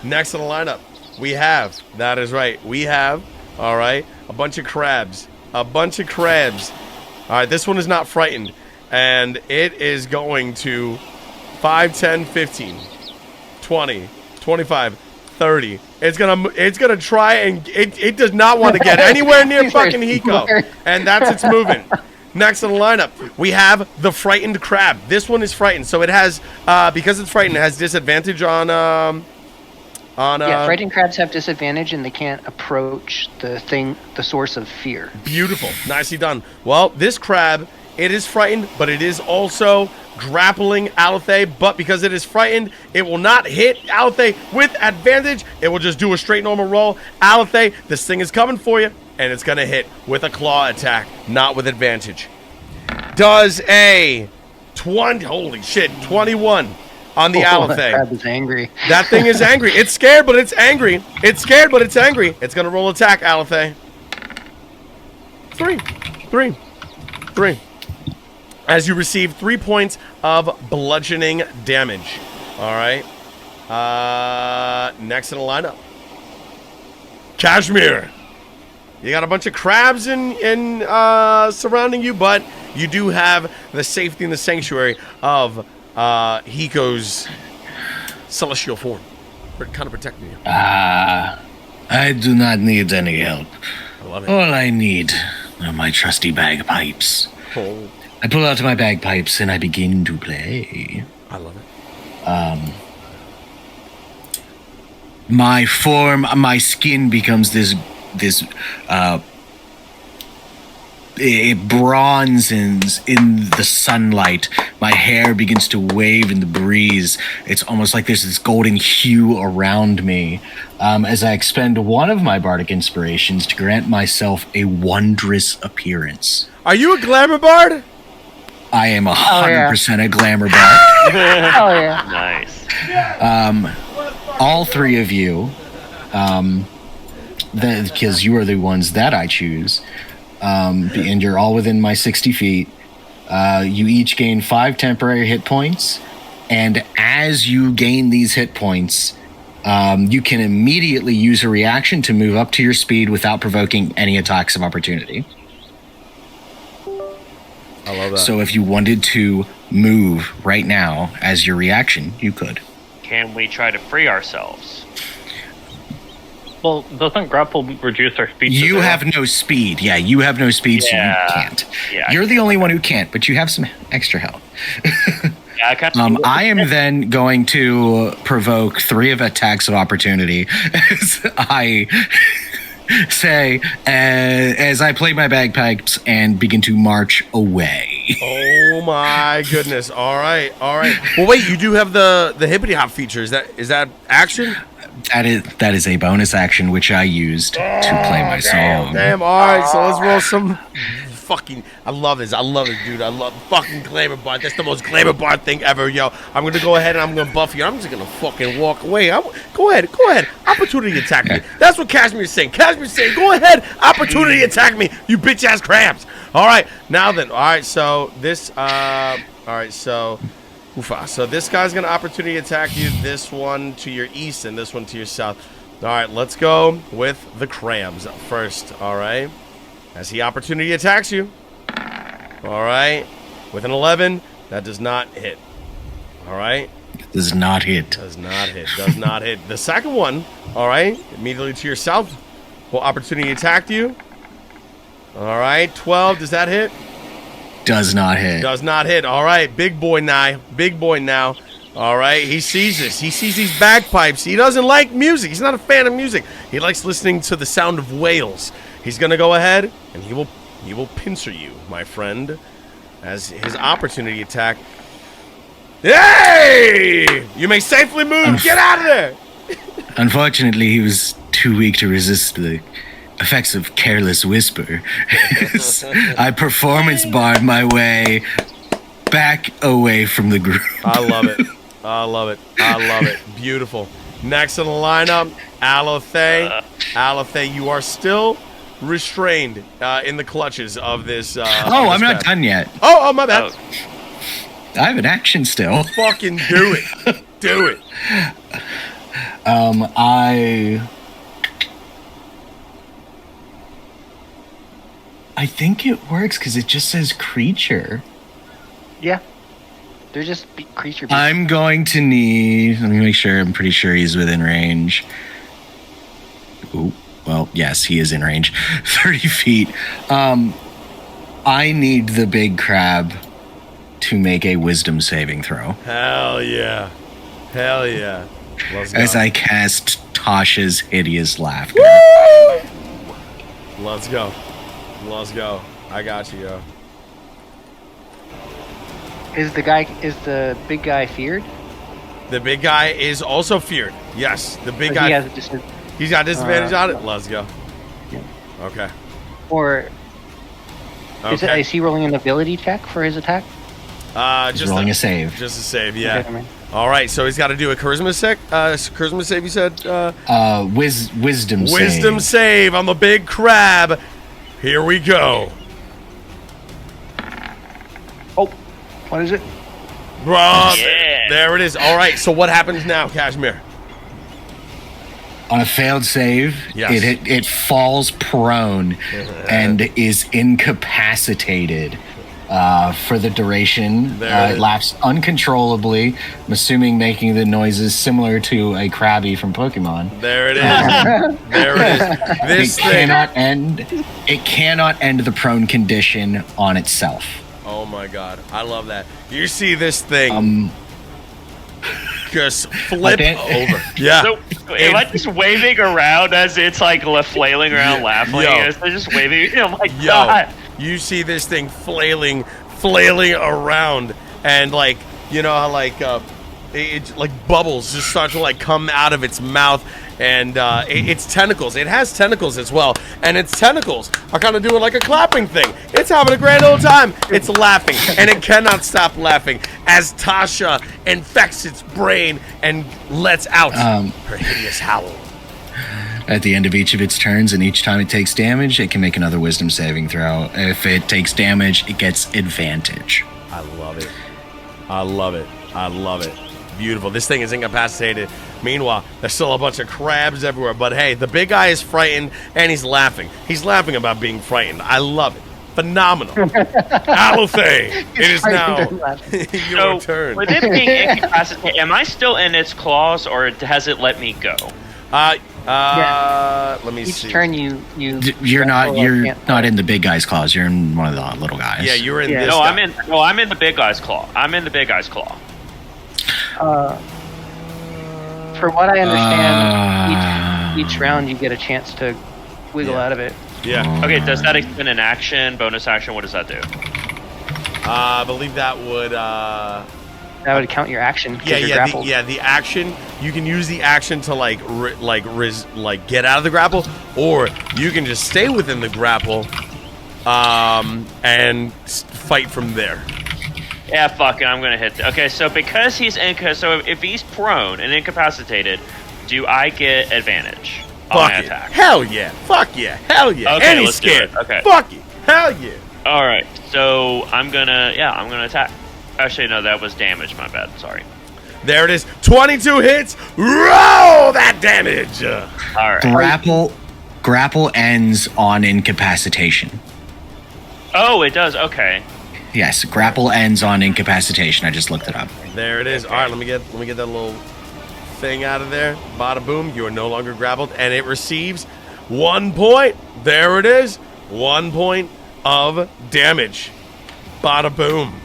Next in the lineup, we have, that is right, we have, all right, a bunch of crabs. A bunch of crabs. All right, this one is not frightened. And it is going to 5, 10, 15, 20, 25, 30. It's gonna try and it does not want to get anywhere near fucking Hiko. And that's its movement. Next in the lineup, we have the frightened crab. This one is frightened, so it has because it's frightened, it has disadvantage on Yeah, frightened crabs have disadvantage and they can't approach the source of fear. Beautiful. Nicely done. Well, this crab, it is frightened, but it is also grappling Alethe, but because it is frightened, it will not hit Alethe with advantage. It will just do a straight normal roll. Alethe, this thing is coming for you, and it's going to hit with a claw attack, not with advantage. Does a 20, holy shit, 21 on the Alethe. That crab is angry. That thing is angry. It's scared, but it's angry. It's scared, but it's angry. It's going to roll attack, Alethe. 3. As you receive 3 points of bludgeoning damage. All right. Next in the lineup, Kashmir. You got a bunch of crabs in surrounding you, but you do have the safety and the sanctuary of Hiko's celestial form. We're kind of protecting you. I do not need any help. I love it. All I need are my trusty bagpipes. Oh, I pull out my bagpipes and I begin to play. I love it. My skin becomes this it bronzes in the sunlight. My hair begins to wave in the breeze. It's almost like there's this golden hue around me. As I expend one of my bardic inspirations to grant myself a wondrous appearance. Are you a glamour bard? I am 100% a glamour bard. Oh yeah. Nice. All three of you, because you are the ones that I choose, and you're all within my 60 feet, you each gain 5 temporary hit points, and as you gain these hit points, you can immediately use a reaction to move up to your speed without provoking any attacks of opportunity. I love that. So if you wanted to move right now as your reaction, you could. Can we try to free ourselves? Well, doesn't grapple reduce our speed? to You 0? have no speed. Yeah, you have no speed, so you can't. Yeah. You're the only one who can't, but you have some extra help. Yeah, I am then going to provoke 3 of attacks of opportunity as I say as I play my bagpipes and begin to march away. Oh my goodness! All right. Well, wait, you do have the hippity hop feature. Is that action? That is a bonus action which I used to play my song. Damn. All right, so let's roll some. Fucking, I love this, dude. I love fucking glamour bar. That's the most glamour bar thing ever, yo. I'm gonna go ahead and I'm gonna buff you. I'm just gonna fucking walk away. Go ahead. Opportunity attack me. That's what Cashmere's saying. Cashmere's saying, go ahead, opportunity attack me, you bitch ass crabs. All right, now then. All right, so this. All right, so. So this guy's gonna opportunity attack you. This one to your east and this one to your south. All right, let's go with the crabs first. All right. As he opportunity attacks you. All right. With an 11, that does not hit. All right. Does not hit. Does not hit. The second one, all right, immediately to your south, will opportunity attack you. All right. 12, does that hit? Does not hit. Does not hit. All right. Big boy now. All right. He sees this. He sees these bagpipes. He doesn't like music. He's not a fan of music. He likes listening to the sound of whales. He's going to go ahead, and he will pincer you, my friend, as his opportunity attack. Hey! You may safely move. Get out of there! Unfortunately, he was too weak to resist the effects of Careless Whisper. I performance barred my way back away from the group. I love it. Beautiful. Next in the lineup, Alothay. Alothay, you are still restrained in the clutches of this. I'm not done yet. Oh, my bad. I have an action still. Fucking do it. Do it. I think it works because it just says creature. Yeah. They're just creature. I'm going to need. Let me make sure. I'm pretty sure he's within range. Ooh. Well, yes, he is in range. 30 feet. I need the big crab to make a wisdom saving throw. Hell yeah. Let's go. As I cast Tasha's hideous laughter. Woo! Let's go. I got you, yo. Is the big guy feared? The big guy is also feared. Yes, the big guy. He's got disadvantage on it. Let's go. Yeah. Okay. Or is he rolling an ability check for his attack? Just rolling a save. Just a save, yeah. Okay, all right, so he's got to do a charisma save. You said. Wisdom save. Wisdom save on the big crab. Here we go. Oh, what is it? There it is. All right, so what happens now, Kashmir? On a failed save, yes. it falls prone and is incapacitated for the duration. It laughs uncontrollably, I'm assuming making the noises similar to a Krabby from Pokemon. There it is. It cannot end the prone condition on itself. Oh my god, I love that. You see this thing just flip over. Yeah. So, am I just waving around as it's like flailing around laughing? It's just waving. Oh my god. You see this thing flailing around, and like, you know how like it like bubbles just start to like come out of its mouth, and its tentacles. It has tentacles as well, and its tentacles are kind of doing like a clapping thing. It's having a grand old time. It's laughing, and it cannot stop laughing as Tasha infects its brain and lets out her hideous howl. At the end of each of its turns, and each time it takes damage, it can make another wisdom saving throw. If it takes damage, it gets advantage. I love it. Beautiful. This thing is incapacitated. Meanwhile, there's still a bunch of crabs everywhere. But hey, the big guy is frightened, and he's laughing. He's laughing about being frightened. I love it. Phenomenal. Alothay, it is now your turn. With it being incapacitated, am I still in its claws, or has it let me go? Let me see. Each turn you're not in the big guy's claws. You're in one of the little guys. Yeah, you're in this. No, guy. I'm in the big guy's claw. For what I understand, each round you get a chance to wiggle Yeah. out of it. Yeah. Okay, does that extend an action, bonus action? What does that do? I believe that would. That would count your action. 'cause you're grappled. The action. You can use the action to get out of the grapple, or you can just stay within the grapple, and fight from there. Yeah, fuck it, I'm gonna hit. Okay, so because he's so if he's prone and incapacitated, do I get advantage on my Fuck it. attack? Hell yeah. Fuck yeah. Hell yeah. Okay, and he's let's do scared. it. Okay. Fuck it. Hell yeah. All right, so I'm gonna attack. Actually, no, that was damage. My bad. Sorry. There it is. 22 hits. Roll that damage. All right. Grapple ends on incapacitation. Oh, it does. Okay. Yes, grapple ends on incapacitation. I just looked it up. There it is. All right, let me get that little thing out of there. Bada boom. You are no longer grappled, and it receives 1 point. There it is. 1 point of damage. Bada boom.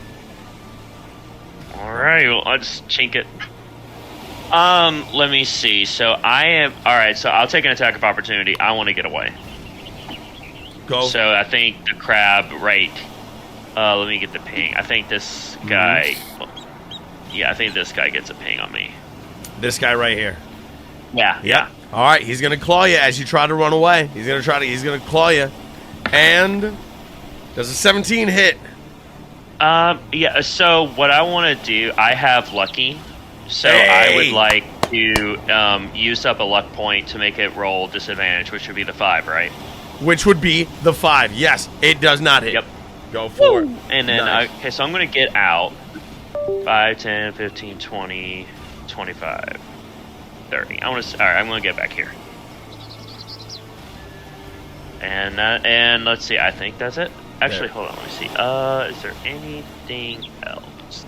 All right. Well, I'll just chink it. Let me see. So I am. All right. So I'll take an attack of opportunity. I want to get away. Go. So I think the crab. Right. Let me get the ping. I think this guy. Yeah, I think this guy gets a ping on me. This guy right here. Yeah. All right, he's gonna claw you as you try to run away. He's gonna claw you, and does a 17 hit? Yeah. So what I want to do, I have lucky, so Hey! I would like to use up a luck point to make it roll disadvantage, which would be the 5, right? Which would be the 5. Yes, it does not hit. Yep. Go for it. And then, Nice. okay, so I'm going to get out 5, 10, 15, 20, 25, 30. All right, I'm going to get back here. And let's see, I think that's it. Actually, hold on, let me see. Is there anything else?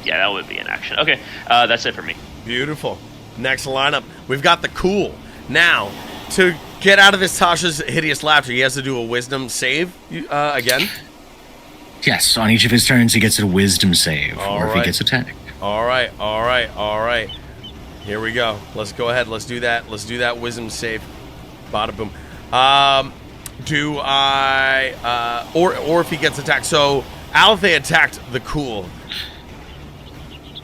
Yeah, that would be an action. Okay, that's it for me. Beautiful. Next lineup, we've got the cool. Now, to get out of this Tasha's hideous laughter, he has to do a wisdom save again. Yes, on each of his turns, he gets a wisdom save, All or if right. he gets attacked. All right. Here we go. Let's go ahead. Let's do that. Let's do that wisdom save. Bada boom. Do I or if he gets attacked? So Althea attacked the cool.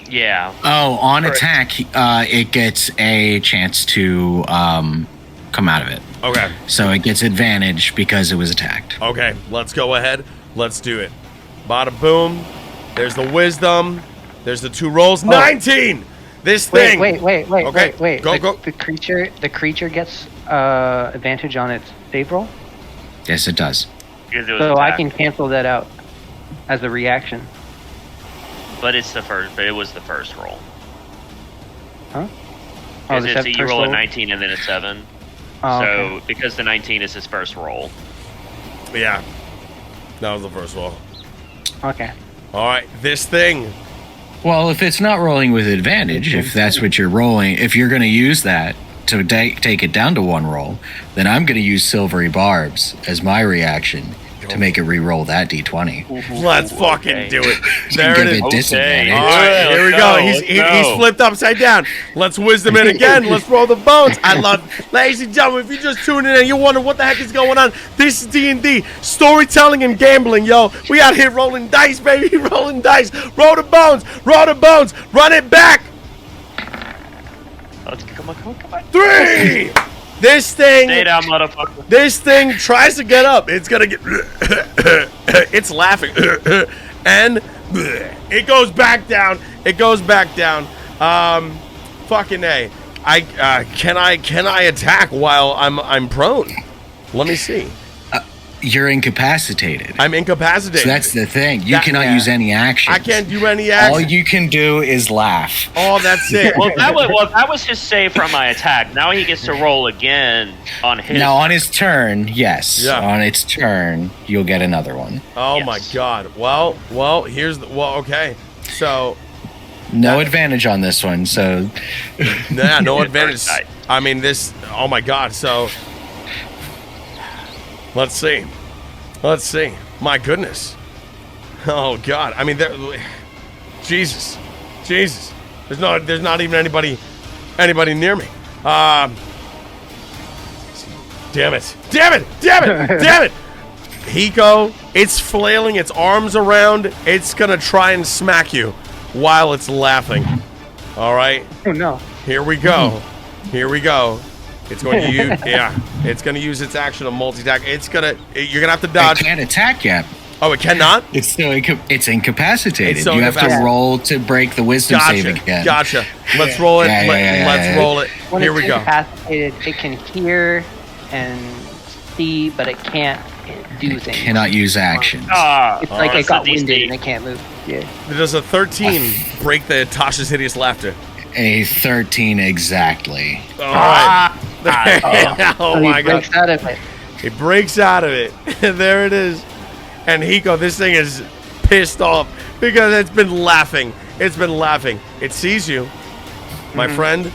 Yeah. Oh, on attack, it gets a chance to come out of it. Okay. So it gets advantage because it was attacked. Okay. Let's go ahead. Let's do it. Bada boom. There's the wisdom. There's the 2 rolls. 19. This thing. Wait. Okay, Wait. go. The creature gets advantage on its save roll, Yes, it does. Because it was so I attack. can cancel that out as a reaction. But it's the first. But it was the first roll. Huh? Because the you first roll a roll? 19 and then a 7. Oh, So okay. because the 19 is his first roll. Yeah. That was the first roll. Okay. All right. This thing. Well, if it's not rolling with advantage, if that's what you're rolling, if you're going to use that to take it down to 1 roll, then I'm going to use Silvery Barbs as my reaction to make it re-roll that d20. Let's fucking okay. do it. There Give it is. it disadvantage. All right, here we go. He's flipped upside down. Let's wisdom it again. Let's roll the bones. I love, ladies and gentlemen, if you just tuning in and you wonder what the heck is going on, this is D&D, storytelling and gambling, yo. We out here rolling dice, baby, rolling dice. Roll the bones, run it back. Let's come on. 3. This thing. Stay down, motherfucker. This thing tries to get up. It's gonna get. It's laughing, and it goes back down. Fucking A. Can I attack while I'm prone? Let me see. You're incapacitated. I'm incapacitated. So that's the thing. You That- cannot yeah. use any action. I can't do any action. All you can do is laugh. Oh, that's it. Well, that was his save from my attack. Now he gets to roll again on his. Now, on his turn, yes. Yeah. On its turn, you'll get another one. Oh Yes. my God. Well. Here's the. Well, okay. So. No advantage on this one, so Nah, no advantage. First die. I mean, this. Oh my God. So. Let's see. My goodness. Oh God. I mean, Jesus. There's not even anybody near me. Damn it. Damn it. Damn it. Damn it. Hiko, it's flailing its arms around. It's going to try and smack you while it's laughing. All right. Oh, no. Here we go. Here we go. It's going to use, it's going to use its action of multi-attack. You're going to have to dodge. It can't attack yet. Oh, it cannot? It's still it's incapacitated. It's so you have to incapacitated. roll to break the wisdom save again. Gotcha. Let's roll it. Let's roll it. When Here it's we go. incapacitated, it can hear and see, but it can't do things. Cannot use actions. It's like it got so winded DC. and it can't move. Yeah. Does a 13 break the Tasha's hideous laughter? A 13 exactly. All right. Oh my He god. breaks out of it. It breaks out of it. There it is. And Hiko, this thing is pissed off because it's been laughing. It's been laughing. It sees you, my friend,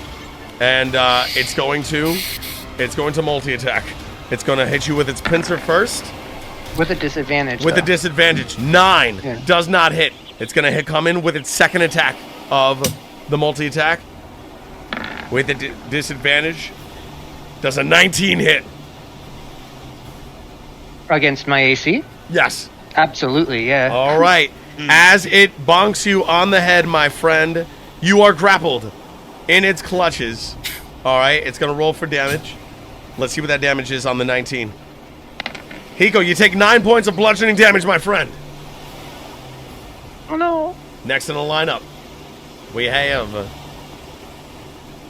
and it's going to multi-attack. It's going to hit you with its pincer first. With a disadvantage. With a though. disadvantage. 9 Yeah. does not hit. It's going to come in with its second attack of the multi-attack. With a disadvantage. Does a 19 hit? Against my AC? Yes. Absolutely, yeah. All right. As it bonks you on the head, my friend, you are grappled in its clutches. All right. It's going to roll for damage. Let's see what that damage is on the 19. Hiko, you take 9 points of bludgeoning damage, my friend. Oh, no. Next in the lineup, we have...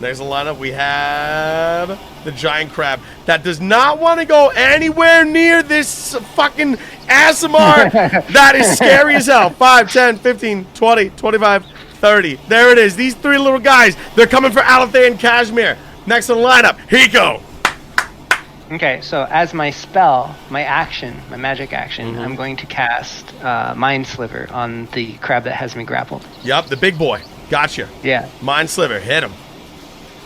Next in the lineup, we have the giant crab that does not want to go anywhere near this fucking Asimar. That is scary as hell. 5, 10, 15, 20, 25, 30. There it is. These 3 little guys, they're coming for Alathay and Kashmir. Next in the lineup, Hiko. Okay, so as my spell, my action, my magic action, I'm going to cast Mind Sliver on the crab that has me grappled. Yep, the big boy. Gotcha. Yeah. Mind Sliver, hit him.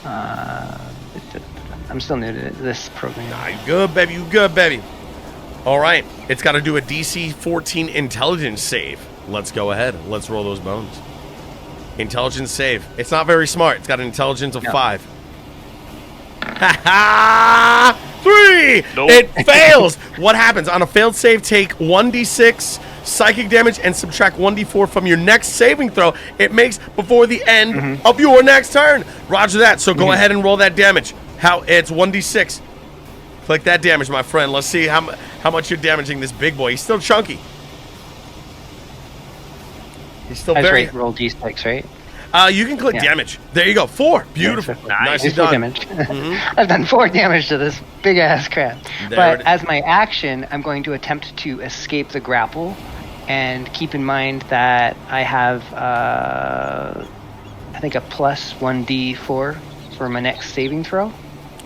I'm still new to this program. Nah, you good, baby. You good, baby. All right. It's got to do a DC 14 intelligence save. Let's go ahead. Let's roll those bones. Intelligence save. It's not very smart. It's got an intelligence of 5. Ha ha! 3! Nope. It fails! What happens? On a failed save, take 1d6 psychic damage and subtract 1d4 from your next saving throw it makes before the end of your next turn. Roger that. So go ahead and roll that damage. It's 1d6. Click that damage, my friend. Let's see how much you're damaging this big boy. He's still chunky. He's still That's very... right, roll d6, right? You can click Yeah. damage. There you go. 4. Beautiful. Yeah, Nicely it's 4 done. damage. I've done 4 damage to this big ass crab. There But it is. as my action, I'm going to attempt to escape the grapple, and keep in mind that I have, I think, a plus 1d4 for my next saving throw.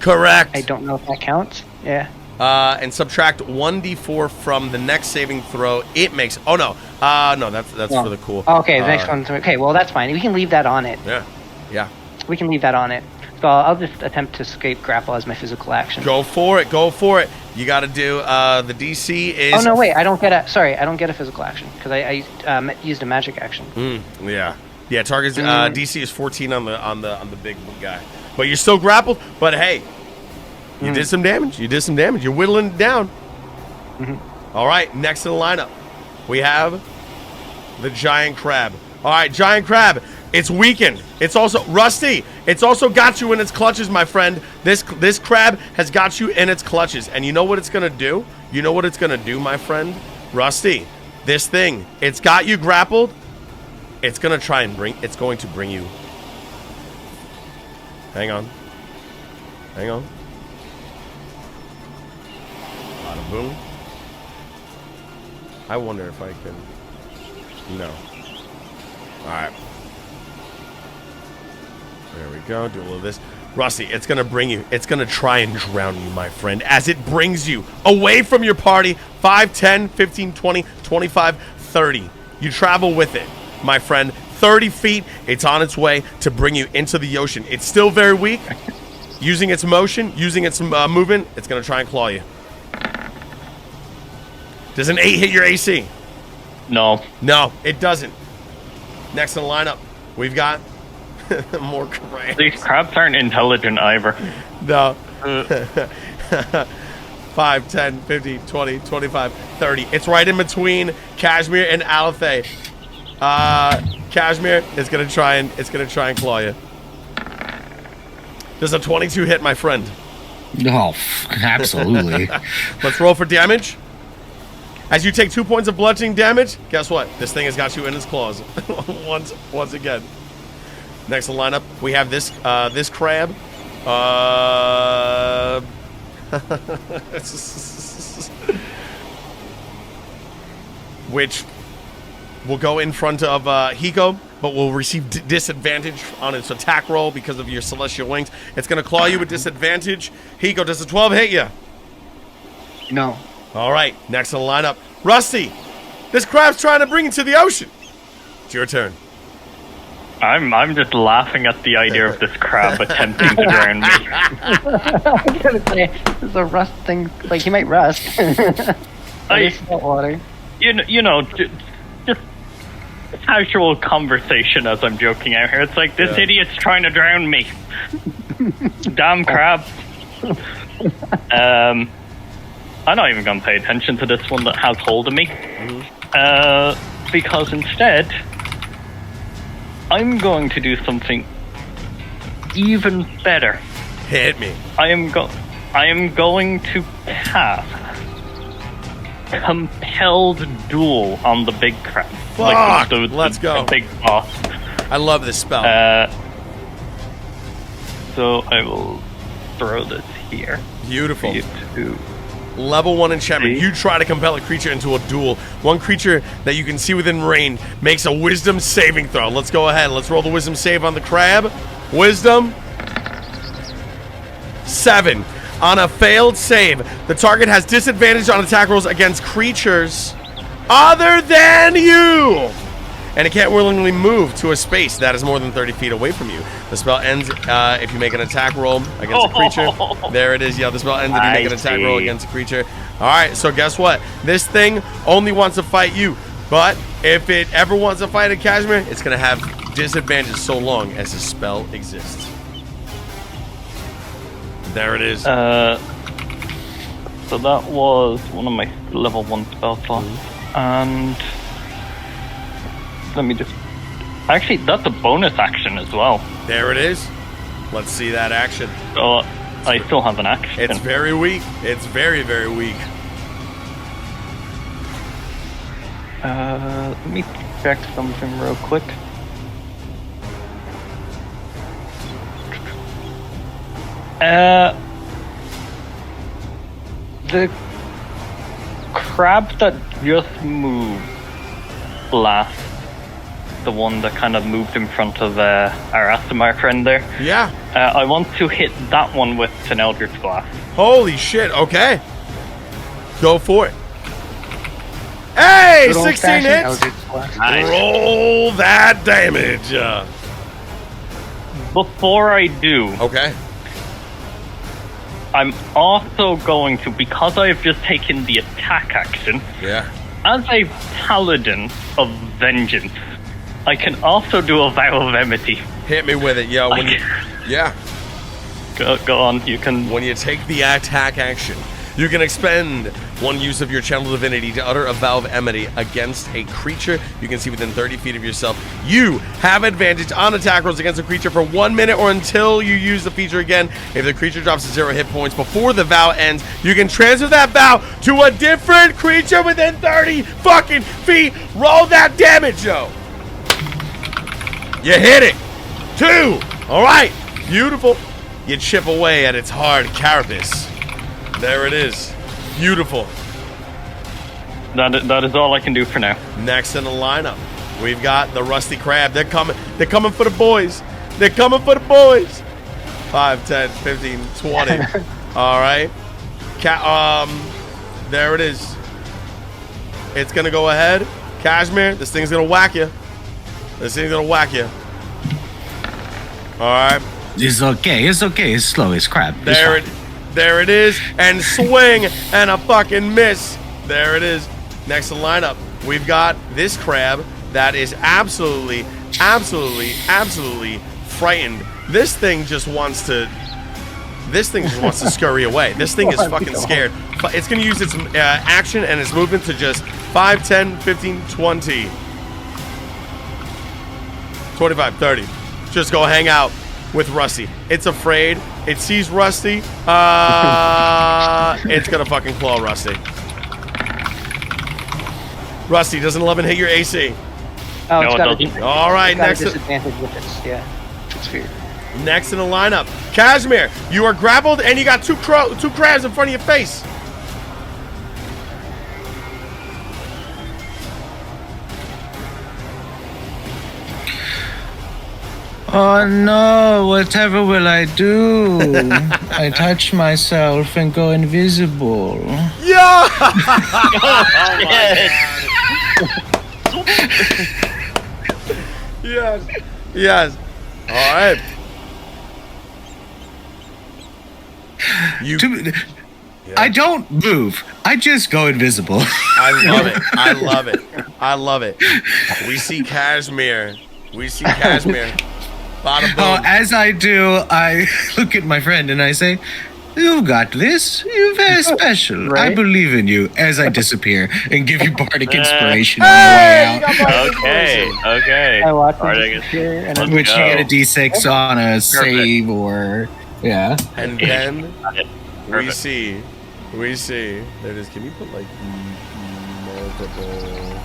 Correct. I don't know if that counts. Yeah. And subtract 1d4 from the next saving throw it makes. Oh no. No, that's for the cool. Okay, the next one's okay. Well, that's fine. We can leave that on it. Yeah. We can leave that on it. So I'll just attempt to escape grapple as my physical action. Go for it. Go for it. You got to do the DC is. Oh no, wait! I don't get a physical action because I used a magic action. Yeah. Target's DC is 14 on the big guy, but you're still grappled. But hey, you did some damage. You're whittling it down. All right. Next in the lineup, we have the giant crab. All right, giant crab. It's weakened. It's also rusty. It's also got you in its clutches, my friend. This crab has got you in its clutches. And you know what it's going to do? You know what it's going to do, my friend? Rusty, this thing, it's got you grappled. It's going to try and it's going to bring you. Hang on. Bada boom. I wonder if I can. No. All right. There we go. Do a little of this. Rusty, it's going to bring you. It's going to try and drown you, my friend, as it brings you away from your party. 5, 10, 15, 20, 25, 30. You travel with it, my friend. 30 feet. It's on its way to bring you into the ocean. It's still very weak. Using its motion, using its movement, it's going to try and claw you. Does an 8 hit your AC? No. No, it doesn't. Next in the lineup, we've got More crabs. These crabs aren't intelligent either. No. 5, 10, 15, 20, 25, 30. It's right in between Kashmir and Alithay. Kashmir is gonna try and claw you. Does a 22 hit, my friend? Oh, absolutely. Let's roll for damage. As you take 2 points of bludgeoning damage, guess what? This thing has got you in its claws. once again. Next in the lineup, we have this crab. Which will go in front of Hiko, but will receive disadvantage on its attack roll because of your celestial wings. It's going to claw you with disadvantage. Hiko, does a 12 hit you? No. All right, next in the lineup, Rusty. This crab's trying to bring you to the ocean. It's your turn. I'm just laughing at the idea of this crab attempting to drown me. I was gonna say, this is a rust thing. Like, he might rust. It's salt water. You know, just casual conversation as I'm joking out here. It's like, this idiot's trying to drown me. Damn crab. I'm not even going to pay attention to this one that has hold of me. Because instead, I'm going to do something even better. Hit me. I am going to cast Compelled Duel on the big crab. Fuck! Let's go. The big boss. I love this spell. So I will throw this here. Beautiful. For you to Level 1 enchantment. see. You try to compel a creature into a duel. One creature that you can see within range makes a wisdom saving throw. Let's go ahead. Let's roll the wisdom save on the crab. Wisdom. 7. On a failed save, the target has disadvantage on attack rolls against creatures other than you. And it can't willingly move to a space that is more than 30 feet away from you. The spell ends if you make an attack roll against a creature. There it is. Yeah, the spell ends if you make an attack roll against a creature. All right, so guess what? This thing only wants to fight you. But if it ever wants to fight a Kashmir, it's going to have disadvantage so long as the spell exists. There it is. So that was one of my level 1 spell slots. And let me just... Actually, that's a bonus action as well. There it is. Let's see that action. So I still have an action. It's very weak. It's very, very weak. Let me check something real quick. The crab that just moved last, the one that kind of moved in front of our Astamar friend there. Yeah. I want to hit that one with an Eldritch Blast. Holy shit. Okay. Go for it. Hey, 16 hits. Nice. Roll that damage. Before I do, Okay. I'm also going to, because I have just taken the attack action, Yeah. as a paladin of vengeance, I can also do a vow of enmity. Hit me with it, yo. When you, yeah. Go on, you can. When you take the attack action, you can expend one use of your channel divinity to utter a vow of enmity against a creature you can see within 30 feet of yourself. You have advantage on attack rolls against a creature for 1 minute or until you use the feature again. If the creature drops to 0 hit points before the vow ends, you can transfer that vow to a different creature within 30 fucking feet. Roll that damage, yo. You hit it. 2. All right. Beautiful. You chip away at its hard carapace. There it is. Beautiful. That is all I can do for now. Next in the lineup, we've got the Rusty Crab. They're coming. They're coming for the boys. They're coming for the boys. 5, 10, 15, 20. All right. There it is. It's going to go ahead. Kashmir, this thing's going to whack you. This thing's going to whack you. All right. It's okay. It's okay. It's slow. It's crab. It's fine. There it is, and swing, and a fucking miss. There it is. Next in the lineup, we've got this crab that is absolutely frightened. This thing just wants to scurry away. This thing is fucking scared. It's going to use its action and its movement to just 5, 10, 15, 20, 25, 30. Just go hang out with Rusty. It's afraid. It sees Rusty. It's going to fucking claw Rusty. Rusty, doesn't 11 hit your AC? Oh, No, it's it got doesn't. All right, next. disadvantage with it. Yeah, it's fear. Next in the lineup, Kashmir. You are grappled and you got two crabs in front of your face. Oh no, whatever will I do? I touch myself and go invisible. Yeah! Yes. Yes. All right. You. I don't move. I just go invisible. I love it. I love it. I love it. We see Kashmir. Bada boom. Oh, as I do, I look at my friend and I say, "You got this. You're very special. I Right? believe in you." As I disappear and give you bardic inspiration on the way out, Okay. I watch him Bardic disappear, and Let's which go. you get a D6 on a save or yeah. And then we Perfect. see. There it is. Can you put like multiple?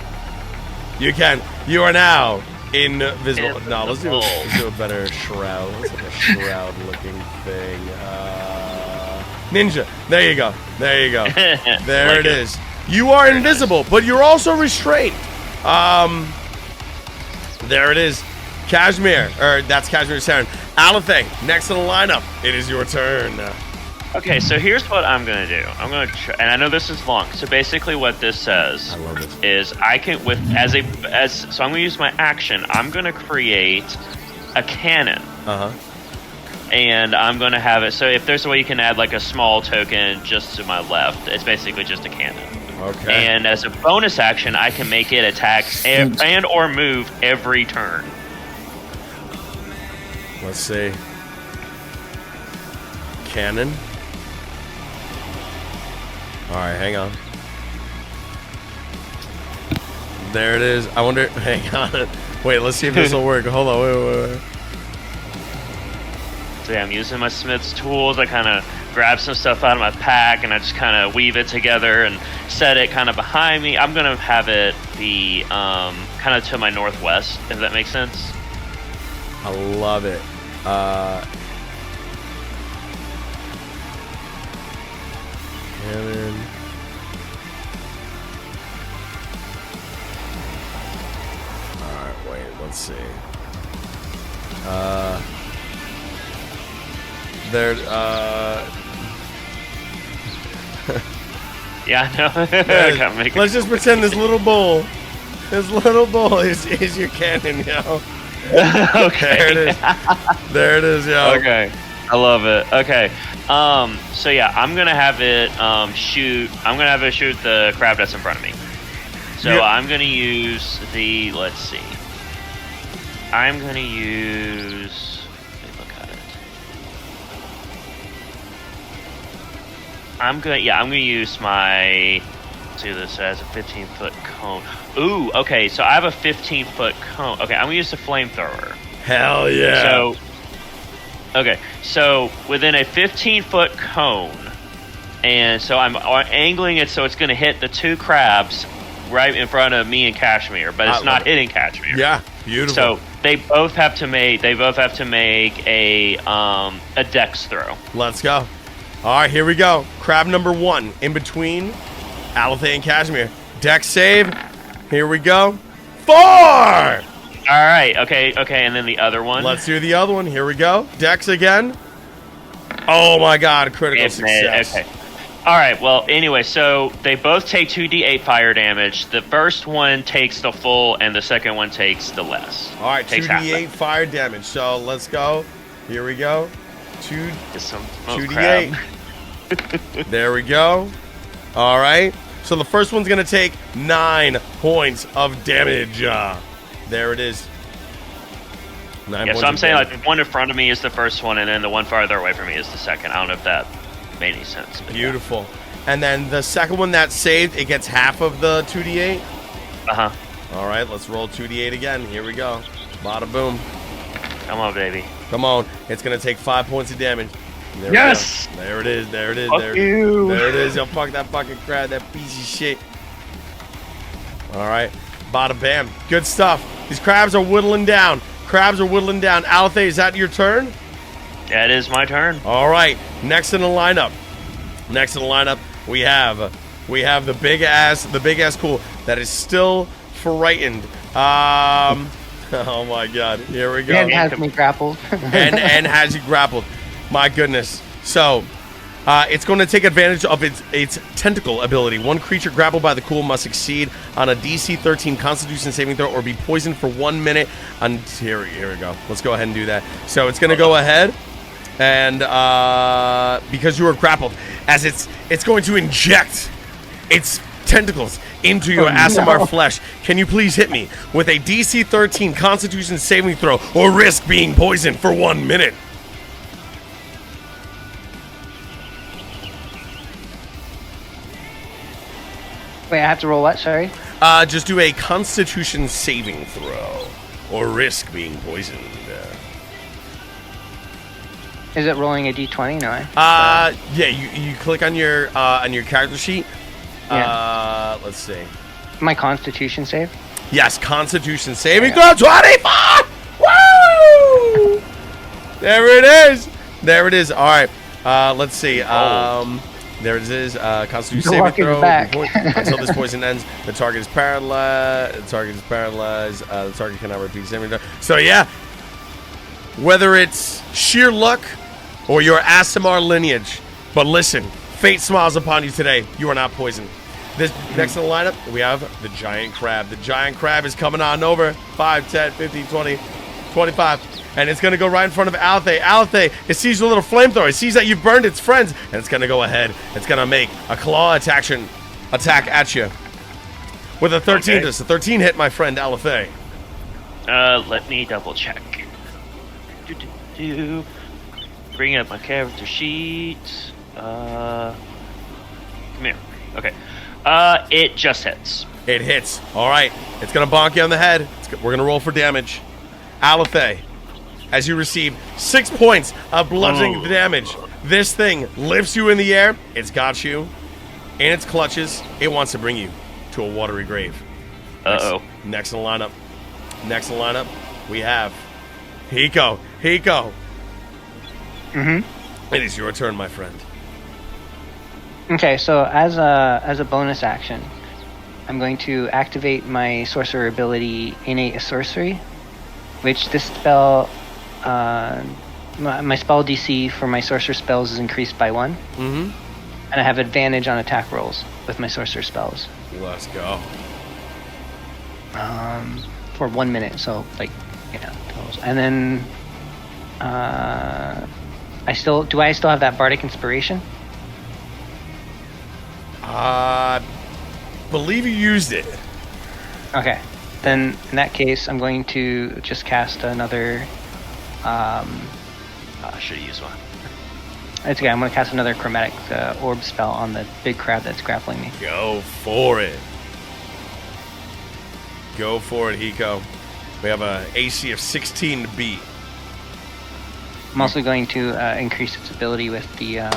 You can. You are now invisible. No, let's do a better shroud. Let's have a shroud-looking thing. Ninja. There you go. There Like it is. You are invisible, but you're also restrained. There it is. Kashmir. That's Kashmir's turn. Alathe, next in the lineup. It is your turn. Okay, so here's what I'm gonna do. I'm gonna try, and I know this is long. So basically, what this says I love it. is I can so I'm gonna use my action. I'm gonna create a cannon, and I'm gonna have it. So if there's a way you can add like a small token just to my left, it's basically just a cannon. Okay. And as a bonus action, I can make it attack and or move every turn. Let's see. Cannon. All right, hang on. There it is. I wonder. Hang on. Wait, let's see if this will work. Hold on. Wait. So yeah, I'm using my smith's tools. I kind of grab some stuff out of my pack and I just kind of weave it together and set it kind of behind me. I'm gonna have it be kind of to my northwest, if that makes sense. I love it. Cannon. Alright, wait, let's see. There, Yeah, I know. Gotta make it let's just pretend this little bowl is your cannon, yo. okay. There it is, yo. Okay. I love it. Okay. So yeah, I'm gonna have it shoot the crab that's in front of me. So Yeah. I'm gonna use the let's see. I'm gonna use let me look at it. I'm gonna use my let's do this as a 15-foot cone. Ooh, okay, so I have a 15-foot cone. Okay, I'm gonna use the flamethrower. Hell yeah. So, okay, so within a 15-foot cone, and so I'm angling it so it's going to hit the two crabs right in front of me and Kashmir, but it's not hitting Kashmir. Yeah, beautiful. So they both have to make a dex throw. Let's go. All right, here we go. Crab number 1 in between Alathe and Kashmir. Dex save. Here we go. 4! All right, okay, and then the other one. Let's do the other one. Here we go. Dex again. Oh my god, critical success. Okay. All right, well, anyway, so they both take 2d8 fire damage. The first one takes the full, and the second one takes the less. All right, Takes half 2d8 fire damage. So let's go. Here we go. Get some 2d8. There we go. All right. So the first one's going to take 9 points of damage. There it is. 9 Yeah, points so I'm of saying damage. like the one in front of me is the first one, and then the one farther away from me is the second. I don't know if that made any sense. But Beautiful. And then the second one that saved, it gets half of the 2d8. Uh huh. All right, let's roll 2d8 again. Here we go. Bada boom. Come on, baby. Come on. It's going to take 5 points of damage. There we Yes! go. There it is. There it is. Fuck there, you. there it is. Yo, fuck that fucking crab, that piece of shit. All right. Bada bam. Good stuff. These crabs are whittling down. Alithe, is that your turn? That is my turn. All right. Next in the lineup, we have the big ass cool that is still frightened. Oh my god. Here we go. And has me grappled. and has you grappled. My goodness. So, it's going to take advantage of its tentacle ability. One creature grappled by the cool must succeed on a DC 13 Constitution saving throw or be poisoned for 1 minute. Here we go. Let's go ahead and do that. So it's going to go ahead, and because you are grappled, as it's going to inject its tentacles into your Aasimar flesh. Can you please hit me with a DC 13 Constitution saving throw or risk being poisoned for 1 minute? Wait, I have to roll what? Sorry. Just do a Constitution saving throw or risk being poisoned. Is it rolling a d20? No. Yeah, you click on your character sheet. Yeah. Let's see. My Constitution save. Yes, Constitution saving throw 25. Woo! There it is. All right. Let's see. There it is. Constitution saving Walking throw. back. Until this poison ends, the target is paralyzed. The target cannot repeat saving throw. So yeah, whether it's sheer luck or your Aasimar lineage, but listen, fate smiles upon you today. You are not poisoned. This next in the lineup, we have the giant crab. The giant crab is coming on over. 5, 10, 15, 20, 25. And it's going to go right in front of Alithe. Alithe, it sees your little flamethrower. It sees that you've burned its friends. And it's going to go ahead. It's going to make a claw attack at you. With a 13. Okay. Does a 13 hit, my friend Alithe? Let me double check. Bring up my character sheet. Come here. Okay. It just hits. It hits. All right. It's going to bonk you on the head. We're going to roll for damage. Alithe, as you receive 6 points of bludgeoning damage, this thing lifts you in the air. It's got you in its clutches. It wants to bring you to a watery grave. Uh-oh. Next in the lineup, we have Hiko. Mm-hmm. It is your turn, my friend. Okay, so as a bonus action, I'm going to activate my sorcerer ability, Innate Sorcery, which this spell, my spell DC for my sorcerer spells is increased by 1. Mm-hmm. And I have advantage on attack rolls with my sorcerer spells. Let's go. For 1 minute, so like, yeah. And then, I still have that bardic inspiration? Believe you used it. Okay. Then in that case, I'm going to just cast another. I should have used one. It's okay. I'm going to cast another chromatic orb spell on the big crab that's grappling me. Go for it. Go for it, Hiko. We have a AC of 16 to beat. I'm also going to increase its ability with the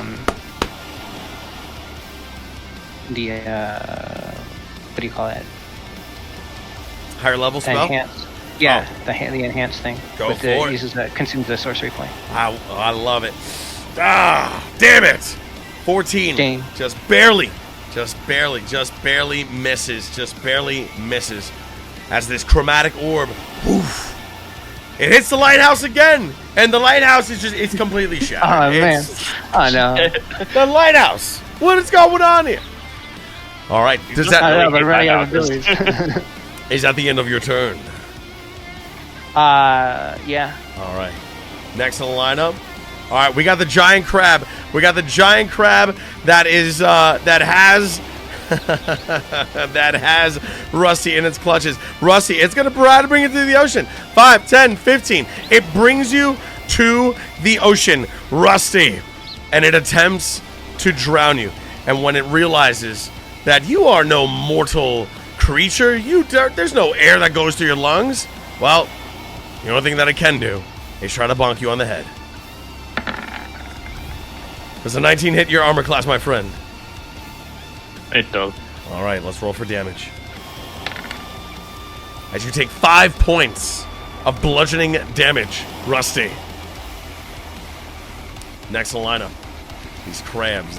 what do you call it? Higher level spell? Enhanced. Yeah, the enhanced thing. Go with for it. Consumes the sorcery point. I love it. Ah, damn it. 14. Dang. Just barely misses. As this chromatic orb, poof, it hits the lighthouse again. And the lighthouse is it's completely shattered. Oh, man. Oh, no. The lighthouse. What is going on here? All right. Does I know, that but running out of abilities. is that the end of your turn? Yeah. All right. Next in the lineup. All right, we got the giant crab. That is that has that has Rusty in its clutches. Rusty, it's going to try to bring it to the ocean. 5, 10, 15. It brings you to the ocean, Rusty, and it attempts to drown you. And when it realizes that you are no mortal creature, there's no air that goes through your lungs, well, the only thing that it can do is try to bonk you on the head. Does a 19 hit your armor class, my friend? It does. All right, let's roll for damage. As you take 5 points of bludgeoning damage, Rusty. Next in the lineup, these crabs,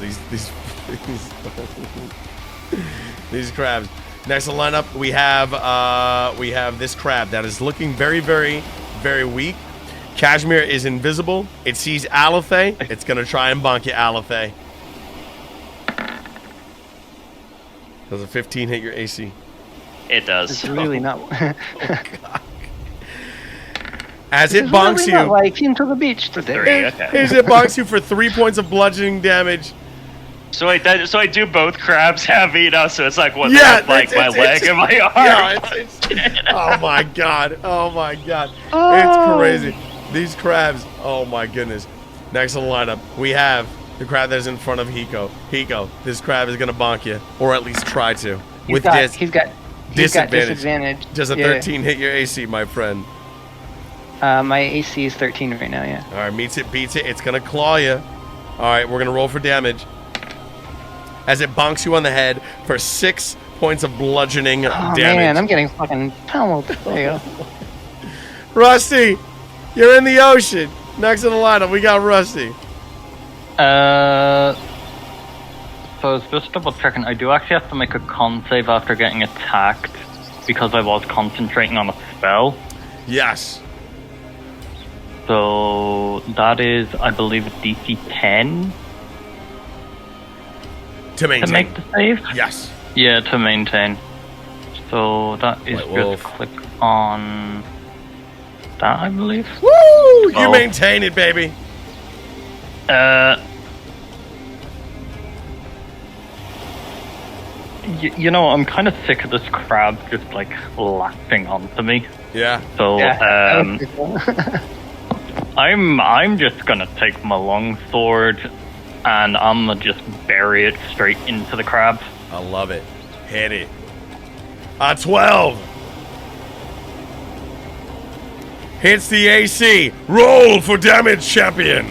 these crabs. Next in the lineup, we have this crab that is looking very, very, very weak. Kashmir is invisible. It sees Alithay. It's going to try and bonk you, Alithay. Does a 15 hit your AC? It does. It's really not. As it bonks really you, not like into the beach today. 3, okay. as it bonks you for 3 points of bludgeoning damage. So I do both crabs heavy, you know, so it's like what, Yeah, like my leg and my arm. Yeah, oh my god, oh my god, Oh. it's crazy. These crabs, oh my goodness. Next on the lineup, we have the crab that is in front of Hiko. Hiko, this crab is gonna bonk you, or at least try to, He's got disadvantage. Does a 13 hit your AC, my friend? My AC is 13 right now, yeah. All right, meets it, beats it. It's gonna claw you. All right, we're gonna roll for damage. As it bonks you on the head for 6 points of bludgeoning damage. Man, I'm getting fucking pummeled. There you go. Rusty, you're in the ocean. Next in the lineup, we got Rusty. So I was just double checking. I do actually have to make a con save after getting attacked because I was concentrating on a spell. Yes. So that is, I believe, a DC 10 To maintain. to make the save. Yes. Yeah, to maintain. So that is White wolf. just click on that, I believe. Woo! You Oh. maintain it, baby. You know, I'm kind of sick of this crab just like latching onto me. Yeah. So Yeah. I'm just gonna take my long sword and I'm gonna just bury it straight into the crab. I love it. Hit it. 12. Hits the AC. Roll for damage, champion.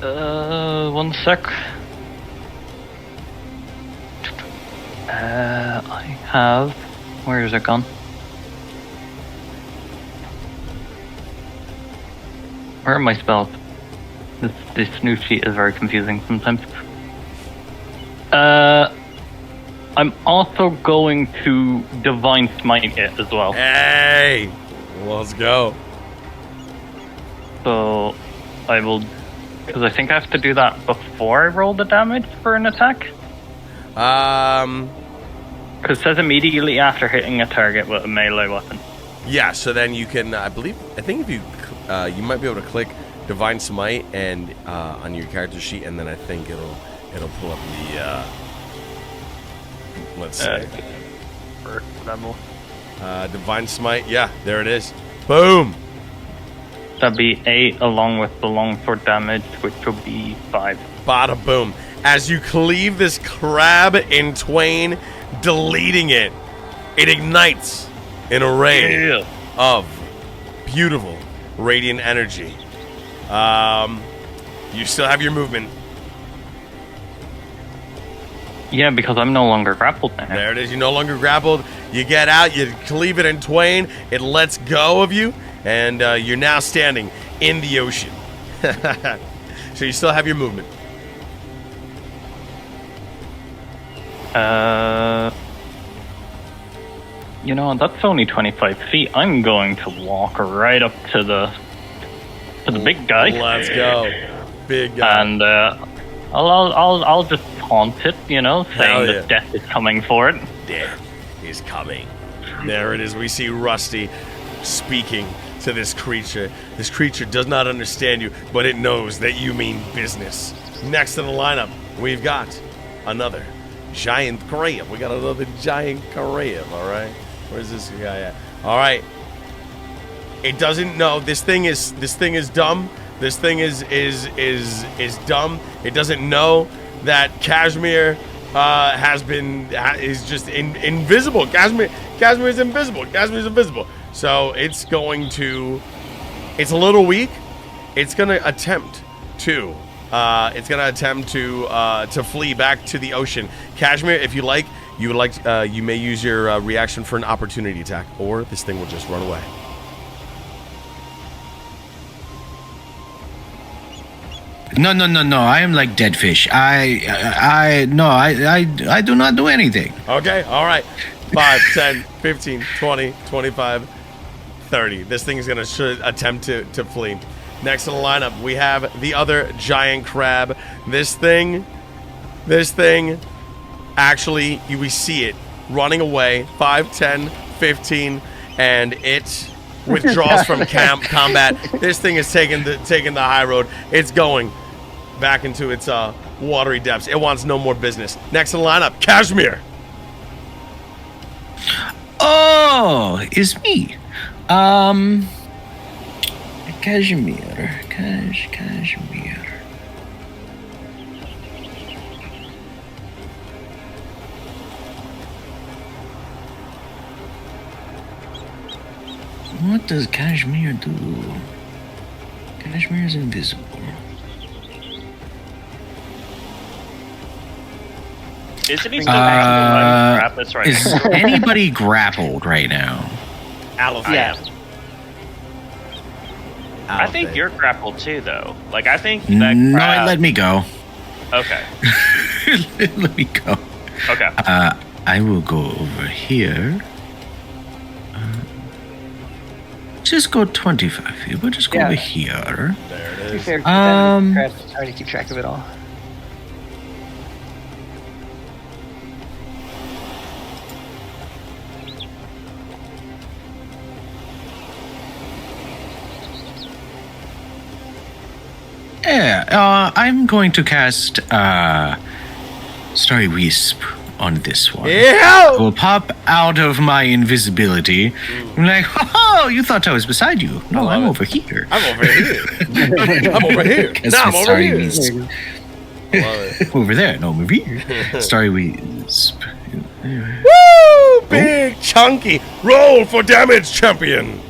1 sec. I have. Where is it gone? Where are my spells? This new sheet is very confusing sometimes. I'm also going to Divine Smite it as well. Hey. Let's go. So I will, because I think I have to do that before I roll the damage for an attack. Because it says immediately after hitting a target with a melee weapon. Yeah, so then you can, I think if you, you might be able to click Divine Smite and on your character sheet, and then I think it'll pull up the, let's see. First level. Divine Smite, yeah, there it is. Boom! That'd be 8 along with the longsword damage, which will be 5. Bada boom. As you cleave this crab in twain, deleting it, it ignites an array of beautiful radiant energy. You still have your movement. Yeah, because I'm no longer grappled now. There it is. You're no longer grappled. You get out. You cleave it in twain. It lets go of you, and you're now standing in the ocean. So you still have your movement. You know, that's only 25 feet. I'm going to walk right up to the big guy. Let's go, big guy. And I'll just taunt it, you know, saying yeah. that death is coming for it. Death is coming. There it is. We see Rusty speaking to this creature. This creature does not understand you, but it knows that you mean business. Next in the lineup, we've got another giant crab. We got another giant crab. All right. Where's this guy at? All right. It doesn't know. This thing is dumb. This thing is dumb. It doesn't know that Kashmir is just invisible. Kashmir is invisible. Kashmir is invisible. So it's going to. It's a little weak. It's gonna attempt to. To flee back to the ocean. Kashmir, if you like, you may use your reaction for an opportunity attack, or this thing will just run away. No. I am like dead fish. I do not do anything. Okay, all right. 5, 10, 15, 20, 25, 30. This thing is going to attempt to flee. Next in the lineup, we have the other giant crab. This thing, actually, we see it running away. 5, 10, 15, and it withdraws from combat. This thing is taking the high road. It's going back into its watery depths. It wants no more business. Next in the lineup, Kashmir. Oh, it's me. Kashmir. What does Kashmir do? Kashmir is invisible. Isn't he still grappled? That's right. Is anybody grappled right now? Aleph. Yeah. I think you're grappled too, though. Like, I think that No, crab... let me go. Okay. Let me go. Okay. I will go over here. Just go 25 feet. We'll just go over here. There it To be is. fair, it's hard to keep track of it all. Yeah, I'm going to cast Starry Wisp on this one. Yeah. Will pop out of my invisibility. I'm like, oh, you thought I was beside you. No, I'm over here. I'm over here. I'm over here. Cast No, I'm with over Starry here. Wisp. Love it. Over there, no, I'm over here. Starry Wisp. Woo! Big chunky roll for damage, champion.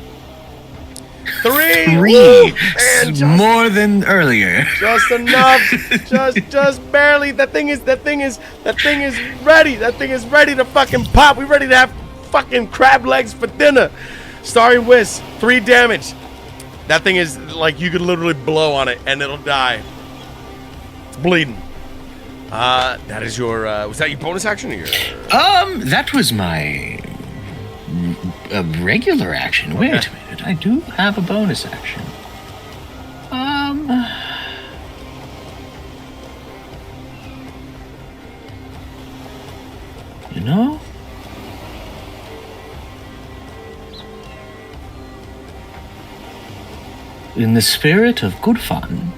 3. Woo! And just More than earlier. Just enough. just barely. That thing is ready. That thing is ready to fucking pop. We ready to have fucking crab legs for dinner. Starry Wisp, 3 damage. That thing is like you could literally blow on it and it'll die. It's bleeding. That is your was that your bonus action or your That was my regular action. Wait a minute. I do have a bonus action. You know? In the spirit of good fun.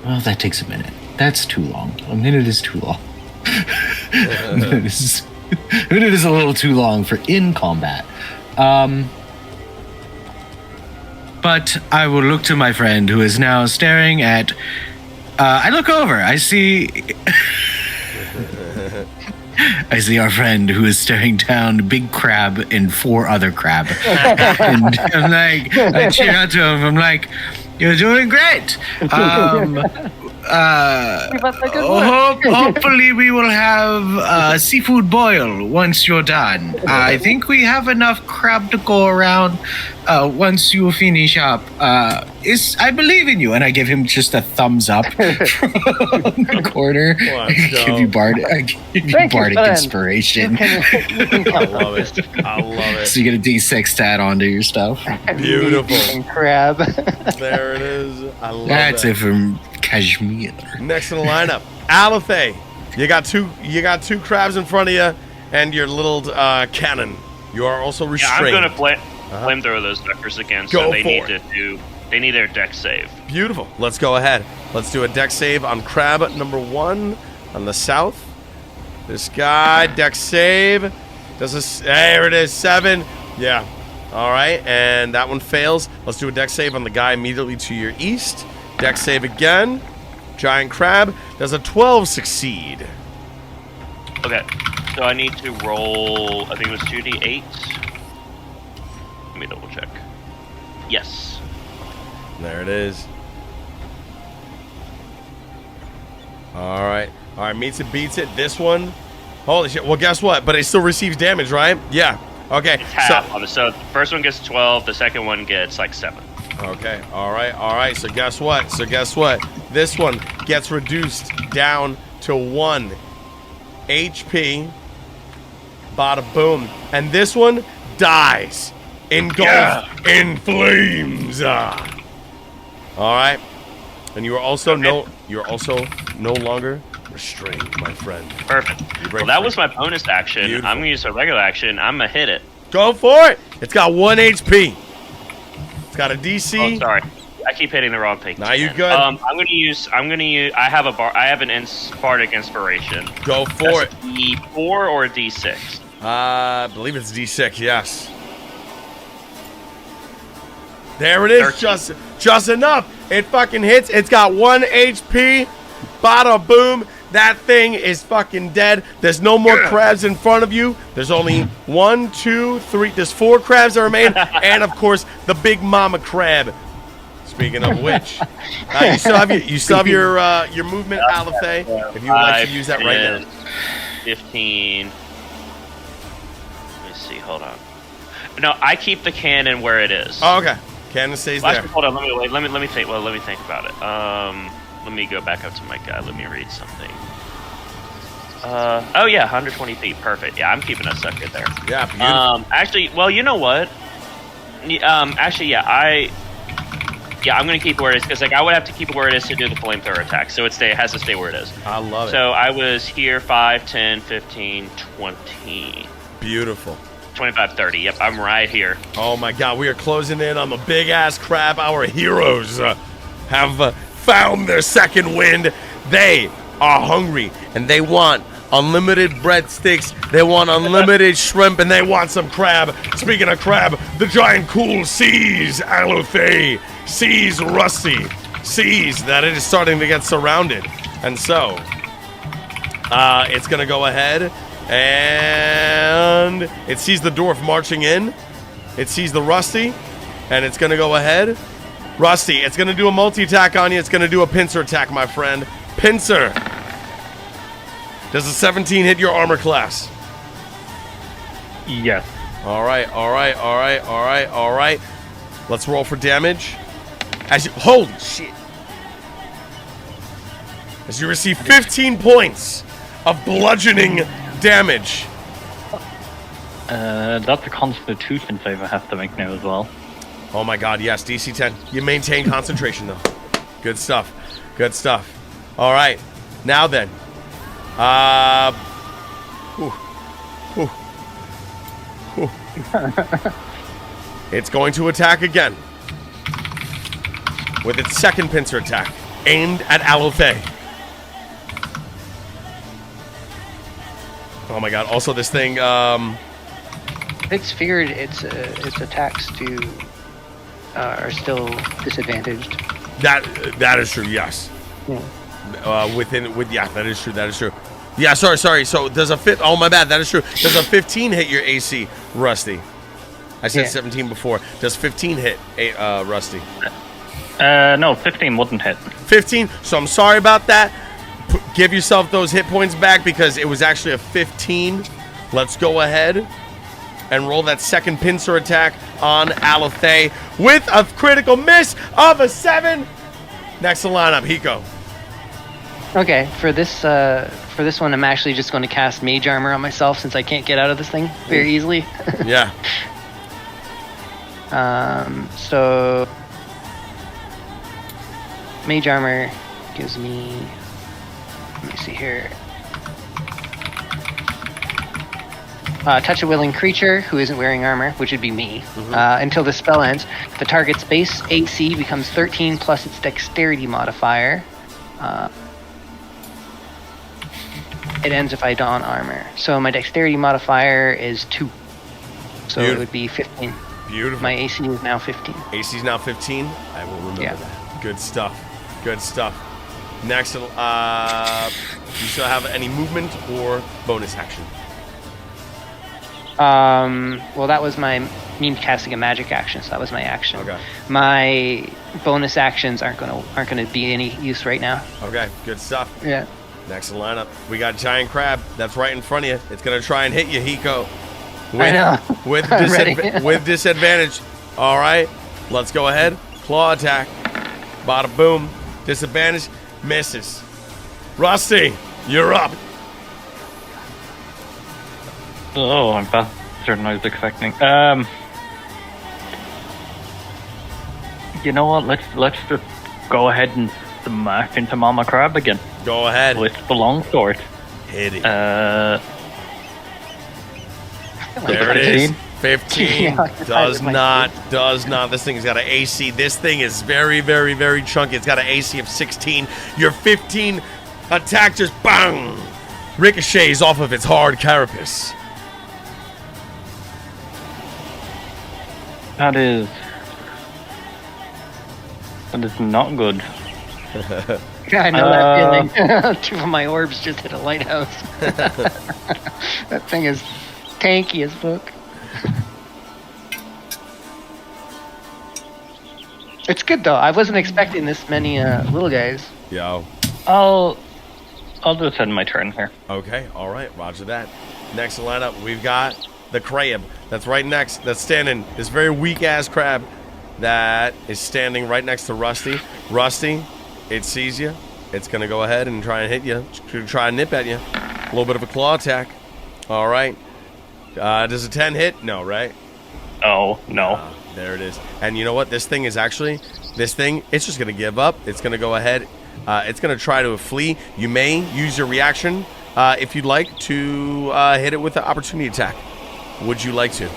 Well, that takes a minute. That's too long. A minute is too long. A minute is a little too long for in combat. But I will look to my friend who is now staring at... I look over. I see... I see our friend who is staring down Big Crab and 4 other crab. And I'm like, I cheer out to him. I'm like, you're doing great. Hopefully we will have seafood boil once you're done. I think we have enough crab to go around once you finish up. I believe in you. And I give him just a thumbs up from the corner. I give you bardic inspiration. I love it. So you get a D6 stat onto your stuff. Beautiful. Crab. There it is. I love That's that. it from Kashmir. Next in the lineup, Aleph. You got two crabs in front of you, and your little cannon. You are also Yeah, restrained. I'm gonna flamethrow those suckers again, Go so they for need it. to do They need their dex save. Beautiful. Let's go ahead. Let's do a dex save on crab number 1 on the south. This guy, dex save. There it is, 7. Yeah. All right, and that one fails. Let's do a dex save on the guy immediately to your east. Dex save again. Giant crab. Does a 12 succeed? Okay, so I need to roll, I think it was 2d8. Let me double check. Yes. There it is. All right, meets it, beats it. This one, holy shit. Well, guess what? But it still receives damage, right? Yeah. Okay. It's half of it. So the first one gets 12, the second one gets like 7. Okay. All right. So guess what? This one gets reduced down to 1 HP. Bada boom. And this one dies. Engulfed in flames. All right. And you are also no longer restrained, my friend. Perfect. Well, that was my bonus action. Beautiful. I'm gonna use a regular action. I'm gonna hit it. Go for it. It's got 1 HP. It's got a DC. Oh, sorry. I keep hitting the wrong thing. Nah, you good. I'm gonna use. I have an bardic inspiration. Go for it. D4 or D6? I believe it's D6. Yes. There it is. 13. Just enough. It fucking hits. It's got 1 HP. Bada boom. That thing is fucking dead. There's no more crabs in front of you. There's only 1, 2, 3. There's 4 crabs that remain, and of course the big mama crab. Speaking of which, you still have your movement, Alithay, if you would like to use that right now. 15. Let me see. Hold on. No, I keep the cannon where it is. Oh, okay. Cannon stays there. Hold on. Let me think. Well, let me think about it. Let me go back up to my guide. Let me read something. Oh yeah, 120 feet. Perfect. Yeah, I'm keeping a sucker there. Yeah, beautiful. Actually, well, you know what? Actually, yeah, I'm gonna keep it where it is because like I would have to keep it where it is to do the flamethrower attack. So it has to stay where it is. I love it. So I was here 5, 10, 15, 20. Beautiful. 25, 30. Yep, I'm right here. Oh my god, we are closing in on the big ass crab. Our heroes have found their second wind. They are hungry and they want unlimited breadsticks, they want unlimited shrimp, and they want some crab. Speaking of crab, the giant cool sees Alithay, sees Rusty, sees that it is starting to get surrounded. And so, it's gonna go ahead and it sees the dwarf marching in. It sees the Rusty, and it's gonna go ahead. Rusty, it's gonna do a multi-attack on you. It's gonna do a pincer attack, my friend. Pincer. Does a 17 hit your armor class? Yes. All right. Let's roll for damage. Holy shit. As you receive 15 points of bludgeoning damage. That's a constitution save I have to make now as well. Oh my god, yes, DC 10. You maintain concentration though. Good stuff. All right. Now then. It's going to attack again with its second pincer attack aimed at Alithay. Oh my god! Also, this thing. It's figured its attacks are still disadvantaged. That is true. Yes. Yeah. That is true. Yeah, sorry. So does a oh my bad, that is true. Does a 15 hit your AC, Rusty? I said 17 before. Does 15 hit Rusty? No, 15 wouldn't hit. 15. So I'm sorry about that. Give yourself those hit points back because it was actually a 15. Let's go ahead and roll that second pincer attack on Alithay with a critical miss of a 7. Next in lineup, Hiko. Okay, for this one, I'm actually just going to cast Mage Armor on myself since I can't get out of this thing very easily. Yeah. So Mage Armor gives me. Let me see here. touch a willing creature who isn't wearing armor, which would be me, until the spell ends. The target's base AC becomes 13 plus its dexterity modifier. It ends if I don armor. So my dexterity modifier is 2. So it would be 15. Beautiful. My AC is now 15. AC is now 15. I will remember Yeah. that. Good stuff. Good stuff. Next, you still have any movement or bonus action? Well, that was me casting a magic action, so that was my action. Okay. My bonus actions aren't gonna be any use right now. Okay, good stuff. Yeah. Next in the lineup, we got Giant Crab. That's right in front of you. It's going to try and hit you, Hiko. I know. With, I'm ready. with disadvantage. All right, let's go ahead. Claw attack. Bada boom. Disadvantage. Misses. Rusty, you're up. Oh, I'm faster than I was expecting. You know what? Let's just go ahead and smash into Mama Crab again Go ahead. with the longsword. Hit it. Uh, There it is. 15. 15. Yeah, Does my not. This thing's got an AC. This thing is very, very, very chunky. It's got an AC of 16. Your 15 attack just bang ricochets off of its hard carapace. That is not good. Yeah, I know that feeling. 2 of my orbs just hit a lighthouse. That thing is tanky as fuck. It's good though. I wasn't expecting this many little guys. Yo. I'll just end my turn here. Okay. All right. Roger that. Next in the lineup, we've got the crab. That's right next. That's standing. This very weak ass crab that is standing right next to Rusty. Rusty, it sees you. It's gonna go ahead and try and hit you. It's gonna try and nip at you. A little bit of a claw attack. All right. Does a 10 hit? No, right? Oh, no. There it is. And you know what? This thing, it's just going to give up. It's going to go ahead. It's going to try to flee. You may use your reaction, if you'd like, to hit it with an opportunity attack. Would you like to?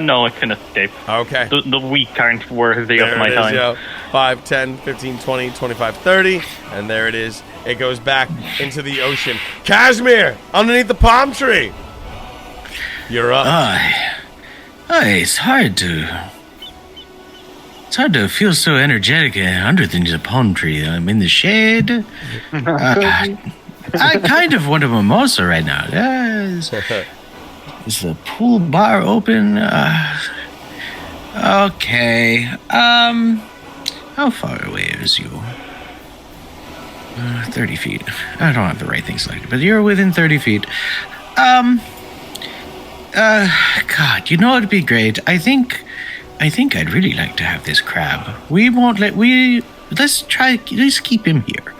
No, it can escape. Okay. The weak aren't worthy There of my it is, time. yo. 5, 10, 15, 20, 25, 30. And there it is. It goes back into the ocean. Kashmir, underneath the palm tree. You're up. It's hard to feel so energetic under the palm tree. I'm in the shade. I kind of want a mimosa right now. Is the pool bar open? Okay. How far away is you? 30 feet. I don't have the right thing selected, but you're within 30 feet. God, you know it'd be great. I think I'd really like to have this crab. Let's keep him here.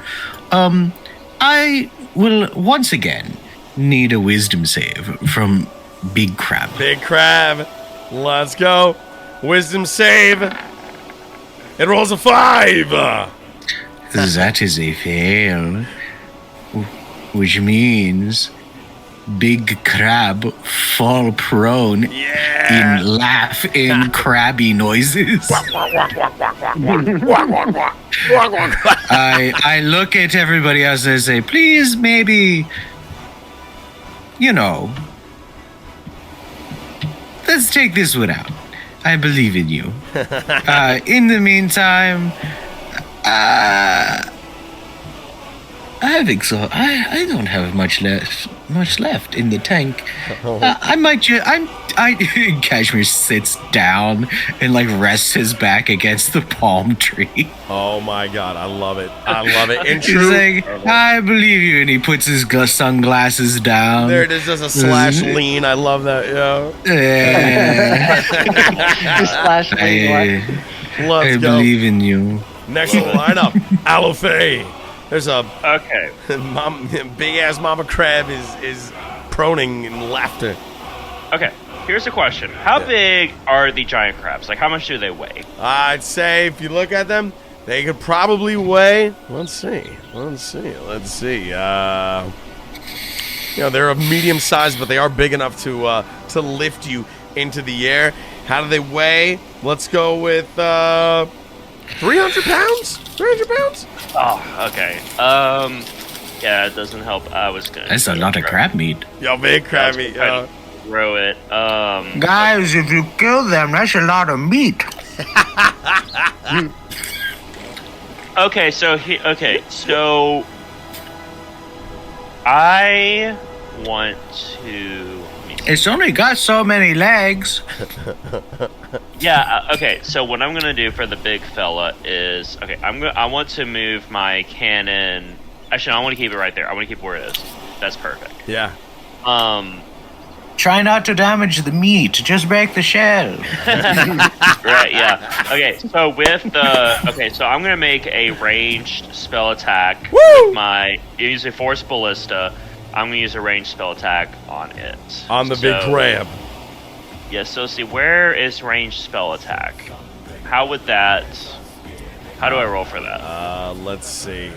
I will once again need a wisdom save from Big Crab. Big Crab. Let's go. Wisdom save. It rolls a 5. That is a fail. Which means Big Crab fall prone in crabby noises. I look at everybody else and I say, please, maybe, let's take this one out. I believe in you. In the meantime, I think so. I don't have much left in the tank. I might Kashmir sits down and rests his back against the palm tree. Oh my god, I love it. In He's true, like, I believe you, and he puts his sunglasses down. there it is, just a slash lean. I love that, yo. Just flash I Let's go. believe in you. Next in the lineup, Alofay. There's a Okay. big ass mama crab is proning in laughter. Okay. Here's the question: how big are the giant crabs? How much do they weigh? I'd say if you look at them, they could probably weigh. Let's see. they're of medium size, but they are big enough to lift you into the air. How do they weigh? Let's go with 300 pounds. 300 pounds. Oh, okay. Yeah, it doesn't help. I was gonna. That's a lot of crab meat. Yo, big crab meat. Yo. Throw it. Guys, if you kill them, that's a lot of meat. Okay, so I want to. It's only got so many legs. Yeah. Okay. So what I'm gonna do for the big fella is I want to move my cannon. Actually, no, I want to keep it right there. I want to keep it where it is. That's perfect. Yeah. Try not to damage the meat. Just break the shell. Right. Yeah. Okay. So so I'm gonna make a ranged spell attack with my use a force ballista. I'm gonna use a ranged spell attack on it. On the big crab. Yeah. So see, where is ranged spell attack? How do I roll for that? Let's see.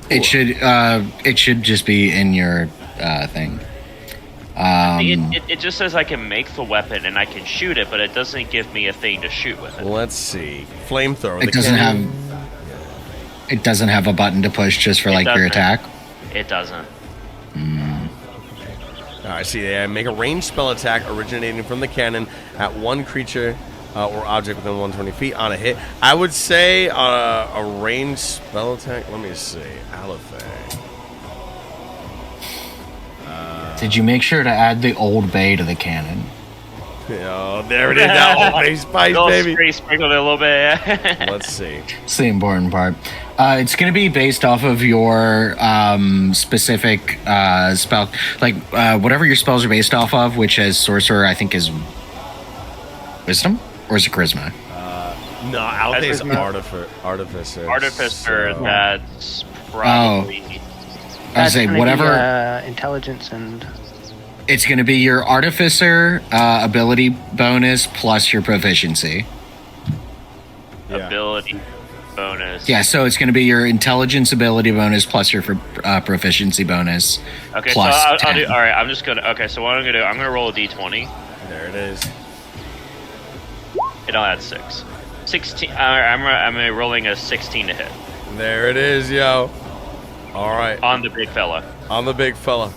It should just be in your thing. It just says I can make the weapon and I can shoot it, but it doesn't give me a thing to shoot with it. Let's see. Flamethrower. It doesn't have a button to push just for your attack. It doesn't. I see. Make a ranged spell attack originating from the cannon at one creature or object within 120 feet on a hit. I would say a ranged spell attack. Let me see. Alethane. Did you make sure to add the Old Bay to the cannon? Oh, there it is. That Old Bay spice, baby. Sprinkled it a little bit. Let's see. It's the important part. It's going to be based off of your specific spell, whatever your spells are based off of, which as sorcerer I think is wisdom, or is it charisma? No, Alethay's artificer. Artificer. So. That's probably. I was say whatever. Intelligence and. It's going to be your artificer ability bonus plus your proficiency. Yeah. Ability bonus. Yeah, so it's going to be your intelligence ability bonus plus your proficiency bonus. Okay, plus so I'll 10. do. All right, I'm just gonna. Okay, so what I'm gonna do? I'm gonna roll a d20. There it is. It'll add 6. 16. I'm rolling a 16 to hit. There it is, yo. All right. On the big fella. On the big fella.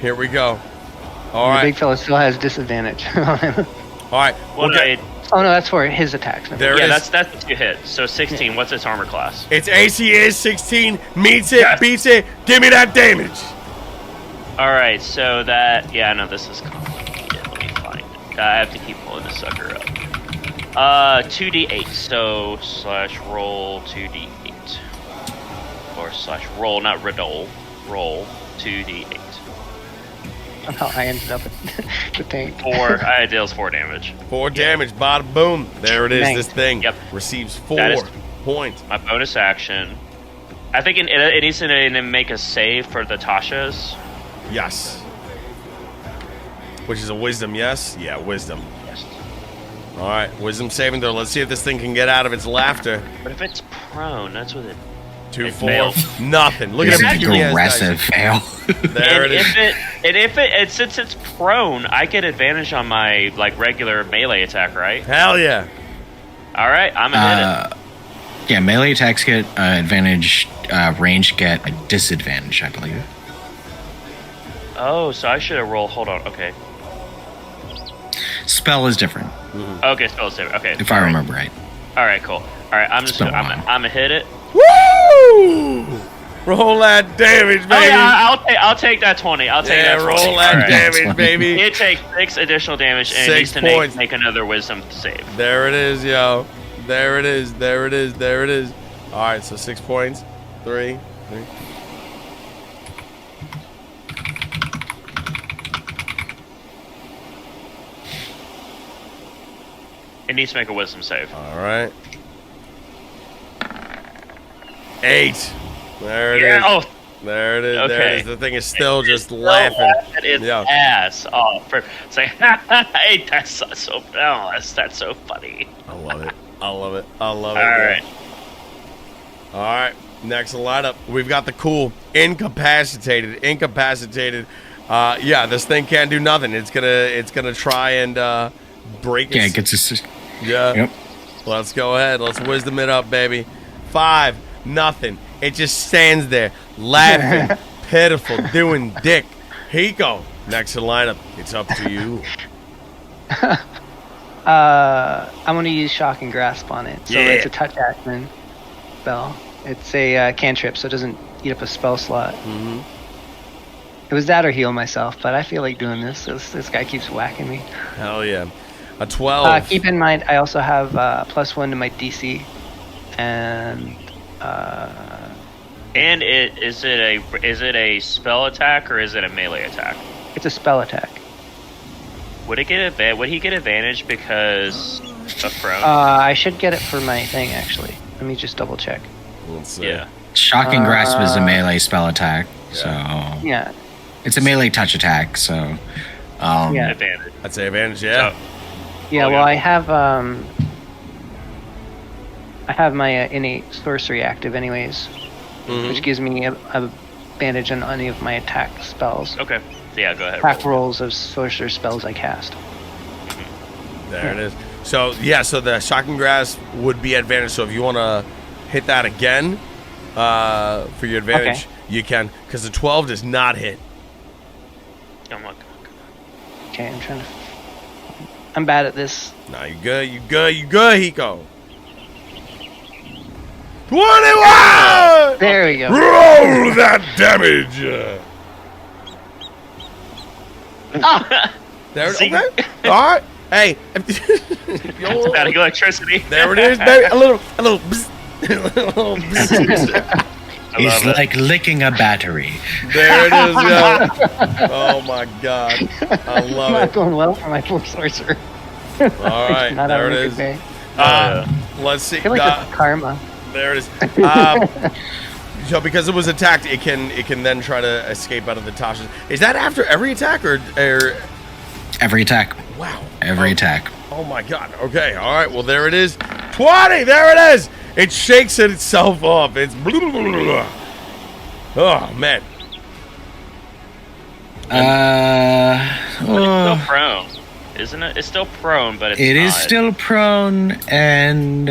Here we go. All the right. big fella still has disadvantage on him. All right. Well, oh no, that's for his attacks. There yeah, it is. that's the 2 hit. So 16. Yeah. What's its armor class? Its AC is 16. Meets it, beats it. Give me that damage. All right. So that. Yeah, no, this is complicated. Let me find it. I have to keep pulling this sucker up. 2d8. So /roll 2d8. Or /roll, not redole. Roll 2d8. Somehow I ended up at the tank. 4. It deals 4 damage. 4 damage. Bada boom. There it is. Nice. This thing receives 4 points. My bonus action. I think it needs to make a save for the Tashas. Yes. Which is a wisdom, yes? Yeah, wisdom. Yes. All right, wisdom saving throw. Let's see if this thing can get out of its laughter. But if it's prone, that's what it. 2, it 4. failed. Nothing. Look at that aggressive fail. There it is. If since it's prone, I get advantage on my regular melee attack, right? Hell yeah. All right, I'm gonna hit it. Yeah, melee attacks get advantage, range get a disadvantage, I believe. Oh, so I should have rolled. Hold on. Okay. Spell is different. Mm-hmm. Okay, spell is different. Okay. If I remember right. All right, cool. All right, I'm gonna hit it. Woo! Roll that damage, baby. Oh, yeah, I'll take that 20. I'll take that 20. Roll that damage, baby. It takes 6 additional damage and it needs to make another wisdom save. There it is, yo. There it is. There it is. There it is. All right, so 6 points. 3. It needs to make a wisdom save. All right. 8. There it is. Oh, there it is. Okay. There it is. The thing is still just laughing. It's ass off. It's like, hey, that's so funny. I love it. I love it. I love it. All right. All right. Next lineup, we've got the cool incapacitated. Yeah, this thing can't do nothing. It's gonna try and break its... Yeah, it gets a... Yeah. Yep. Let's go ahead. Let's wisdom it up, baby. 5, nothing. It just stands there, laughing, pitiful, doing dick. Hiko, next in lineup. It's up to you. I'm gonna use shock and grasp on it. So Yeah. it's a touch action spell. It's a cantrip, so it doesn't eat up a spell slot. Mm-hmm. It was that or heal myself, but I feel like doing this. This guy keeps whacking me. Hell yeah. A 12. Keep in mind, I also have +1 to my DC, and is it a spell attack or is it a melee attack? it's a spell attack. Would he get advantage because of prone? I should get it for my thing, actually. Let me just double check. Let's see. yeah. Shocking Grasp is a melee spell attack, so... Yeah. It's a melee touch attack, so... Yeah. Advantage. I'd say advantage, yeah. So, Yeah, Oh, well, yeah. I have my innate sorcery active anyways, Mhm. which gives me a advantage on any of my attack spells. okay. So yeah, go ahead. Attack rolls of sorcerer spells I cast. There it is. So, yeah, so the Shocking Grasp would be advantage. So if you want to hit that again for your advantage, you can. Because the 12 does not hit. Oh my god. Okay, I'm bad at this. Nah, you good, Hiko. 21! There we go. Roll that damage! There it See? is. Okay. All right. Hey. Static electricity. There it is, baby. A little bzz. A little bzz. I He's love it. like licking a battery. There it is, yo. Oh my god. I love Not it. going well for my full sorcerer. All right. Not There having it a is. good day. Let's see. I feel like that's karma. There it is. So because it was attacked, it can then try to escape out of the Tasha's. Is that after every attack or Every attack. wow? Every attack. Oh my god. Okay. All right. Well, there it is. 20. There it is. It shakes itself off. It's blah, blah, blah, blah. Oh man. Still prone, isn't it? It's still prone, but it's It is not. still prone, and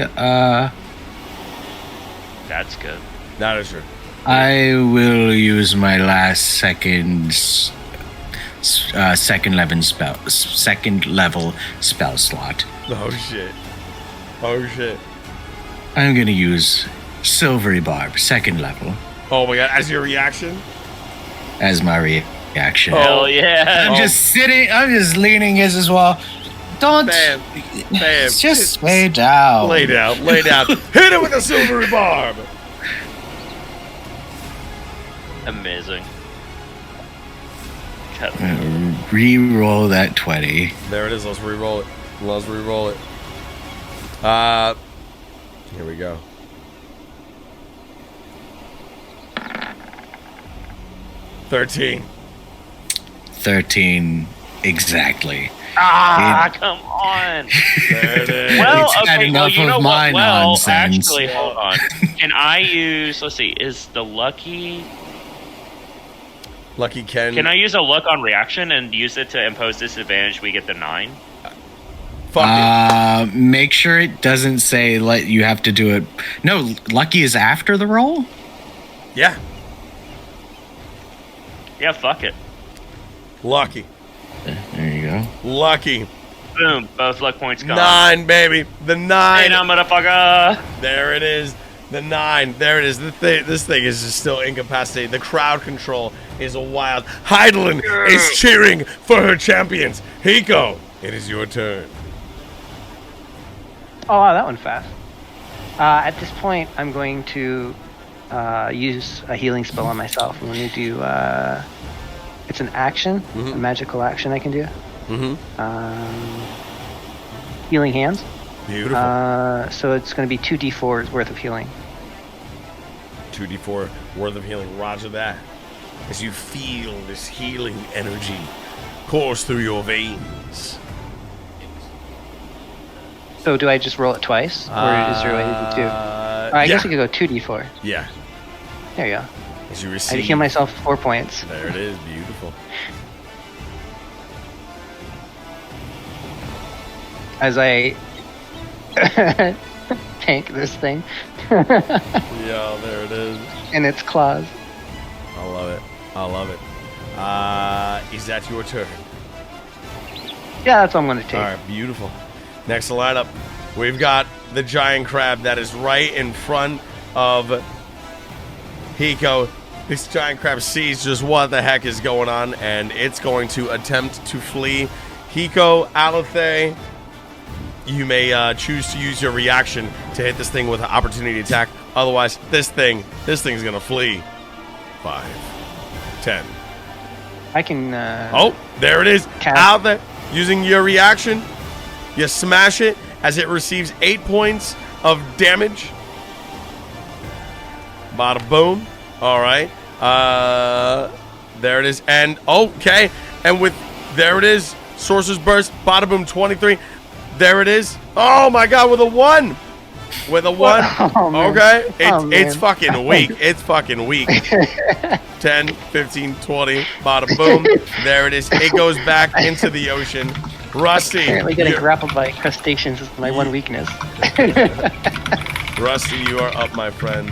That's good. That is true. I will use my last second level spell slot. Oh shit. Oh shit. I'm gonna use Silvery Barb, second level, Oh my god. As your reaction. as my reaction. Hell yeah! I'm just sitting. I'm just leaning as well. Don't. Bam. Bam. Just lay down. Lay down. Lay down. Hit it with a silvery barb. Amazing. Re-roll that 20. There it is. Let's re-roll it. Here we go. $13. 13 exactly. Come on. There it is. Well, It's had okay. Well, enough you know of what? my Well, nonsense. actually, hold on. Can I use? Let's see. Is the lucky? Lucky Ken. Can I use a luck on reaction and use it to impose disadvantage? We get the 9. Fuck it. Make sure it doesn't say you have to do it. No, lucky is after the roll. Yeah. Yeah, fuck it. Lucky. There you go. Lucky. Boom. Both luck points gone. 9, baby. The 9. Hey, now, motherfucker. There it is. The 9. There it is. This thing is just still incapacitated. The crowd control is wild. Heidelin is cheering for her champions. Hiko, it is your turn. Oh, wow, that went fast. At this point, I'm going to use a healing spell on myself. I'm going to do... it's an action, a magical action I can do. Mm-hmm. Healing Hands. Beautiful. So it's going to be 2d4 worth of healing. 2d4 worth of healing. Roger that. As you feel this healing energy course through your veins. So do I just roll it twice? Or is there a way to do two? I guess I could go 2d4. Yeah. There you go. As you I receive. heal myself 4 points. There it is. Beautiful. As I tank this thing Yeah, there it is. in its claws. I love it. I love it. Is that your turn? Yeah, that's what I'm gonna take. All right, beautiful. Next lineup, we've got the giant crab that is right in front of Hiko. This giant crab sees just what the heck is going on, and it's going to attempt to flee. Hiko, Alethe, you may choose to use your reaction to hit this thing with an opportunity attack. Otherwise, this thing's gonna flee. 5, 10. I can. Oh, there it is. Cast. Out there, using your reaction, you smash it as it receives 8 points of damage. Bada boom. All right. There it is. And okay. And there it is. Sorcerer's Burst. Bada boom. 23. There it is. Oh my God. With a 1. With a 1. Oh, man. Okay. Oh, It's man. fucking weak. It's fucking weak. 10, 15, 20. Bada boom. There it is. It goes back into the ocean. Rusty. Apparently, getting you're- grappled by crustaceans is my one weakness. Rusty, you are up, my friend.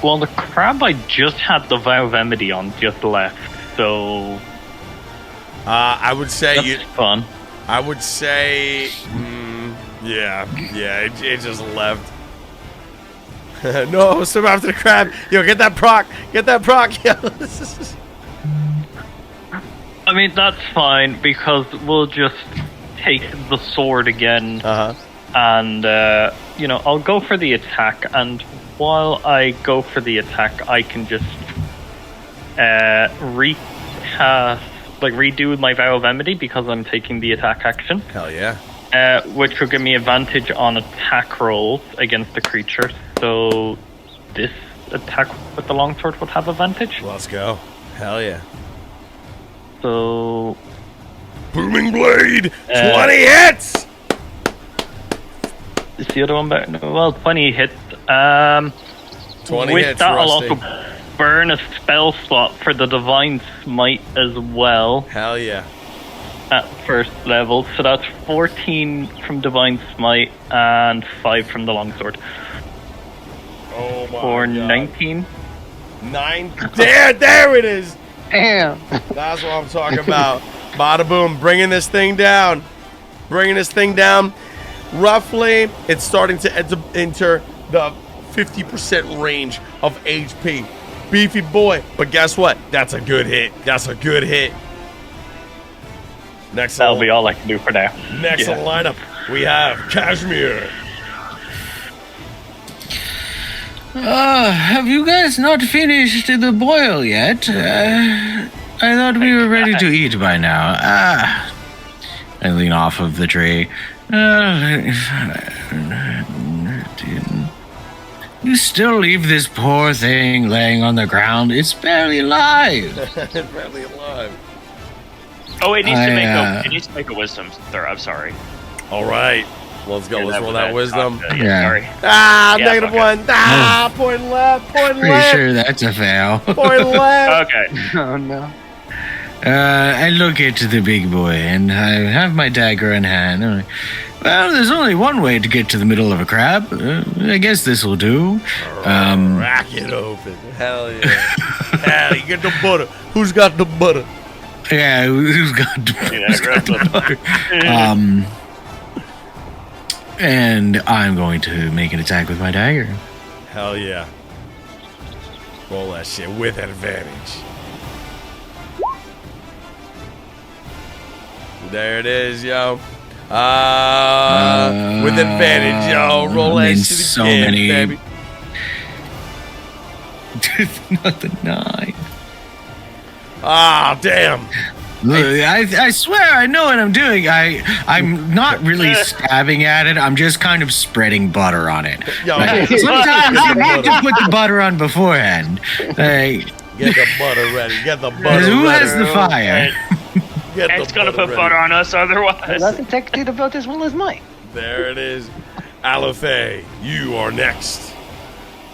Well, the crab I just had the Vow of Enmity on just left, so I would say that's fun. I would say, yeah, it just left. No, swim after the crab. Yo, get that proc. Get that proc. Yo. I mean, that's fine because we'll just take the sword again, and I'll go for the attack. And while I go for the attack, I can just redo my Vow of Enmity because I'm taking the attack action. Hell yeah. Which will give me advantage on attack rolls against the creature. So this attack with the longsword would have advantage. Let's go. Hell yeah. So Booming blade. 20 hits. is the other one better? No, well, 20 hits. 20 with hits, that, I'll Rusty. also burn a spell slot for the Divine Smite as well Hell yeah. at first level. So that's 14 from Divine Smite and 5 from the longsword. Oh my For God. 19. 9. There it is. Damn. That's what I'm talking about. Bada boom, bringing this thing down. Bringing this thing down. Roughly, it's starting to enter the 50% range of HP. Beefy boy. But guess what? That's a good hit. That's a good hit. Next That'll be all I can do for now. Next Yeah. lineup, we have Kashmir. Have you guys not finished the boil yet? I thought we were ready to eat by now. I lean off of the tree. You still leave this poor thing laying on the ground. It's barely alive. It's barely alive. Oh, it needs I, to make a wisdom throw. I'm sorry. All right. Let's go. Yeah, Let's roll that wisdom. Yeah. Sorry. Ah, Yeah, negative okay. 1. Ah, point left. Point Pretty left. sure that's a fail. Point left. Okay. Oh no. I look at the big boy and I have my dagger in hand. I'm like, well, there's only one way to get to the middle of a crab. I guess this will do. Rack it open. Hell yeah. Hell, you get the butter. Who's got the butter? Yeah, who's got the butter? And I'm going to make an attack with my dagger. Hell yeah. Roll that shit with advantage. There it is, yo. With advantage, yo. Roll that I mean, shit so again, many- baby. Not the 9. Ah, damn. Look, I swear I know what I'm doing. I'm not really stabbing at it. I'm just kind of spreading butter on it. Yo, Like, sometimes you need to put the butter on beforehand. Like, get the butter ready. Get the butter who ready. has the fire? Get It's the gonna put ready. butter on us It otherwise. doesn't take it about as well as mine. There it is. Alofe, you are next.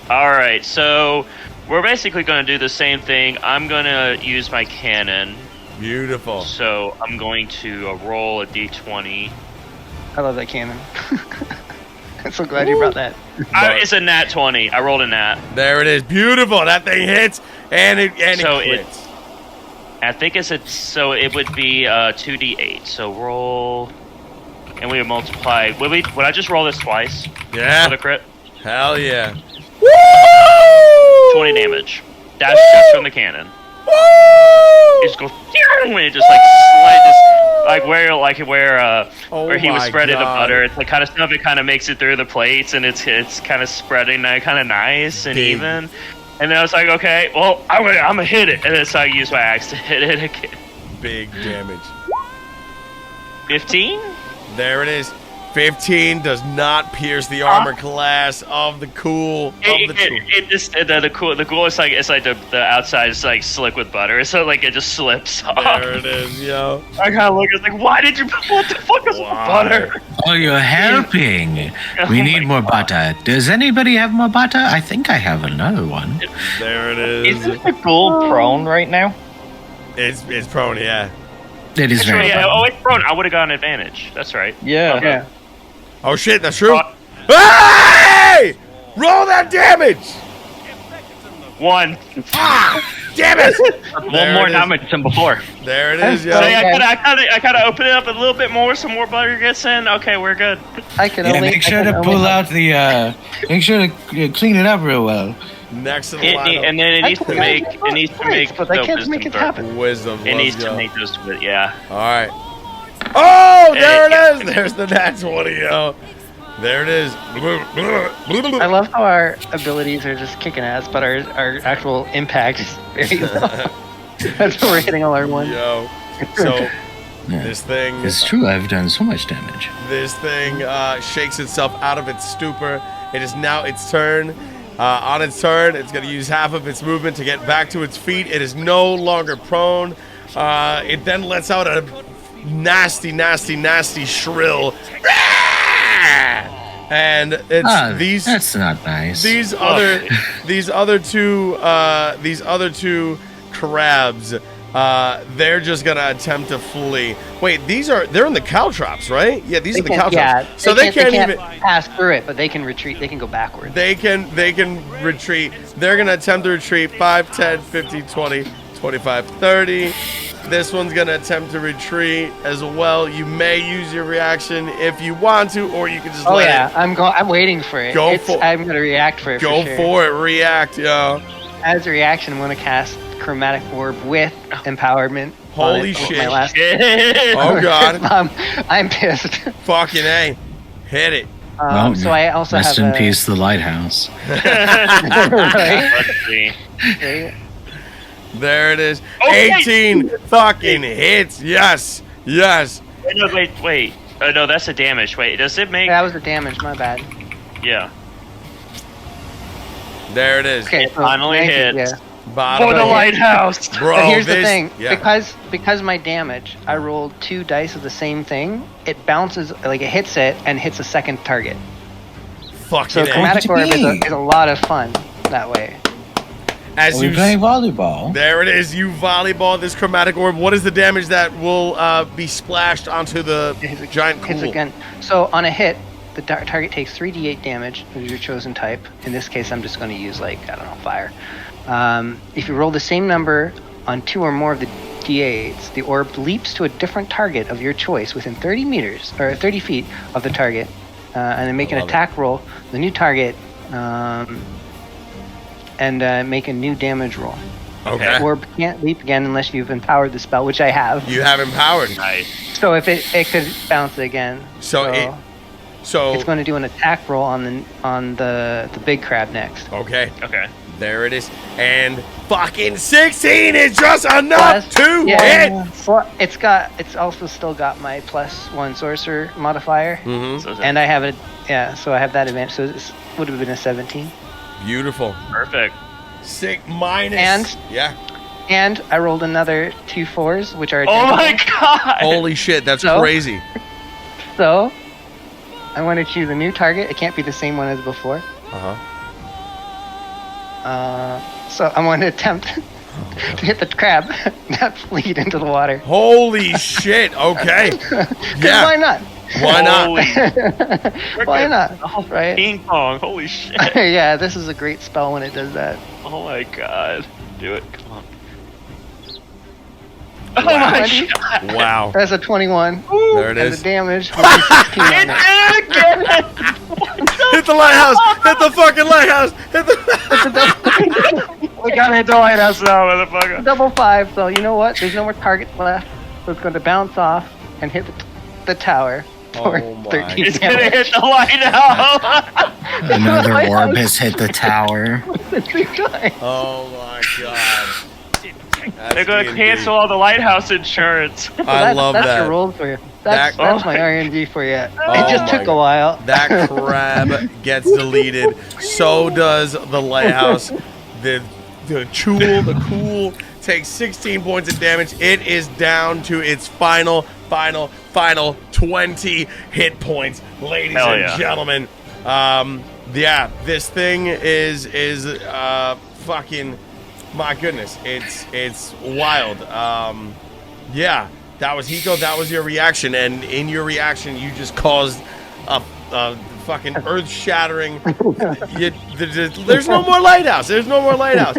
All right, so we're basically gonna do the same thing. I'm gonna use my cannon. Beautiful. So I'm going to roll a d20. I love that cannon. I'm so glad you brought that. It's a nat 20. I rolled a nat. There it is. Beautiful. That thing hits and it So quits. I think so it would be 2d8. So roll, and we would multiply. Would I just roll this twice for Yeah. the crit? Hell yeah. Woo! 20 damage. That's from the cannon. Woo! It just goes and it just like slide this where he was my spreading the God. butter. It's like kind of stuff. It kind of makes it through the plates and it's kind of spreading kind of nice and Big. even. And then I was like, okay, well I'm gonna hit it, and then so I use my axe to hit it again. Big damage. 15. There it is. 15 does not pierce the armor class of the tool. It just the cool is like it's like the outside is like slick with butter, so like it just slips off. There it is, yo. I kind of look, it's like, why did you? What the fuck is Why? butter? Oh, you're helping. We need more butter. Does anybody have more butter? I think I have another one. There it is. Isn't the ghoul prone right now? It's prone, yeah. It is very Yeah, butter. it's prone. I would have gotten advantage. That's right. Yeah. Yeah. Oh shit, that's true. Uh, Hey! Roll that damage! 1. Damn it! One There more it is. damage than before. There it is, yo. So I kind of open it up a little bit more. Some more butter gets in. Okay, we're good. I can Yeah, only. make sure I can to only pull help- out the. Make sure to clean it up real well. Next to the lineup. And then it I needs can to make imagine it needs to make but I the can't wisdom make it throw. happen. Wisdom. It needs let's to go. make those. Yeah. All right. Oh, there Yeah. it is. There's the nat 20, yo. There it is. I love how our abilities are just kicking ass, but our actual impact is very low. That's why we're hitting all our ones. Yo. So Yeah. this thing, It's true, I've done so much damage. this thing shakes itself out of its stupor. It is now its turn. On its turn, it's going to use half of its movement to get back to its feet. It is no longer prone. It then lets out a nasty, nasty, nasty shrill. And it's these. That's not nice. These other two crabs, they're just gonna attempt to flee. Wait, they're in the caltrops, right? Yeah, these are the caltrops. Yeah, So they can't even pass through it, but they can retreat. They can go backwards. they can retreat. They're gonna attempt to retreat 5, 10, 15, 20, 25, 30. This one's gonna attempt to retreat as well. You may use your reaction if you want to, or you can just Oh let yeah, it I'm waiting for it. I'm gonna react for it. go for sure. for it. React, yo. As a reaction, I'm gonna cast Chromatic Orb with Empowerment. Holy on it with shit. My last Oh god. I'm pissed. Fucking A. Hit it. Well, So I also rest have in a, peace, the lighthouse. right? Let's see. Right? There it is. Oh, wait. 18 fucking hits. Yes. Yes. Wait. Oh no, that's the damage. Wait, does it make? That was the damage. My bad. Yeah. There it is. Okay, It finally thank you, hits. yeah. Bottom For the of- lighthouse. Bro, But here's the this- thing, Yeah. because my damage, I rolled 2 dice of the same thing. It bounces, like it hits it and hits a second target. Fucking So A. Chromatic Orb is be? a lot of fun that way. As Are we you playing volleyball? There it is. You volleyball this chromatic orb. What is the damage that will be splashed onto the giant Hits cool? again. So on a hit, the target takes 3d8 damage of your chosen type. In this case, I'm just going to use fire. If you roll the same number on 2 or more of the d8s, the orb leaps to a different target of your choice within 30 meters or 30 feet of the target, and then make an love it. attack roll. The new target. And make a new damage roll. Okay. The orb can't leap again unless you've empowered the spell, which I have. You have empowered. Nice. So if it could bounce again. So It's going to do an attack roll on the big crab next. Okay. Okay. There it is. And fucking 16 is just enough to hit. Well, it's also still got my +1 sorcerer modifier, Mm-hmm. So and I have it. Yeah, so I have that advantage. So this would have been a 17. Beautiful. perfect. Sick minus. And- yeah. And I rolled another 2 4s, which are Oh my identical. god! Holy shit, that's So? crazy. So, I want to choose a new target. It can't be the same one as before. Uh-huh. So I want to attempt to hit the crab that fleed into the water. Holy shit, okay. 'Cause Yeah. why not? Why not? Holy Why frickin' not? Right? Ping pong, holy shit. Yeah, this is a great spell when it does that. Oh my god. Do it, come on. Oh Wow. my God. Wow. That's a 21. There it And is. the damage will be 16 on it. Hit the lighthouse! Hit the fucking lighthouse! Hit the... We gotta hit the lighthouse now, motherfucker. Double 5, so you know what? There's no more targets left. So it's going to bounce off and hit the tower for Oh my 13 It's gonna damage. hit the lighthouse. Another orb has hit the tower. Oh my god. That's They're gonna D&D. cancel all the lighthouse insurance. I love that's that. your rolls for you. That's That- my RNG for you. Oh It just my took a God. while. That crab gets deleted. So does the lighthouse. The cool takes 16 points of damage. It is down to its final 20 hit points, ladies Hell and yeah. gentlemen. Yeah, this thing is fucking, my goodness, it's wild. Yeah, that was Hiko. That was your reaction, and in your reaction, you just caused a fucking earth-shattering. There's no more lighthouse. There's no more lighthouse.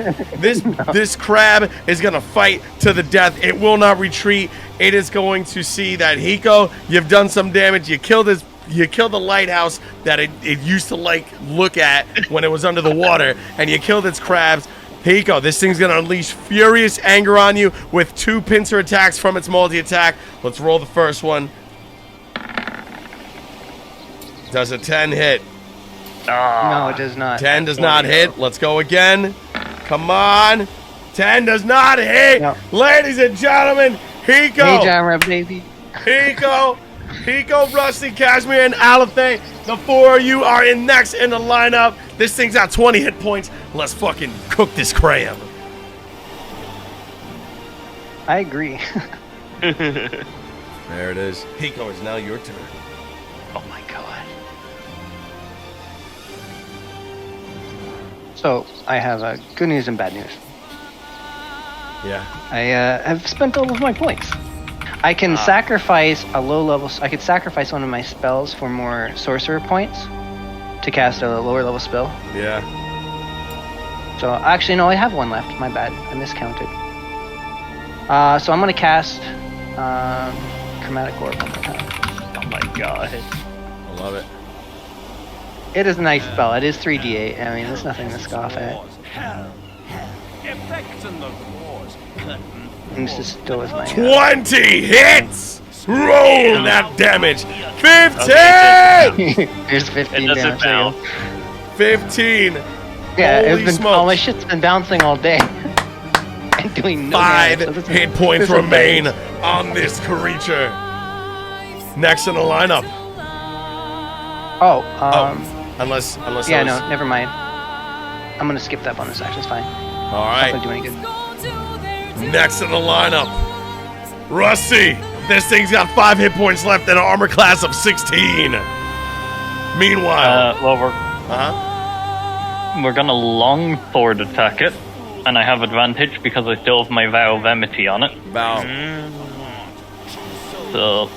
This crab is gonna fight to the death. It will not retreat. It is going to see that Hiko, you've done some damage. You killed the lighthouse that it used to look at when it was under the water, and you killed its crabs. Hiko, this thing's gonna unleash furious anger on you with 2 pincer attacks from its multi-attack. Let's roll the first one. Does a 10 hit? No, it does not. 10 does not hit. Let's go again. Come on. 10 does not hit. No. Ladies and gentlemen, Hiko. Mage armor, baby. Hiko, Rusty, Cashmere, and Alathane. The 4 of you are next in the lineup. This thing's got 20 hit points. Let's fucking cook this crab. I agree. There it is. Hiko, it's now your turn. Oh my god. So, I have good news and bad news. Yeah. I have spent all of my points. I can sacrifice a low level. I could sacrifice one of my spells for more sorcerer points to cast a lower level spell. Yeah. So actually, no, I have one left. My bad. I miscounted. So I'm gonna cast Chromatic Orb one more time. Oh my god. I love it. It is a nice spell. It is 3d8. I mean, there's nothing to scoff at. I'm just still with my 20 hits! Roll that damage! 15! There's It 15 doesn't damage. There you count. go. 15. Yeah, Holy it's been all my smokes. shit's been bouncing all day and doing no 5 damage. So this hit points this is remain on this creature. Next in the lineup. Oh, Unless yeah, it was, no, never mind. I'm gonna skip that bonus action. It's fine. All Not gonna right. do any good. Next in the lineup. Rusty. This thing's got 5 hit points left and an armor class of 16. Meanwhile. Well, Uh-huh. we're gonna long sword attack it, and I have advantage because I still have my Vow of Enmity on it. Bow. So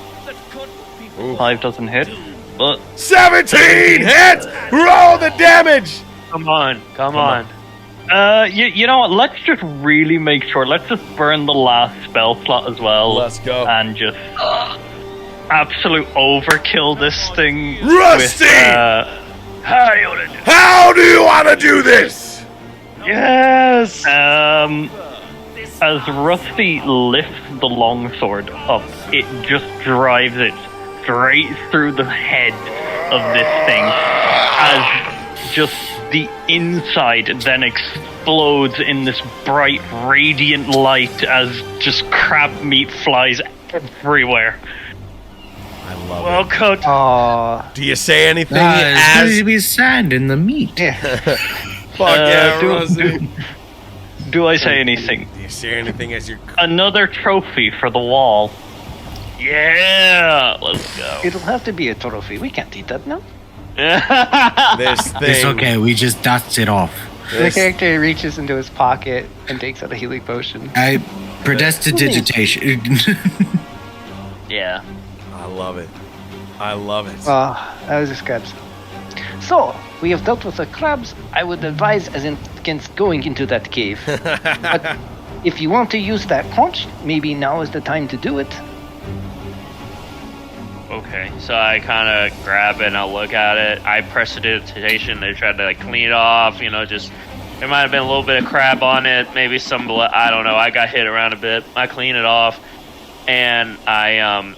Ooh. 5 doesn't hit, but 17 hits! Roll the damage! Come on. you know what? Let's just really make sure. Let's just burn the last spell slot as well. Let's go. And just absolute overkill this thing. Rusty! With, How do you want to do this? Yes! as Rusty lifts the longsword up, it just drives it straight through the head of this thing as just the inside then explodes in this bright, radiant light as just crab meat flies everywhere. I love Well cooked. Oh, it. Do you say anything It's going as... to be sand in the meat. yeah. Fuck yeah, do- Rusty. Do I say anything? Do you say anything as you're... Another trophy for the wall. Yeah, let's go. It'll have to be a trophy. We can't eat that now. This thing... It's okay, we just dust it off. The character reaches into his pocket and takes out a healing potion. Prestidigitation. Yeah. I love it. I love it. Oh, that was just crabs. So, we have dealt with the crabs. I would advise against going into that cave. But if you want to use that conch, maybe now is the time to do it. Okay, so I kind of grab it and I look at it. I prestidigitation. They tried to like clean it off. You know, just there might have been a little bit of crab on it, maybe some blood. I don't know. I got hit around a bit. I clean it off, and I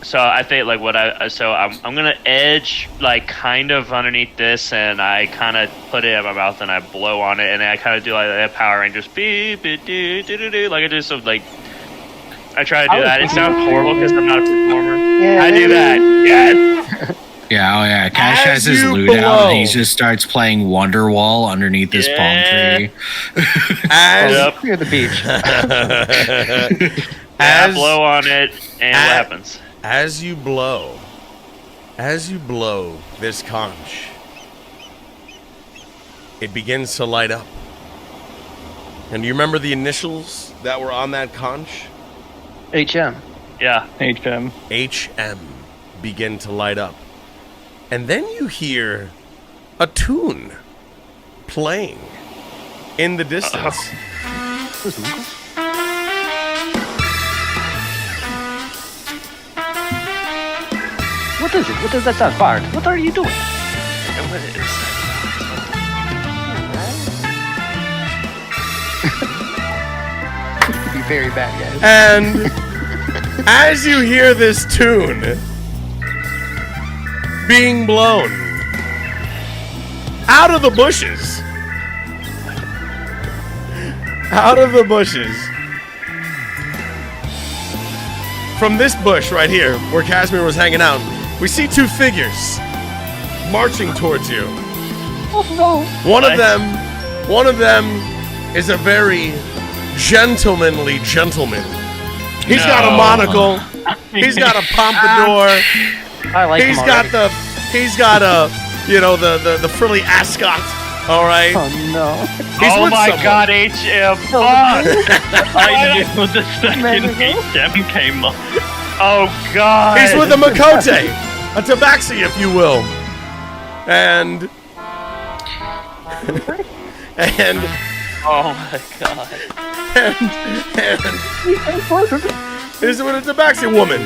So I think like I'm gonna edge like kind of underneath this, and I kind of put it in my mouth and I blow on it, and I kind of do like that Power Rangers beep beep do do do do like I do some like. I try to do that. It sounds horrible because I'm not a performer. Yeah, I do that. Yes. Yeah, oh yeah. Cash has his you loot out blow. and he just starts playing Wonderwall underneath this palm tree. As, Clear the beach. I blow on it, and what happens? As you blow this conch, it begins to light up. And do you remember the initials that were on that conch? HM. Yeah. HM. HM begin to light up. And then you hear a tune playing in the distance. What is it? What is that sound? Bard, what are you doing? What is Be very bad, guys. And as you hear this tune being blown out of the bushes, from this bush right here where Casimir was hanging out, we see two figures marching towards you. Oh no. One of them is a very gentlemanly gentleman. He's got a monocle. He's got a pompadour. I like him He's already. got the frilly ascot. All right. Oh no. He's oh with my someone. god, HM. Fuck. I knew the second HM came up. Oh god. He's with a Makote, a tabaxi, if you will. And Oh my god. He's with a tabaxi woman.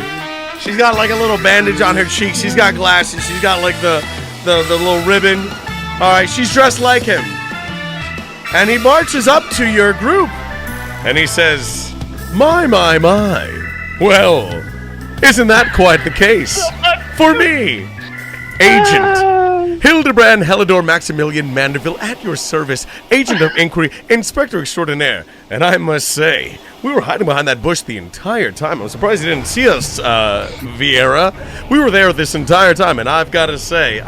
She's got like a little bandage on her cheek. She's got glasses. She's got like the little ribbon. All right, she's dressed like him. And he marches up to your group and he says, my. Well, isn't that quite the case? For me, Agent Hildibrand Helidor Maximilian Manderville at your service, Agent of Inquiry, Inspector Extraordinaire. And I must say, we were hiding behind that bush the entire time. I'm surprised you didn't see us, Vieira. We were there this entire time, and I've got to say,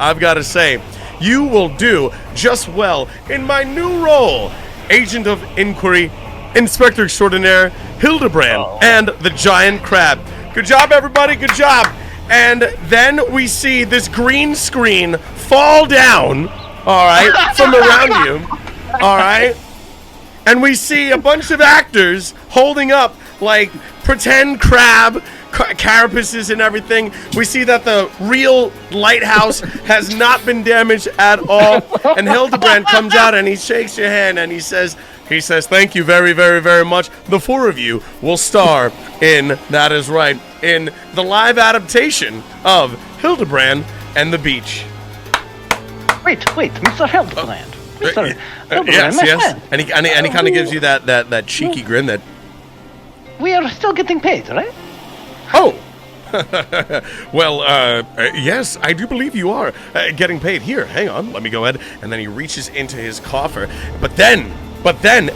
you will do just well in my new role, Agent of Inquiry, Inspector Extraordinaire, Hildibrand, and the Giant Crab. Good job, everybody, good job. And then we see this green screen fall down, all right, from around you, all right? And we see a bunch of actors holding up, like, pretend crab carapaces and everything. We see that the real lighthouse has not been damaged at all. And Hildibrand comes out and he shakes your hand and he says, thank you very, very, very much. The four of you will star in, that is right, in the live adaptation of Hildibrand and the Beach. Wait, Mr. Hildibrand. Mr. Hildibrand, Yes, my yes. friend. And he kind of gives you that cheeky grin that, We are still getting paid, right? oh, well, yes, I do believe you are getting paid. Here, hang on, let me go ahead. And then he reaches into his coffer. But then,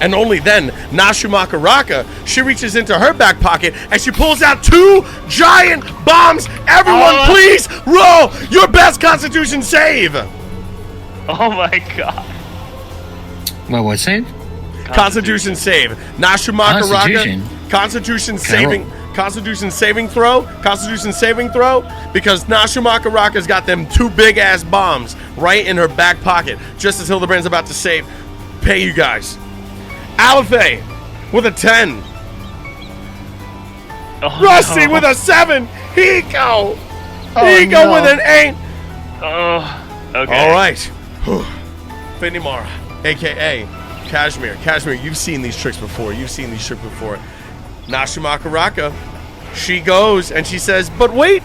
and only then, Nashu Makaraka, she reaches into her back pocket and she pulls out 2 giant bombs. Everyone, please roll your best Constitution save. Oh my god. What save? Constitution save. Nashu Makaraka. Constitution? Constitution saving throw. Constitution saving throw. Because Nashu Makaraka's got them 2 big ass bombs right in her back pocket. Just as Hildibrand's about to save. Pay you guys. Alethe with a 10. Oh, Rusty no. with a 7. Hiko. Oh, Hiko no. with an 8. Oh, okay. All right. Finimara, a.k.a. Kashmir. Kashmir, you've seen these tricks before. Nashu Makaraka, she goes and she says, but wait,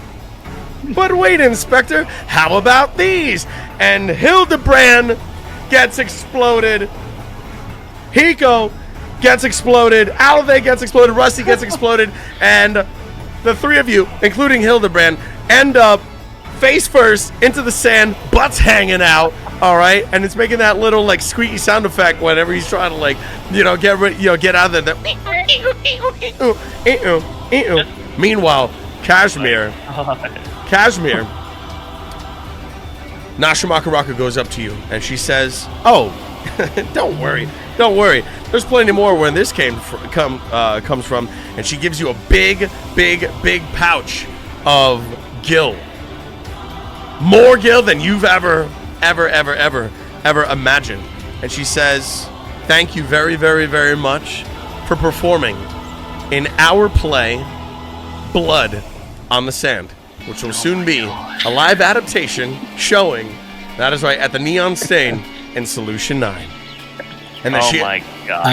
Inspector, how about these? And Hildibrand gets exploded. Hiko gets exploded. Alethe gets exploded. Rusty gets exploded. And the 3 of you, including Hildibrand, end up face first into the sand, butts hanging out. All right, and it's making that little like squeaky sound effect whenever he's trying to like, get out of there. Meanwhile, Kashmir, Nashu Makaraka goes up to you and she says, "Oh, don't worry. There's plenty more where this comes from." And she gives you a big pouch of gill, more gill than you've ever imagined. And she says, thank you very, very, very much for performing in our play, Blood on the Sand, which will soon be a live adaptation showing, that is right, at the Neon Stain in Solution 9. And then my god.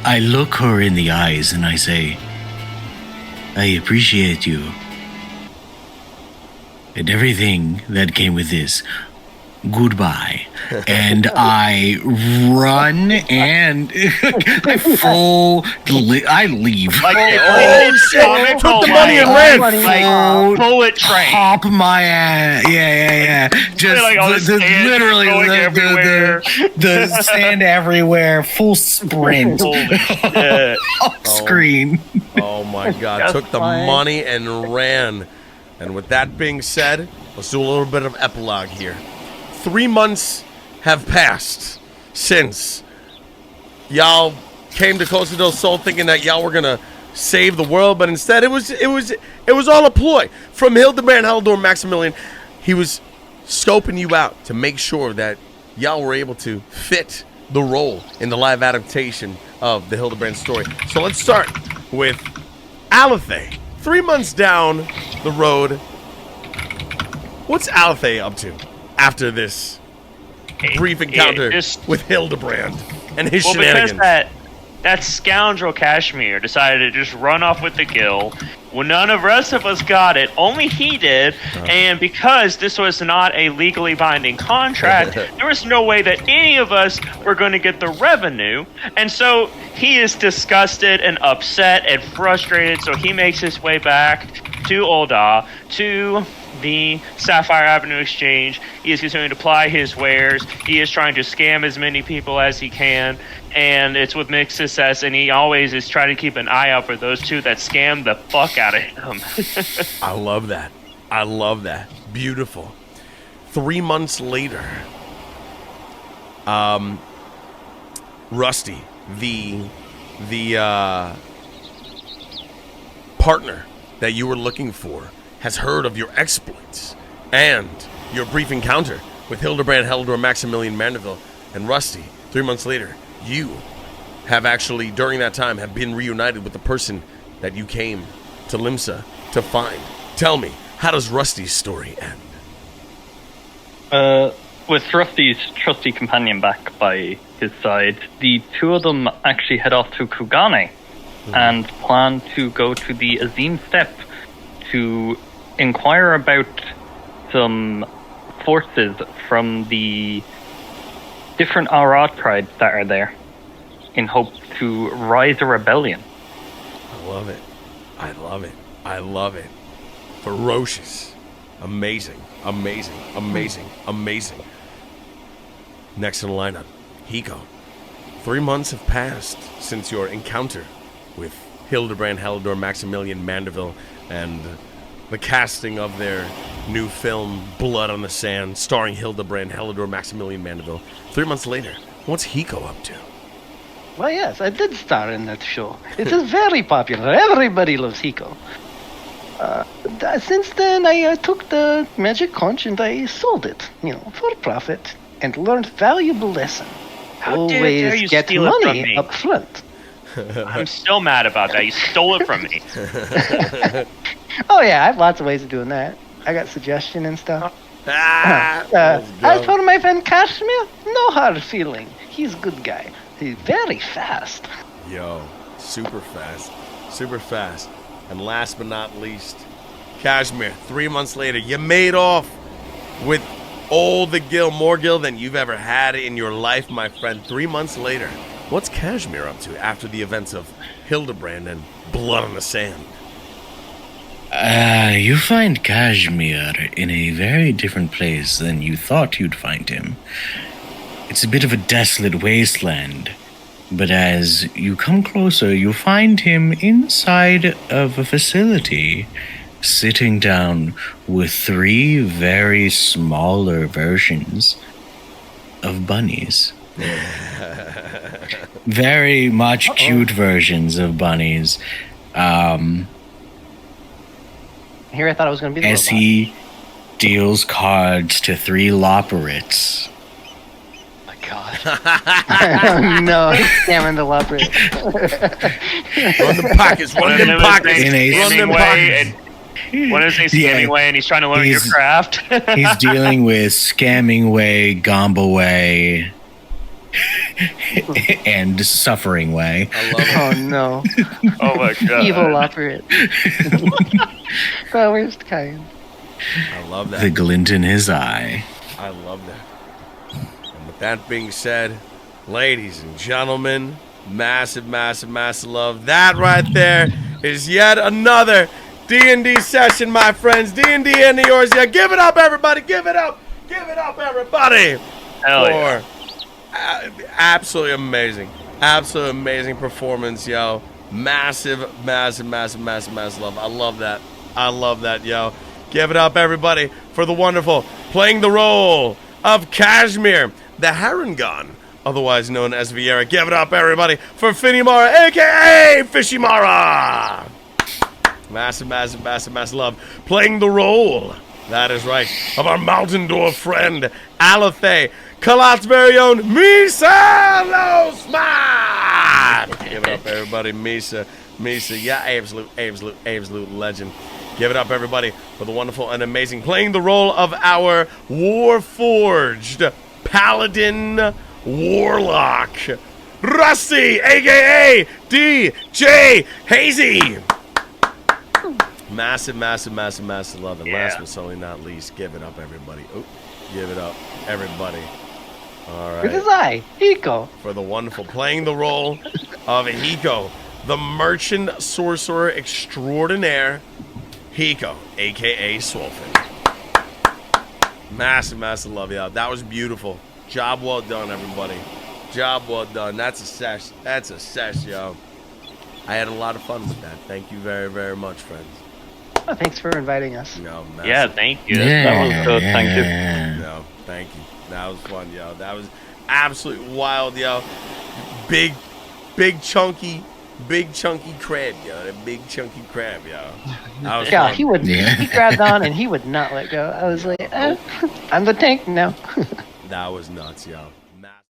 I look her in the eyes and I say, I appreciate you and everything that came with this. Goodbye. And I run and I leave. Like, shit. Took the money and ran. Like, bullet train. Pop my ass. Yeah. Just Like, all the sand literally going everywhere. the sand everywhere. Full sprint. Holy shit. Off screen. Oh my god, That's took the fine. money and ran. And with that being said, let's do a little bit of epilogue here. 3 months have passed since y'all came to Costa del Sol thinking that y'all were gonna save the world, but instead it was all a ploy from Hildibrand Haldor Maximilian. He was scoping you out to make sure that y'all were able to fit the role in the live adaptation of the Hildibrand story. So let's start with Alethe. 3 months down the road, what's Alethe up to after this brief encounter with Hildibrand and his shenanigans? Because that scoundrel Kashmir decided to just run off with the gill. Well, none of the rest of us got it. Only he did. And because this was not a legally binding contract, there was no way that any of us were going to get the revenue. And so he is disgusted and upset and frustrated. So he makes his way back to Ul'dah, to the Sapphire Avenue Exchange. He is continuing to ply his wares. He is trying to scam as many people as he can, and it's with mixed success, and he always is trying to keep an eye out for those 2 that scam the fuck out of him. I love that. Beautiful. 3 months later, Rusty, the partner that you were looking for, has heard of your exploits and your brief encounter with Hildibrand Haldor Maximilian Mandeville. And Rusty, 3 months later, you have actually, during that time, have been reunited with the person that you came to Limsa to find. Tell me, how does Rusty's story end? With Rusty's trusty companion back by his side, the 2 of them actually head off to Kugane and plan to go to the Azim Steppe to inquire about some forces from the different Arad tribes that are there in hope to rise a rebellion. I love it. Ferocious. Amazing. Next in the lineup, Hiko. 3 months have passed since your encounter with Hildibrand Haldor Maximilian Mandeville and the casting of their new film, Blood on the Sand, starring Hildibrand Haldor Maximilian Mandeville. 3 months later, what's Hiko up to? Well, yes, I did star in that show. It is very popular. Everybody loves Hiko. Since then, I took the magic conch and I sold it, for profit, and learned valuable lesson. How dare you get steal it from money me? up front. I'm still mad about that. You stole it from me. Oh yeah, I have lots of ways of doing that. I got suggestion and stuff. Let's As go. for my friend Kashmir, no hard feeling. He's a good guy. He's very fast. Yo, super fast. Super fast. And last but not least, Kashmir, 3 months later, you made off with all the gil, more gil than you've ever had in your life, my friend. 3 months later, what's Kashmir up to after the events of Hildibrand and Blood on the Sand? You find Kashmir in a very different place than you thought you'd find him. It's a bit of a desolate wasteland, but as you come closer, you find him inside of a facility, sitting down with 3 very smaller versions of bunnies. Very much cute versions of bunnies. Here I thought it was going to be the As robot. he deals cards to 3 Loporits. My God. No, he's scamming the leopard. Run them pockets, run them pockets, In a run them Scamming pockets. way, and what is he scamming Yeah. way? And he's trying to learn your He's- craft. He's dealing with Scamming Way, Gomba Way, and Suffering Way. I love it. Oh no. Oh my God. Evil leopard. The worst kind. I love The that. glint in his eye. I love that. And with that being said, ladies and gentlemen, massive, massive, massive love. That right there is yet another D&D session, my friends. D&D and the Eorzea. Give it up, everybody. Give it up. Give it up, everybody. Hell yeah. Absolutely amazing. Absolutely amazing performance, yo. Massive, massive, massive, massive, massive love. I love that. I love that, yo. Give it up, everybody, for the wonderful playing the role of Kashmir, the Harangon, otherwise known as Vieira. Give it up, everybody, for Finimara, a.k.a. Fishimara. Massive, massive, massive, massive love. Playing the role, that is right, of our mountain dwarf friend, Alathe, Kalat's very own Misa Losman. Give it up, everybody. Misa, yeah, absolute legend. Give it up, everybody, for the wonderful and amazing playing the role of our Warforged Paladin Warlock, Rusty, a.k.a. DJ Hazy. Massive, massive, massive, massive love. And last but certainly not least, give it up, everybody. Oh, give it up, everybody. All With his right. eye. Hiko. For the wonderful playing the role of Hiko, the merchant sorcerer extraordinaire, Hiko, a.k.a. Swolfen. Massive, massive love, y'all. That was beautiful. Job well done, everybody. Job well done. That's a sesh. That's a sesh, yo. I had a lot of fun with that. Thank you very, very much, friends. Oh, thanks for inviting us. No, massive. Yeah, thank you. That was good, thank you. No, thank you. That was fun, yo. That was absolutely wild, yo. Big chunky crab, yo. That big chunky crab, yo. That was Yeah, fun. he would. Yeah. He grabbed on and he would not let go. I was like, I'm the tank now. That was nuts, yo.